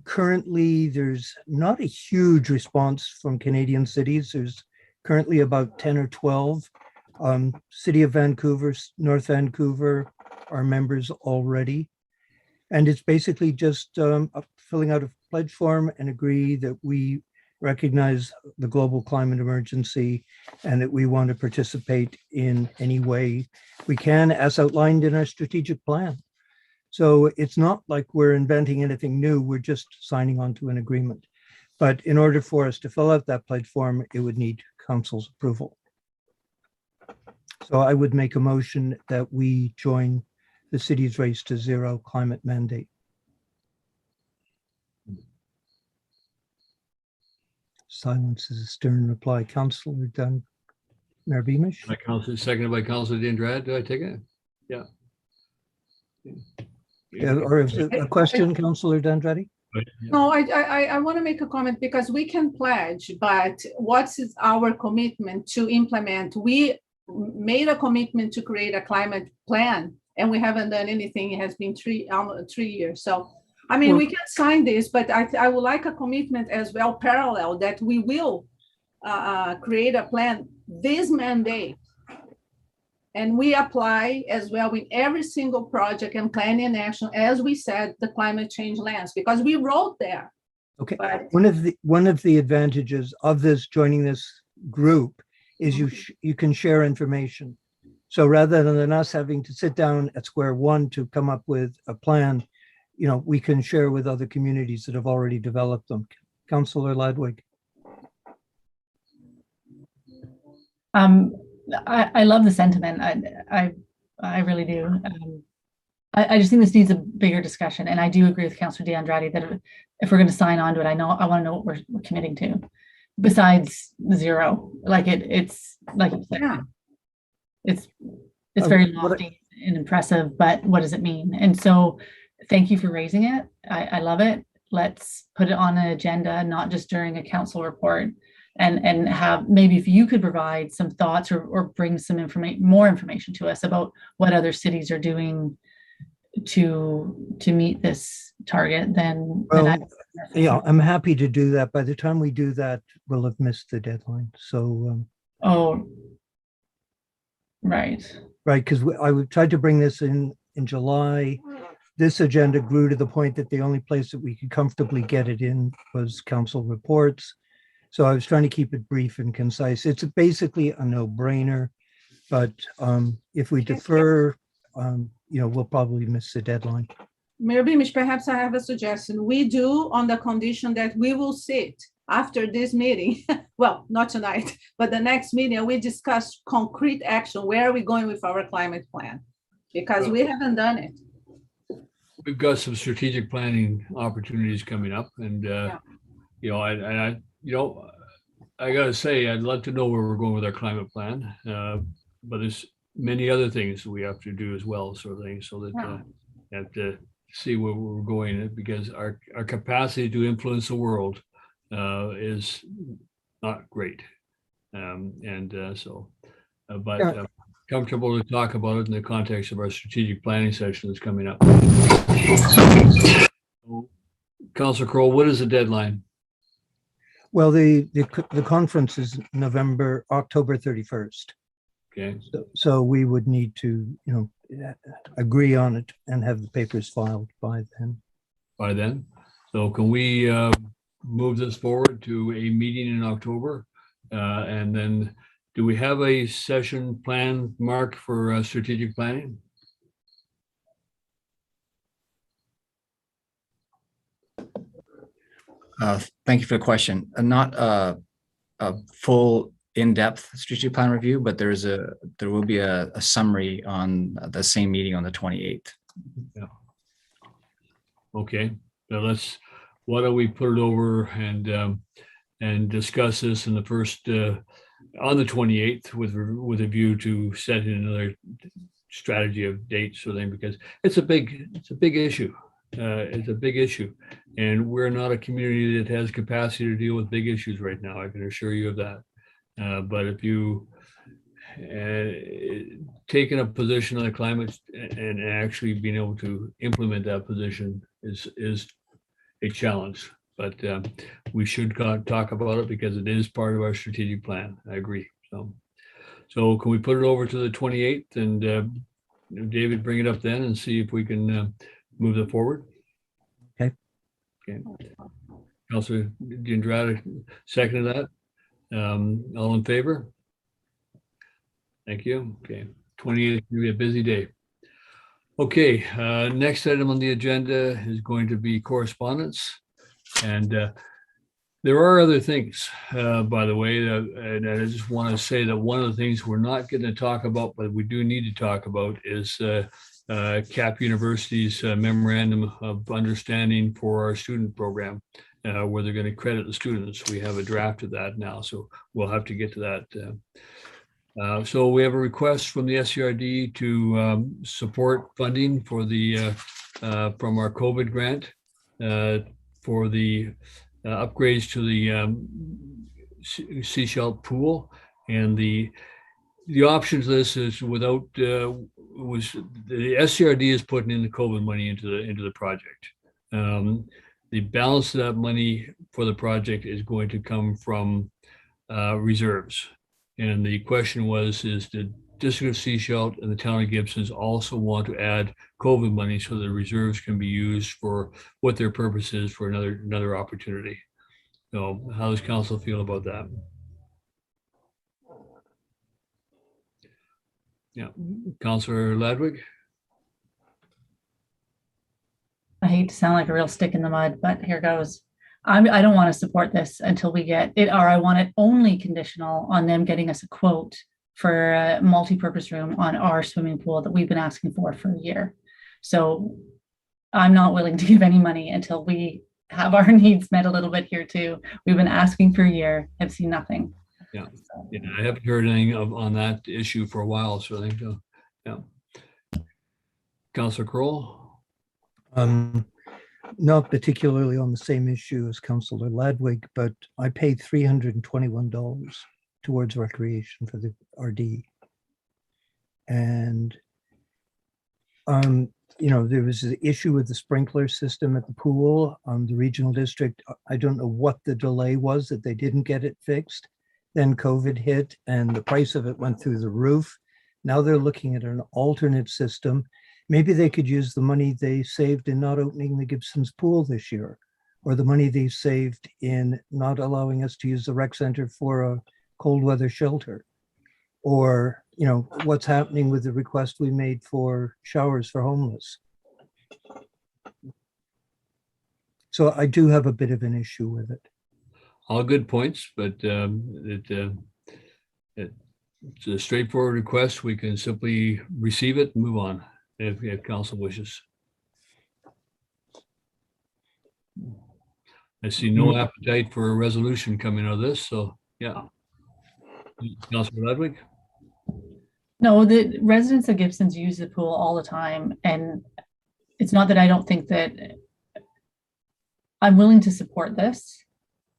Currently, there's not a huge response from Canadian cities. There's currently about 10 or 12. City of Vancouver, North Vancouver are members already. And it's basically just filling out a pledge form and agree that we recognize the global climate emergency and that we want to participate in any way we can, as outlined in our strategic plan. So it's not like we're inventing anything new, we're just signing on to an agreement. But in order for us to fill out that pledge form, it would need council's approval. So I would make a motion that we join the city's Race to Zero climate mandate. Silence is a stern reply. Councillor Dunn, Mayor Beamish. By Councillor, seconded by Councillor Dindrad. Do I take it? Yeah. Yeah, or is it a question, Councillor Dandradi? No, I want to make a comment because we can pledge, but what is our commitment to implement? We made a commitment to create a climate plan and we haven't done anything. It has been 3 years. So, I mean, we can sign this, but I would like a commitment as well, parallel, that we will create a plan this mandate. And we apply as well in every single project and plan and action, as we said, the climate change lands, because we wrote there. Okay. But One of the advantages of this joining this group is you can share information. So rather than us having to sit down at square one to come up with a plan, you know, we can share with other communities that have already developed them. Councillor Ladwig. I love the sentiment. I really do. I just think this needs a bigger discussion, and I do agree with Councillor DeAndrade that if we're going to sign on to it, I want to know what we're committing to. Besides the zero, like it's like you said, it's very lofty and impressive, but what does it mean? And so, thank you for raising it. I love it. Let's put it on an agenda, not just during a council report. And have, maybe if you could provide some thoughts or bring some more information to us about what other cities are doing to meet this target, then yeah, I'm happy to do that. By the time we do that, we'll have missed the deadline. So right, because I tried to bring this in July. This agenda grew to the point that the only place that we could comfortably get it in was council reports. So I was trying to keep it brief and concise. It's basically a no-brainer, but if we defer, you know, we'll probably miss the deadline. Mayor Beamish, perhaps I have a suggestion. We do on the condition that we will sit after this meeting. Well, not tonight, but the next meeting, and we discuss concrete action. Where are we going with our climate plan? Because we haven't done it. We've got some strategic planning opportunities coming up, and you know, I gotta say, I'd love to know where we're going with our climate plan, but there's many other things we have to do as well, sort of thing, so that have to see where we're going, because our capacity to influence the world is not great, but comfortable to talk about it in the context of our strategic planning session that's coming up. Councillor Kroll, what is the deadline? Well, the conference is October 31st. Okay. So we would need to, you know, agree on it and have the papers filed by then. By then? So can we move this forward to a meeting in October? And then do we have a session plan, Mark, for strategic planning? Thank you for the question. Not a full in-depth strategic plan review, but there will be a summary on the same meeting on the 28th. Yeah. Okay. Now why don't we put it over and discuss this in the first on the 28th with a view to setting another strategy of dates or thing, because it's a big issue. It's a big issue, and we're not a community that has capacity to deal with big issues right now. I can assure you of that. But if you taking a position on the climate and actually being able to implement that position is a challenge. But we should talk about it because it is part of our strategic plan. I agree. So can we put it over to the 28th and David, bring it up then and see if we can move it forward? Okay. Councillor DeAndrade seconded that. All in favor? Thank you. Okay. 28th will be a busy day. Okay. Next item on the agenda is going to be correspondence. And there are other things, by the way, and I just want to say that one of the things we're not going to talk about, but we do need to talk about is Cap University's memorandum of understanding for our student program, where they're going to credit the students. We have a draft of that now, so we'll have to get to that. So we have a request from the SCRD to support funding for the from our COVID grant for the upgrades to the seashell pool, and the options list is without was the SCRD is putting in the COVID money into the project. The balance of that money for the project is going to come from reserves. And the question was, is the District of Seashell and the town of Gibsons also want to add COVID money so the reserves can be used for what their purpose is for another opportunity? So how does council feel about that? Yeah, Councillor Ladwig. I hate to sound like a real stick in the mud, but here goes. I don't want to support this until we get it, or I want it only conditional on them getting us a quote for a multi-purpose room on our swimming pool that we've been asking for a year. So I'm not willing to give any money until we have our needs met a little bit here too. We've been asking for a year, have seen nothing. Yeah, yeah, I haven't heard anything on that issue for a while, so I think, yeah. Councillor Kroll. Not particularly on the same issue as Councillor Ladwig, but I paid $321 towards recreation for the RD. And, you know, there was the issue with the sprinkler system at the pool on the regional district. I don't know what the delay was that they didn't get it fixed. Then COVID hit and the price of it went through the roof. Now they're looking at an alternate system. Maybe they could use the money they saved in not opening the Gibsons pool this year, or the money they saved in not allowing us to use the rec center for a cold weather shelter, or, you know, what's happening with the request we made for showers for homeless. So I do have a bit of an issue with it. All good points, but it's a straightforward request. We can simply receive it and move on if council wishes. I see no appetite for a resolution coming out of this, so yeah. Councillor Ludwig? No, the residents of Gibsons use the pool all the time, and it's not that I don't think that I'm willing to support this,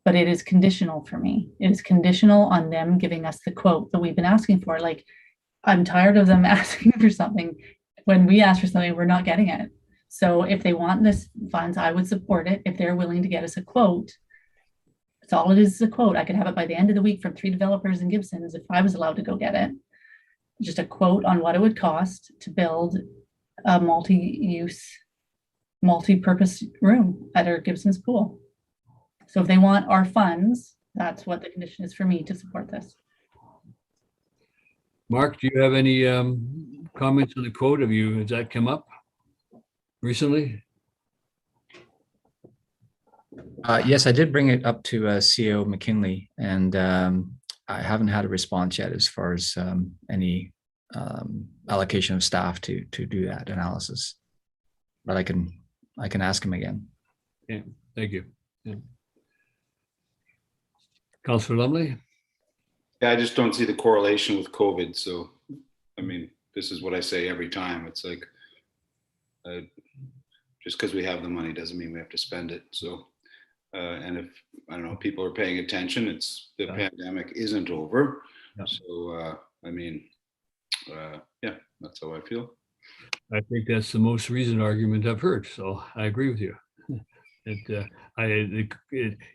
but it is conditional for me. It is conditional on them giving us the quote that we've been asking for. Like, I'm tired of them asking for something. When we ask for something, we're not getting it. So if they want this funds, I would support it. If they're willing to get us a quote, that's all it is a quote. I could have it by the end of the week from 3 developers in Gibsons if I was allowed to go get it. Just a quote on what it would cost to build a multi-use, multi-purpose room at our Gibsons pool. So if they want our funds, that's what the condition is for me to support this. Mark, do you have any comments on the quote? Has that come up recently? Yes, I did bring it up to CEO McKinley, and I haven't had a response yet as far as any allocation of staff to do that analysis. But I can ask him again. Yeah, thank you. Yeah. Councillor Lumley? Yeah, I just don't see the correlation with COVID. So, I mean, this is what I say every time. It's like, just because we have the money doesn't mean we have to spend it. So, and if, I don't know, people are paying attention, it's the pandemic isn't over. Yeah. So, I mean, yeah, that's how I feel. I think that's the most reasoned argument I've heard. So I agree with you. It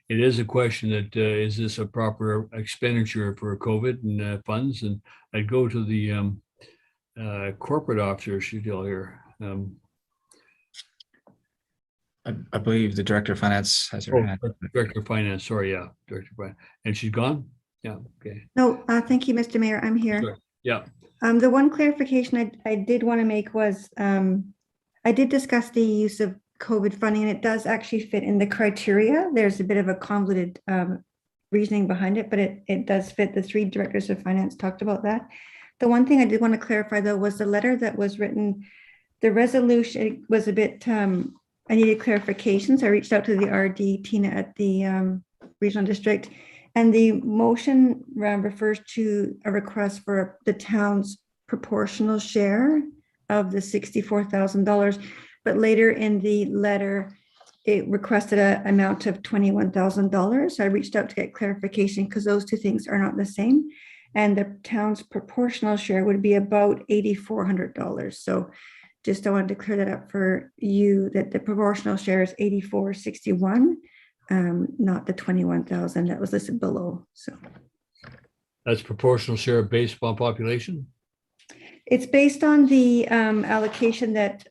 is a question that is this a proper expenditure for COVID and funds? And I'd go to the corporate officer still here. I believe the director of finance has her hand. Director of finance, sorry, yeah, director of finance, and she's gone. Yeah, okay. No, thank you, Mr. Mayor. I'm here. Sorry. Yeah. The one clarification I did want to make was I did discuss the use of COVID funding, and it does actually fit in the criteria. There's a bit of a convoluted reasoning behind it, but it does fit. The 3 directors of finance talked about that. The one thing I did want to clarify, though, was the letter that was written. The resolution was a bit, I needed clarification. So I reached out to the RD, Tina, at the regional district. And the motion refers to a request for the town's proportional share of the $64,000. But later in the letter, it requested an amount of $21,000. I reached out to get clarification because those two things are not the same. And the town's proportional share would be about $8,400. So just I wanted to clear that up for you, that the proportional share is $8,461, not the $21,000 that was listed below. So That's proportional share based upon population? it's based on the allocation that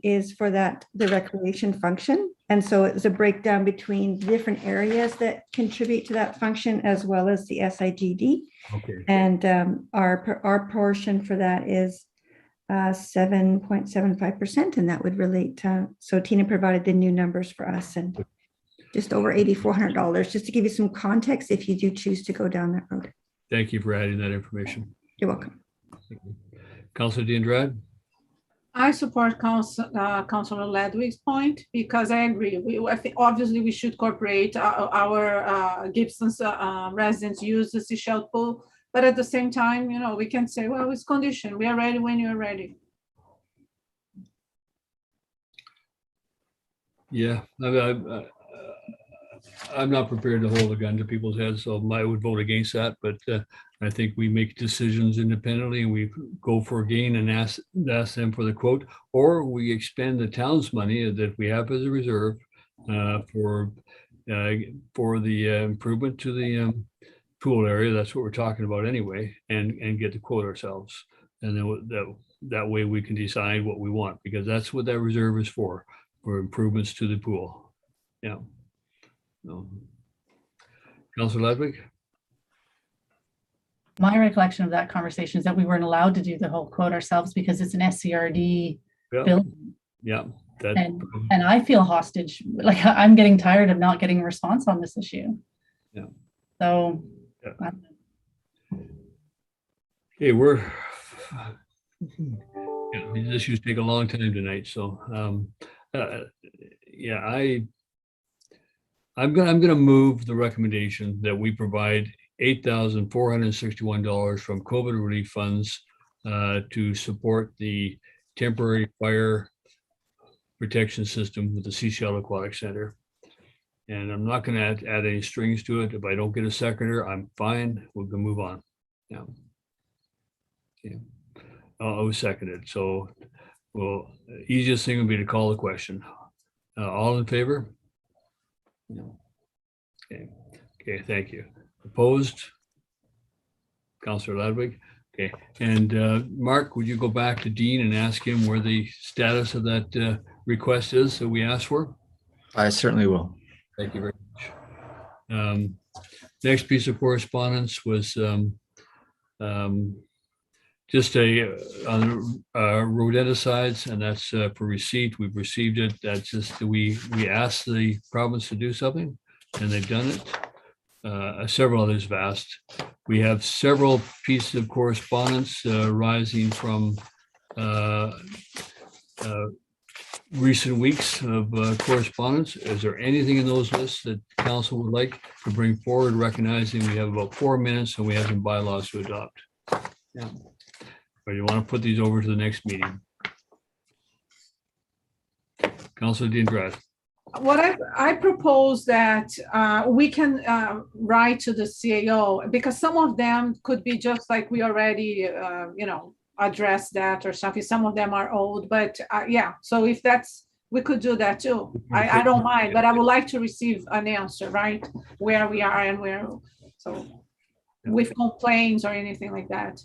is for the recreation function. And so it's a breakdown between different areas that contribute to that function as well as the SIGD. Okay. And our portion for that is 7.75%, and that would relate to, so Tina provided the new numbers for us, and just over $8,400, just to give you some context if you do choose to go down that road. Thank you for adding that information. You're welcome. Councilor Diandrad? I support Councilor Ledwig's point because I agree. I think obviously we should incorporate our Gibson's residents use the seashell pool, but at the same time, you know, we can say, well, it's conditioned. We are ready when you're ready. Yeah, I'm not prepared to hold a gun to people's heads, so I would vote against that. But I think we make decisions independently, and we go for a gain and ask them for the quote, or we expend the town's money that we have as a reserve for the improvement to the pool area. That's what we're talking about anyway, and get the quote ourselves. And then that way we can decide what we want, because that's what that reserve is for improvements to the pool. Yeah. No. Councilor Ludwig? My recollection of that conversation is that we weren't allowed to do the whole quote ourselves because it's an SCRD bill. Yeah. And I feel hostage. Like, I'm getting tired of not getting a response on this issue. Yeah. So. Yeah. Okay, these issues take a long time tonight. So, yeah, I'm gonna move the recommendation that we provide $8,461 from COVID relief funds to support the temporary fire protection system with the Seashell Aquatic Center. And I'm not going to add any strings to it. If I don't get a seconder, I'm fine. We're going to move on. Yeah. Yeah. I was seconded. So, well, easiest thing would be to call the question. All in favor? No. Okay. Okay. Thank you. Opposed? Councilor Ludwig. Okay. And Mark, would you go back to Dean and ask him where the status of that request is that we asked for? I certainly will. Thank you very much. Next piece of correspondence was just on rodenticides, and that's for receipt. We've received it. That's just we asked the province to do something, and they've done it. Several others have asked. We have several pieces of correspondence arising from recent weeks of correspondence. Is there anything in those lists that council would like to bring forward, recognizing we have about 4 minutes and we have some bylaws to adopt? Yeah. Or you want to put these over to the next meeting? Councilor Diandrad. What I propose that we can write to the CAO, because some of them could be just like we already, address that or something. Some of them are old, but yeah. So if we could do that too. I don't mind, but I would like to receive an answer, right? Where we are and where, so with complaints or anything like that.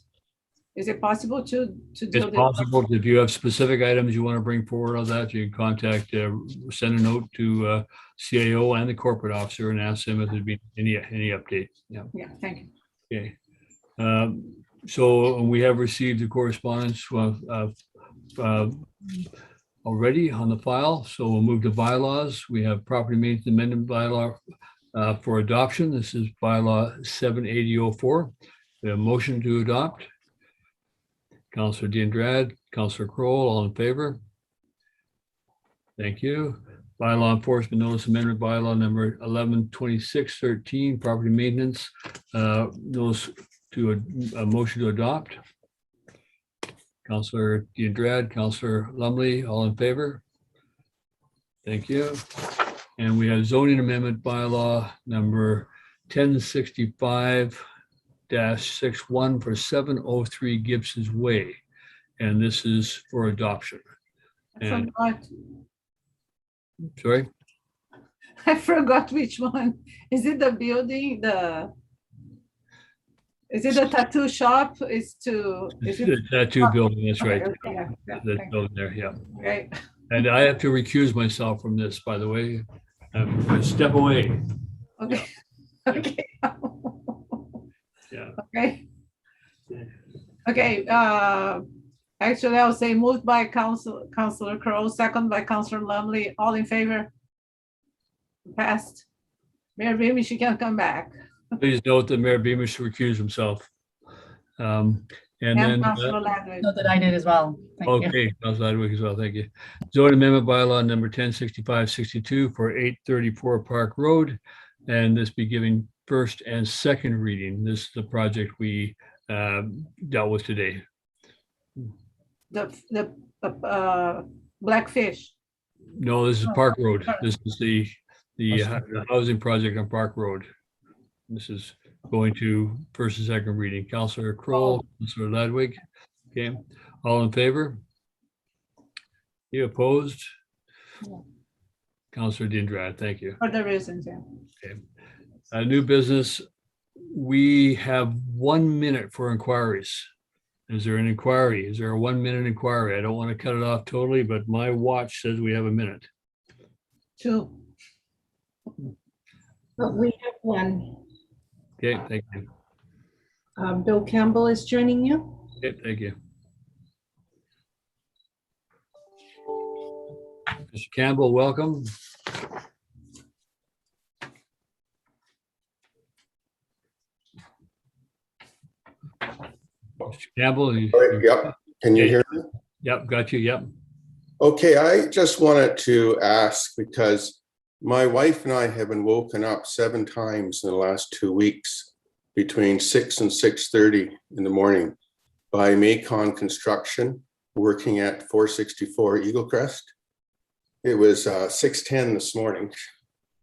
Is it possible to do It's possible. If you have specific items you want to bring forward on that, you can contact, send a note to CAO and the corporate officer and ask them if there'd be any update. Yeah. Yeah, thank you. Okay. So we have received the correspondence already on the file. So we'll move to bylaws. We have property maintenance amendment bylaw for adoption. This is bylaw 78004. We have a motion to adopt. Councilor Diandrad, Councilor Kroll, all in favor? Thank you. Bylaw enforcement notice amendment bylaw number 112613, property maintenance. Those to a motion to adopt. Councilor Diandrad, Councilor Lumley, all in favor? Thank you. And we have zoning amendment bylaw number 1065-61 for 703 Gibson's Way. And this is for adoption. And, sorry? I forgot which one. Is it the building, is it the tattoo shop? Is The tattoo building, that's right. Okay, yeah, That building there, yeah. right. And I have to recuse myself from this, by the way. Step away. Okay. Okay. Yeah. Okay. Okay. Actually, I'll say moved by Councilor Crowe, second by Councilor Lumley. All in favor? Passed. Mayor Beamish, you can come back. Please note that Mayor Beamish should recuse himself. And then, Councilor Ladwig. So that I did as well. Thank you. okay, Councilor Ladwig as well, thank you. Zoning amendment bylaw number 1065-62 for 834 Park Road. And this be given first and second reading. This is the project we dealt with today. The Blackfish. No, this is Park Road. This is the housing project on Park Road. This is going to first and second reading. Councilor Kroll, Councilor Ladwig. Okay, all in favor? You opposed? No. Councilor Dindrad, thank you. For the reasons, yeah. Okay. New business. We have 1 minute for inquiries. Is there an inquiry? Is there a 1 minute inquiry? I don't want to cut it off totally, but my watch says we have a minute. 2. But we have one. Okay, thank you. Bill Campbell is joining you. Okay, thank you. Mr. Campbell, welcome. Mr. Campbell. Yep. Can you hear me? Yep, got you. Yep. Okay, I just wanted to ask because my wife and I have been woken up 7 times in the last 2 weeks between 6 and 6:30 in the morning by Macon Construction working at 464 Eagle Crest. It was 6:10 this morning.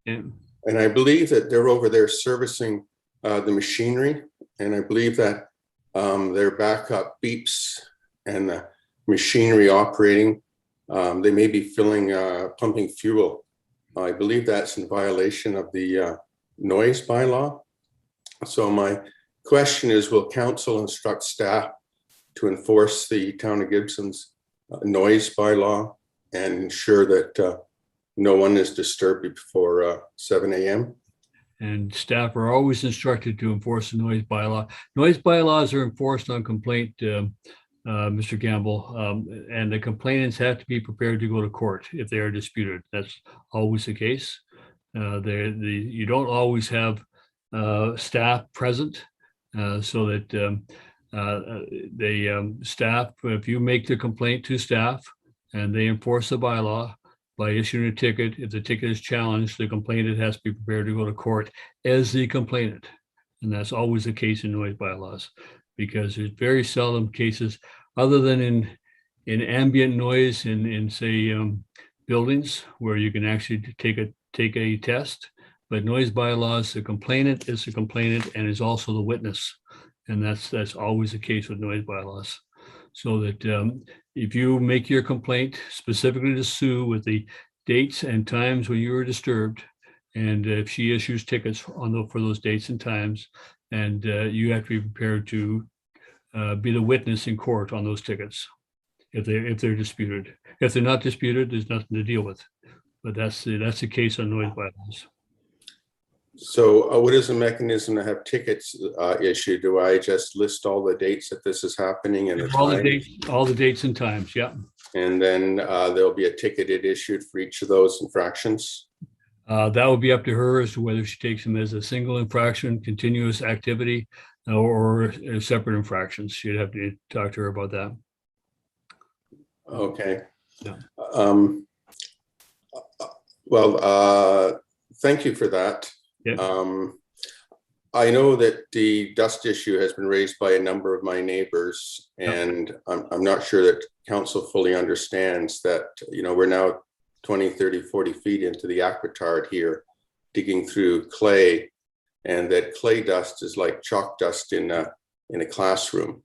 Yeah. And I believe that they're over there servicing the machinery. And I believe that their backup beeps and the machinery operating. They may be pumping fuel. I believe that's in violation of the noise bylaw. So my question is, will council instruct staff to enforce the town of Gibson's noise bylaw and ensure that no one is disturbed before 7 a.m.? And staff are always instructed to enforce the noise bylaw. Noise bylaws are enforced on complaint, Mr. Campbell, and the complainants have to be prepared to go to court if they are disputed. That's always the case. You don't always have staff present so that staff, if you make the complaint to staff and they enforce the bylaw by issuing a ticket, if the ticket is challenged, the complainant has to be prepared to go to court as the complainant. And that's always the case in noise bylaws, because there's very seldom cases other than in ambient noise in say buildings where you can actually take a test. But noise bylaws, the complainant is the complainant and is also the witness. And that's always the case with noise bylaws. So that if you make your complaint specifically to Sue with the dates and times when you were disturbed, and if she issues tickets for those dates and times, and you have to be prepared to be the witness in court on those tickets if they're disputed. If they're not disputed, there's nothing to deal with. But that's the case on noise bylaws. So what is the mechanism to have tickets issued? Do I just list all the dates that this is happening and all the dates and times? Yeah. And then there'll be a ticketed issued for each of those infractions? That would be up to her as to whether she takes them as a single infraction, continuous activity, or separate infractions. She'd have to talk to her about that. Okay. Yeah. Well, thank you for that. Yeah. I know that the dust issue has been raised by a number of my neighbors, and I'm not sure that council fully understands that, we're now 20, 30, 40 feet into the aquitard here, digging through clay, and that clay dust is like chalk dust in a classroom.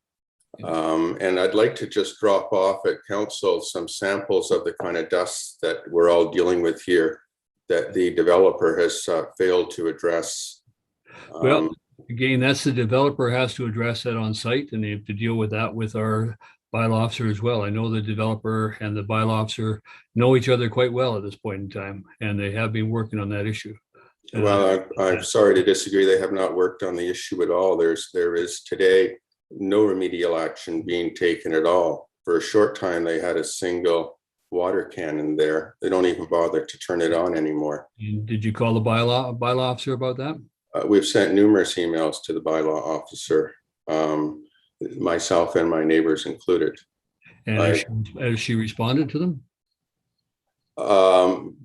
And I'd like to just drop off at council some samples of the kind of dust that we're all dealing with here that the developer has failed to address. Well, again, that's the developer has to address that on site, and they have to deal with that with our bylaw officer as well. I know the developer and the bylaw officer know each other quite well at this point in time, and they have been working on that issue. Well, I'm sorry to disagree. They have not worked on the issue at all. There is today no remedial action being taken at all. For a short time, they had a single water cannon there. They don't even bother to turn it on anymore. And did you call the bylaw officer about that? We've sent numerous emails to the bylaw officer, myself and my neighbors included. And has she responded to them?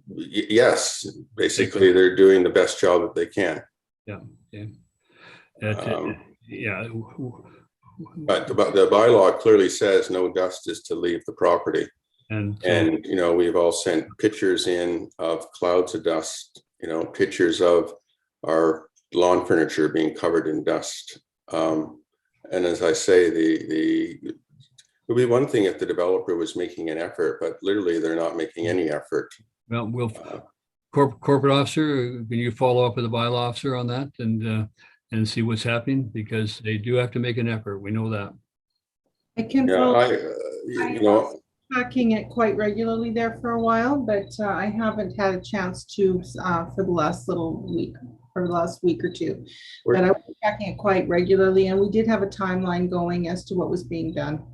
Yes, basically they're doing the best job that they can. Yeah. Yeah. But the bylaw clearly says no dust is to leave the property. And you know, we've all sent pictures in of clouds of dust, you know, pictures of our lawn furniture being covered in dust. And as I say, it would be one thing if the developer was making an effort, but literally they're not making any effort. Well, corporate officer, can you follow up with the bylaw officer on that and see what's happening? Because they do have to make an effort. We know that. I can Yeah, follow. you know, Tracking it quite regularly there for a while, but I haven't had a chance to for the last week or two. But I was tracking it quite regularly, and we did have a timeline going as to what was being done.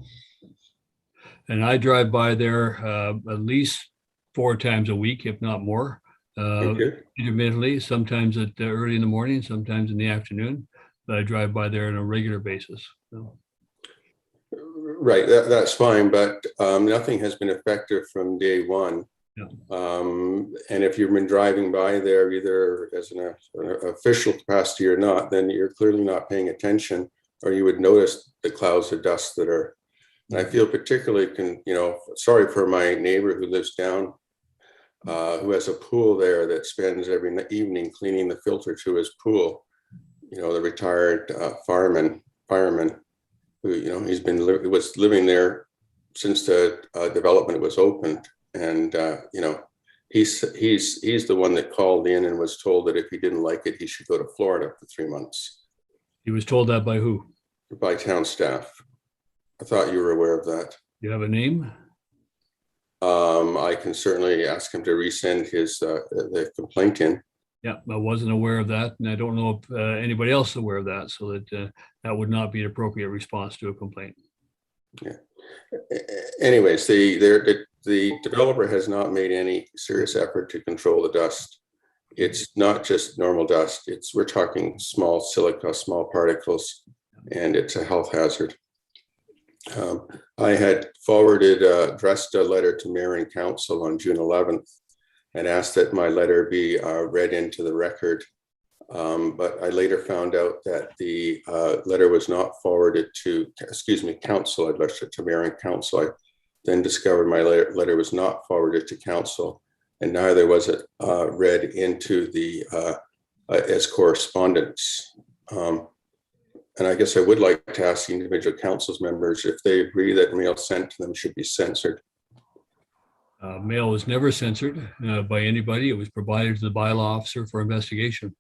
And I drive by there at least 4 times a week, if not more. Intermittently, sometimes early in the morning, sometimes in the afternoon. But I drive by there on a regular basis. So. Right, that's fine, but nothing has been effective from day one. Yeah. And if you've been driving by there either as an official capacity or not, then you're clearly not paying attention, or you would notice the clouds of dust that are. And I feel particularly, sorry for my neighbor who lives down, who has a pool there that spends every evening cleaning the filter to his pool. You know, the retired fireman who, you know, was living there since the development was opened. And, you know, he's the one that called in and was told that if he didn't like it, he should go to Florida for 3 months. He was told that by who? By town staff. I thought you were aware of that. You have a name? I can certainly ask him to resend his the complaint in. Yeah, I wasn't aware of that, and I don't know if anybody else is aware of that, so that that would not be an appropriate response to a complaint. Yeah. Anyways, the developer has not made any serious effort to control the dust. It's not just normal dust. We're talking small silica, small particles, and it's a health hazard. I had addressed a letter to Mayor and Council on June 11th and asked that my letter be read into the record. But I later found out that the letter was not forwarded to, Council. I addressed it to Mayor and Council. I then discovered my letter was not forwarded to Council, and neither was it read into the as correspondence. And I guess I would like to ask the individual council's members if they agree that mail sent to them should be censored. Mail was never censored by anybody. It was provided to the bylaw officer for investigation.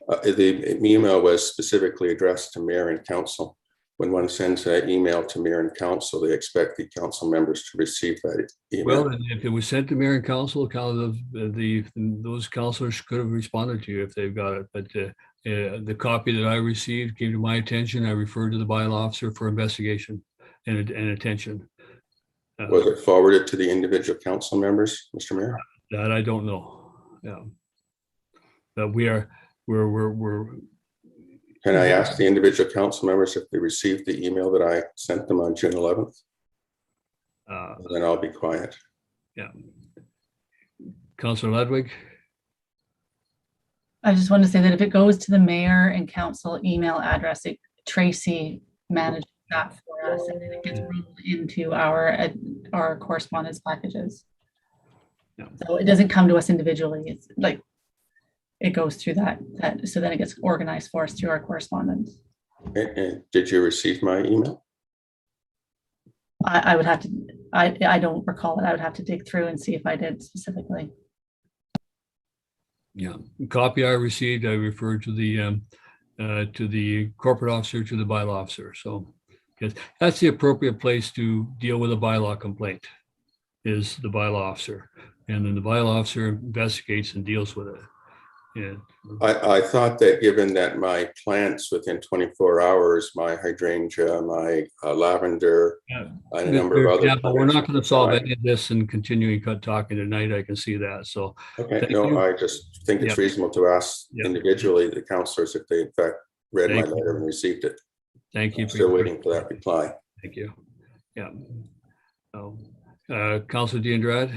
The email was specifically addressed to Mayor and Council. When one sends an email to Mayor and Council, they expect the council members to receive that email. Well, if it was sent to Mayor and Council, those councilors could have responded to you if they've got it. But the copy that I received came to my attention. I referred to the bylaw officer for investigation and attention. Was it forwarded to the individual council members, Mr. Mayor? That I don't know. Yeah, but we're. Can I ask the individual council members if they received the email that I sent them on June 11th? Then I'll be quiet. Yeah. Councillor Ludwig. I just want to say that if it goes to the mayor and council email address, Tracy manages that for us, and then it gets rolled into our correspondence packages. So it doesn't come to us individually. It's like it goes through that so then it gets organized for us through our correspondence. And did you receive my email? I would have to, I don't recall it. I would have to dig through and see if I did specifically. Yeah, copy I received, I referred to the corporate officer, to the bylaw officer. So because that's the appropriate place to deal with a bylaw complaint, is the bylaw officer. And then the bylaw officer investigates and deals with it. Yeah. I thought that given that my plants within 24 hours, my hydrangea, my lavender, and a number of other. Yeah, but we're not going to solve any of this and continuing talking tonight. I can see that. So okay, no, I just think it's reasonable to ask individually the councillors if they in fact read my letter and received it. Thank you. I'm still waiting for that reply. Thank you. Yeah. Councillor D'Andrade.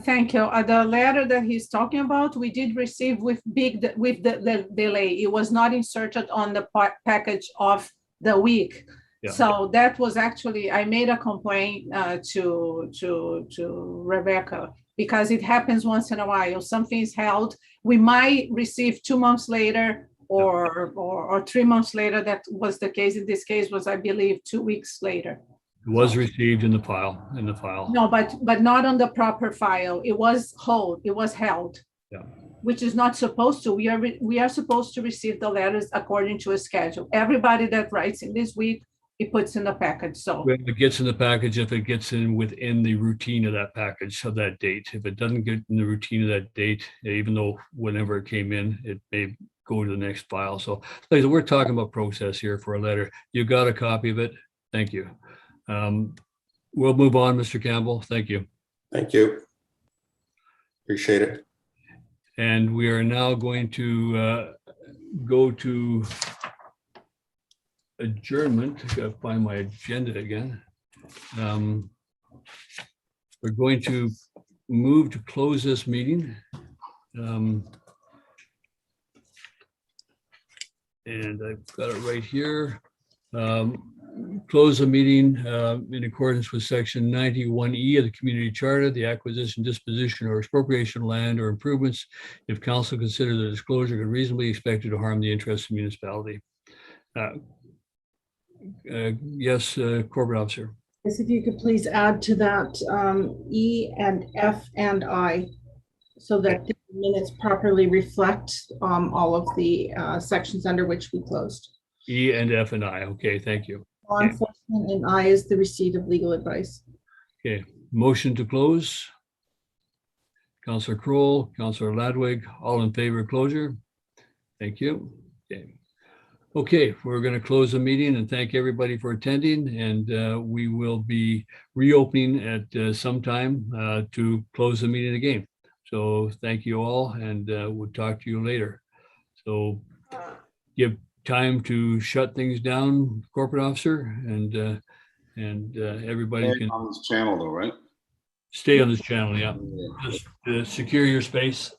Thank you. The letter that he's talking about, we did receive with the delay. It was not inserted on the package of the week. Yeah. So that was actually, I made a complaint to Rebecca, because it happens once in a while. Something is held. We might receive 2 months later or 3 months later. That was the case. In this case was, I believe, 2 weeks later. It was received in the file. No, but not on the proper file. It was held. Yeah. Which is not supposed to. We are supposed to receive the letters according to a schedule. Everybody that writes in this week, it puts in the package. So if it gets in the package, if it gets in within the routine of that package of that date. If it doesn't get in the routine of that date, even though whenever it came in, it may go to the next file. So we're talking about process here for a letter. You got a copy of it. Thank you. We'll move on, Mr. Campbell. Thank you. Thank you. Appreciate it. And we are now going to go to adjournment. I gotta find my agenda again. We're going to move to close this meeting. And I've got it right here. Close the meeting in accordance with section 91E of the community charter, the acquisition, disposition, or expropriation of land or improvements, if council considers the disclosure could reasonably expected to harm the interests of the municipality. Yes, corporate officer. Yes, if you could please add to that E and F and I, so that the minutes properly reflect all of the sections under which we closed. E and F and I. Okay, thank you. Law enforcement, and I is the receipt of legal advice. Okay, motion to close. Councillor Kroll, Councillor Ladwig, all in favor of closure? Thank you. Okay, we're going to close the meeting and thank everybody for attending, and we will be reopening at some time to close the meeting again. So thank you all, and we'll talk to you later. So give time to shut things down, corporate officer, and everybody can on this channel though, right? Stay on this channel. Yeah, just secure your space.